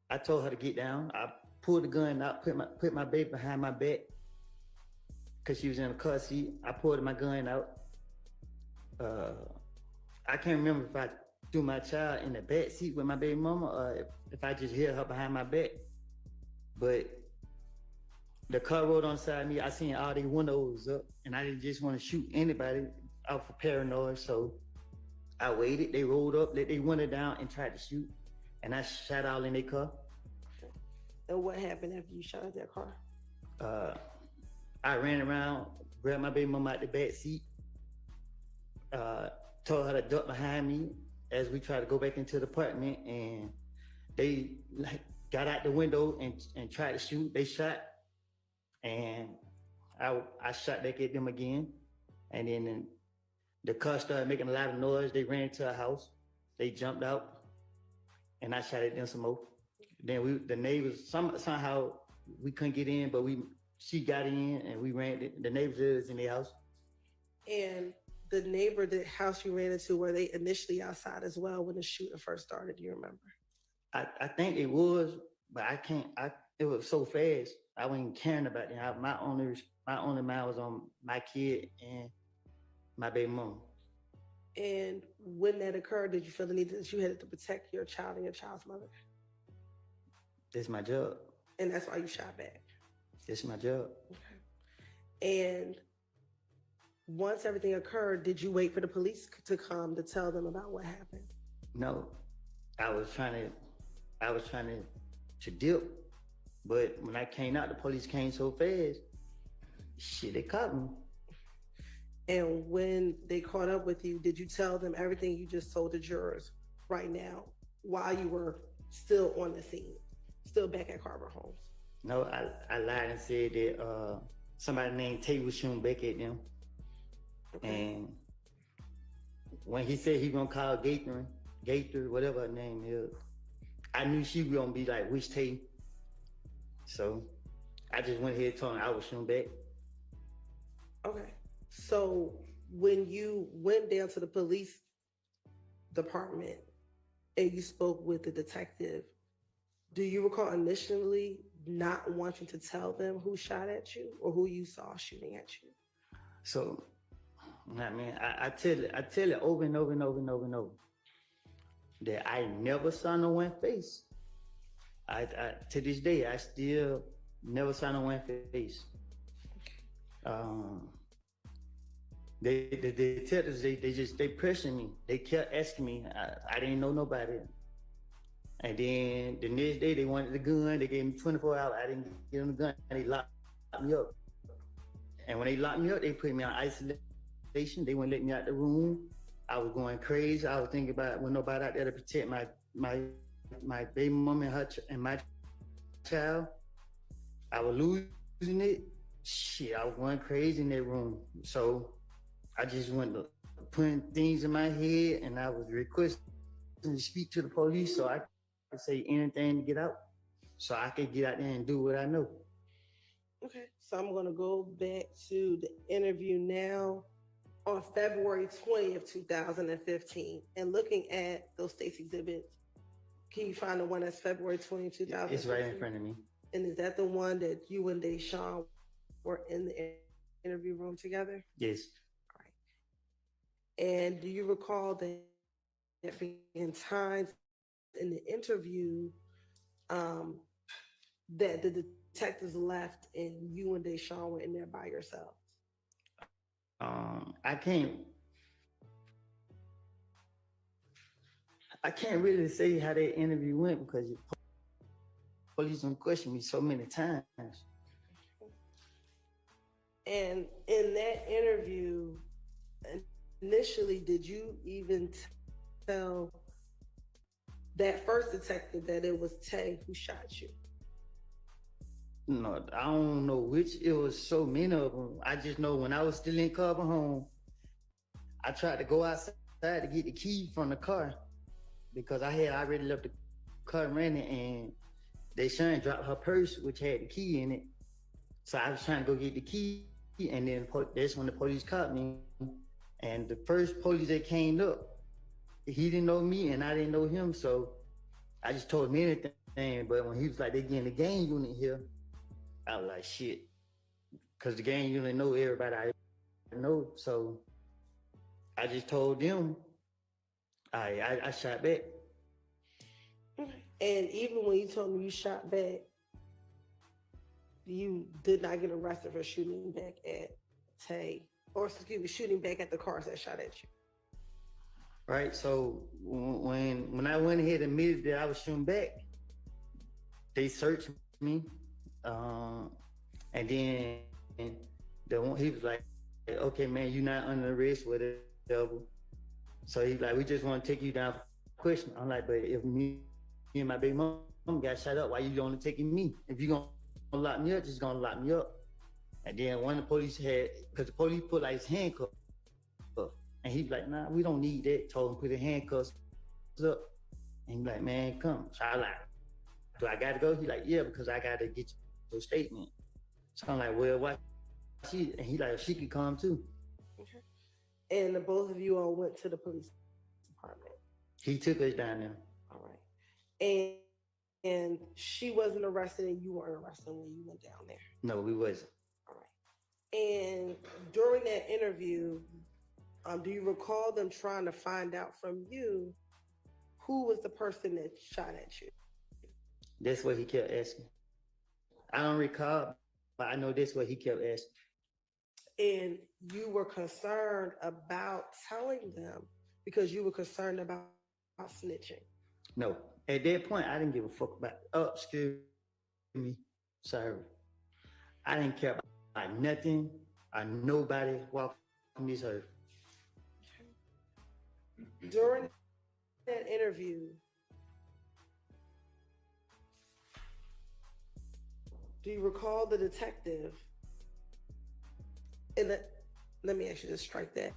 I told her to get down. I pulled the gun out, put my baby behind my back because she was in a car seat. I pulled my gun out. I can't remember if I threw my child in the back seat with my baby mama or if I just hit her behind my back. But the car rolled on side of me. I seen all the windows up, and I didn't just want to shoot anybody out for paranoid. So I waited. They rolled up, let their window down, and tried to shoot. And I shot all in their car. And what happened after you shot at their car? I ran around, grabbed my baby mama out the back seat, told her to duck behind me as we tried to go back into the apartment, and they got out the window and tried to shoot. They shot, and I shot back at them again, and then the car started making a lot of noise. They ran to a house, they jumped out, and I shot at them some more. Then the neighbors, somehow we couldn't get in, but she got in, and we ran. The neighbors was in their house. And the neighbor, the house you ran into, were they initially outside as well when the shooting first started? Do you remember? I think it was, but I can't. It was so fast. I wasn't caring about it. My only mind was on my kid and my baby mom. And when that occurred, did you feel the need that you had to protect your child and your child's mother? That's my job. And that's why you shot back. That's my job. Okay. And once everything occurred, did you wait for the police to come to tell them about what happened? No, I was trying to dip, but when I came out, the police came so fast. Shit, they caught me. And when they caught up with you, did you tell them everything you just told the jurors right now while you were still on the scene, still back at Carver Homes? No, I lied and said that somebody named Tay was shooting back at them. Okay. And when he said he gonna call Gator, whatever her name is, I knew she was gonna be like, which Tay? So I just went ahead and told him I was shooting back. Okay. So when you went down to the police department and you spoke with the detective, do you recall initially not wanting to tell them who shot at you or who you saw shooting at you? So, I mean, I tell it over and over and over and over and over that I never saw no one face. I to this day I still never saw no one face. The detectives they pressured me. They kept asking me. I didn't know nobody. And then the next day they wanted the gun. They gave me 24 hours. I didn't get them the gun. And they locked me up. And when they locked me up, they put me on isolation. They wouldn't let me out the room. I was going crazy. I was thinking about when nobody out there to protect my baby mama and my child. I was losing it. Shit, I was going crazy in that room. So I just went to putting things in my head, and I was requesting to speak to the police so I could say anything to get out, so I could get out there and do what I know. Okay, so I'm going to go back to the interview now on February 20th, 2015. And looking at those state's exhibits, can you find the one that's February 20th, 2015? It's right in front of me. And is that the one that you and Deshaun were in the interview room together? Yes. All right. And do you recall that there being times in the interview that the detectives left and you and Deshaun were in there by yourselves? I can't really say how that interview went because the police don't question me so many times. And in that interview, initially, did you even tell that first detective that it was Tay who shot you? No, I don't know which. It was so many of them. I just know when I was still in Carver Home, I tried to go outside to get the key from the car because I had already left the car running, and Deshaun dropped her purse, which had the key in it. So I was trying to go get the key, and then that's when the police caught me. And the first police that came up, he didn't know me, and I didn't know him, so I just told him anything. But when he was like, they getting the gang unit here, I was like, shit. Because the gang unit know everybody I know, so I just told them I shot back. And even when you told me you shot back, you did not get arrested for shooting back at Tay, or excuse me, shooting back at the cars that shot at you. Right. So when I went ahead and admitted that I was shooting back, they searched me, and then the one he was like, "Okay, man, you're not under arrest, whatever." So he's like, "We just want to take you down for question." I'm like, "But if me and my baby mom got shot up, why you only taking me? If you gonna lock me up, just gonna lock me up." And then one of the police had, because the police put like his handcuff up, and he's like, "Nah, we don't need that." Told him put the handcuffs up, and he's like, "Man, come." So I like, "Do I gotta go?" He's like, "Yeah, because I gotta get your statement." So I'm like, "Well, why she?" And he like, "She could come too." Okay. And the both of you all went to the police department. He took us down there. All right. And she wasn't arrested and you weren't arrested when you went down there. No, we wasn't. All right. And during that interview, do you recall them trying to find out from you who was the person that shot at you? That's what he kept asking. I don't recall, but I know that's what he kept asking. And you were concerned about telling them because you were concerned about snitching. No, at that point, I didn't give a fuck about. Oh, excuse me, sorry. I didn't care about nothing or nobody walking this earth. During that interview, do you recall the detective? And let me actually just strike that.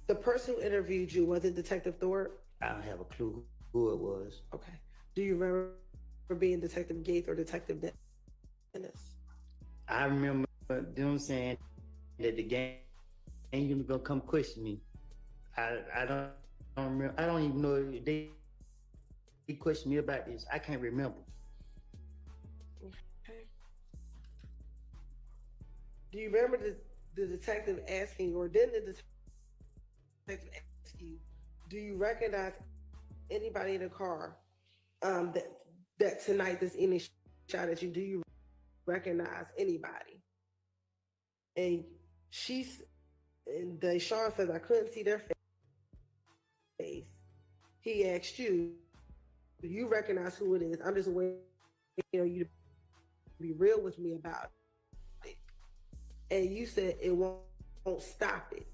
The person who interviewed you, was it Detective Thorpe? I don't have a clue who it was. Okay. Do you remember being Detective Gates or Detective Dennis? I remember them saying that the gang ain't gonna come question me. I don't remember. I don't even know if they questioned me about this. I can't remember. Okay. Do you remember the detective asking, or did the detective ask you, do you recognize anybody in the car that tonight this evening shot at you? Do you recognize anybody? And Sean says, I couldn't see their face. He asked you, do you recognize who it is? I'm just waiting on you to be real with me about it. And you said it won't stop it.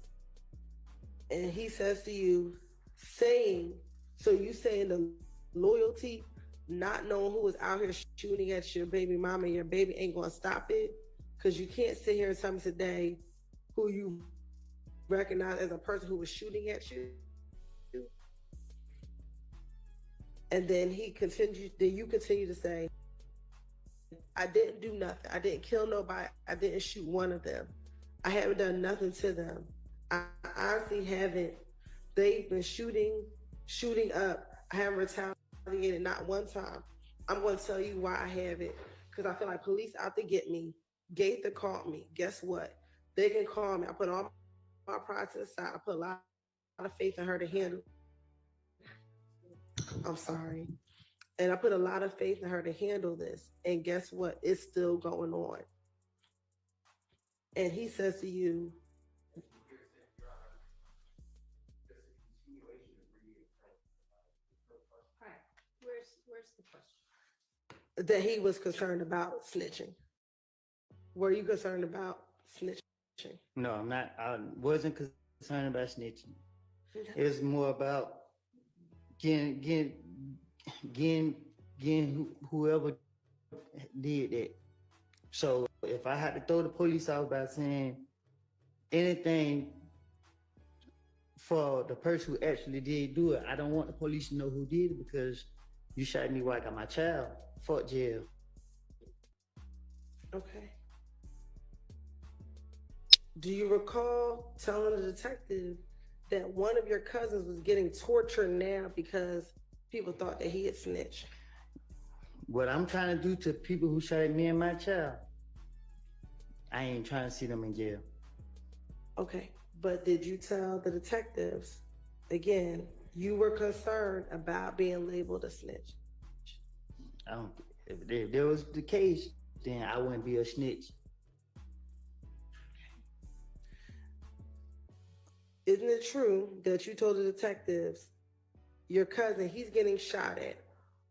And he says to you, so you saying the loyalty, not knowing who was out here shooting at your baby mama and your baby ain't gonna stop it? Because you can't sit here and tell me today who you recognize as a person who was shooting at you. And then you continue to say, I didn't do nothing. I didn't kill nobody. I didn't shoot one of them. I haven't done nothing to them. I honestly haven't. They've been shooting up. I haven't retaliated not one time. I'm going to tell you why I haven't. Because I feel like police out to get me. Gaither called me. Guess what? They can call me. I put all my pride to the side. I put a lot of faith in her to handle. I'm sorry. And I put a lot of faith in her to handle this. And guess what? It's still going on. And he says to you, Where's the question? that he was concerned about snitching. Were you concerned about snitching? No, I'm not. I wasn't concerned about snitching. It was more about getting whoever did that. So if I had to throw the police out by saying anything for the person who actually did do it, I don't want the police to know who did it because you shot me while I got my child. Fuck jail. Okay. Do you recall telling the detective that one of your cousins was getting tortured now because people thought that he had snitched? What I'm trying to do to people who shot at me and my child, I ain't trying to see them in jail. Okay. But did you tell the detectives, again, you were concerned about being labeled a snitch? I don't. If there was the case, then I wouldn't be a snitch. Isn't it true that you told the detectives your cousin, he's getting shot at?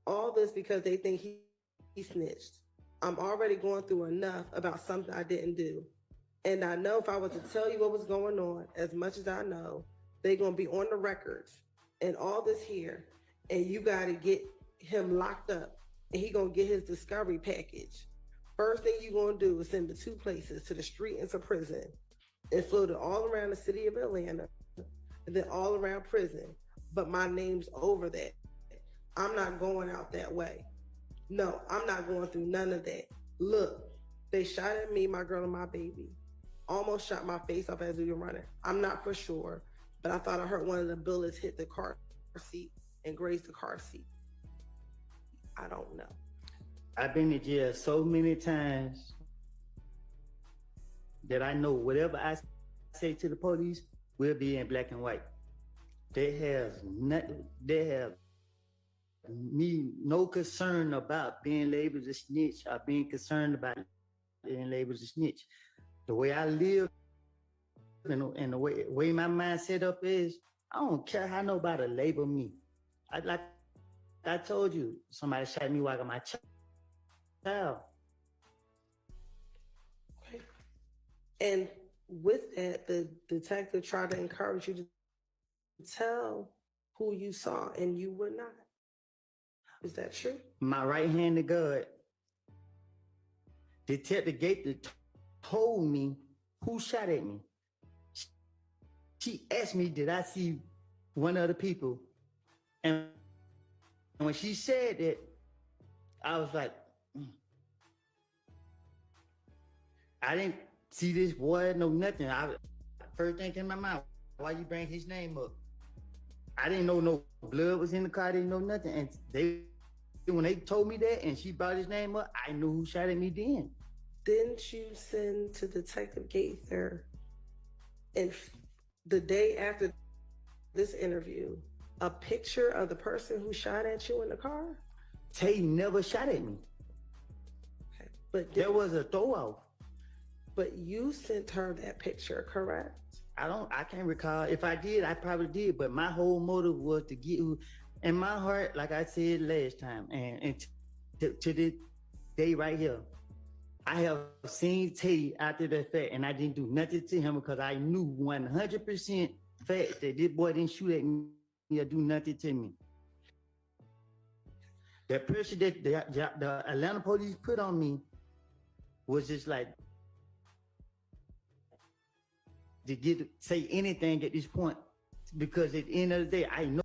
All this because they think he snitched. I'm already going through enough about something I didn't do. And I know if I was to tell you what was going on, as much as I know, they're going to be on the records and all this here. And you got to get him locked up and he going to get his discovery package. First thing you're going to do is send the two places, to the street and to prison, and float it all around the city of Atlanta and then all around prison. But my name's over that. I'm not going out that way. No, I'm not going through none of that. Look, they shot at me, my girl, and my baby. Almost shot my face off as we were running. I'm not for sure, but I thought I heard one of the bullets hit the car seat and graze the car seat. I don't know. I've been to jail so many times that I know whatever I say to the police will be in black and white. They have me no concern about being labeled a snitch or being concerned about being labeled a snitch. The way I live and the way my mind set up is, I don't care how nobody label me. Like I told you, somebody shot me while I got my child. Okay. And with that, the detective tried to encourage you to tell who you saw, and you would not. Is that true? My right hand to God, Detective Gaither told me who shot at me. She asked me, did I see one of the people? And when she said that, I was like, I didn't see this boy, no nothing. First thing in my mind, why you bring his name up? I didn't know no blood was in the car. I didn't know nothing. And when they told me that and she brought his name up, I knew who shot at me then. Didn't you send to Detective Gaither, and the day after this interview, a picture of the person who shot at you in the car? Tay never shot at me. Okay. But There was a throw off. But you sent her that picture, correct? I can't recall. If I did, I probably did. But my whole motive was to get who, in my heart, like I said last time, and to this day right here, I have seen Tay after the fact, and I didn't do nothing to him because I knew 100% fact that this boy didn't shoot at me or do nothing to me. The pressure that the Atlanta police put on me was just like to say anything at this point, because at the end of the day, I know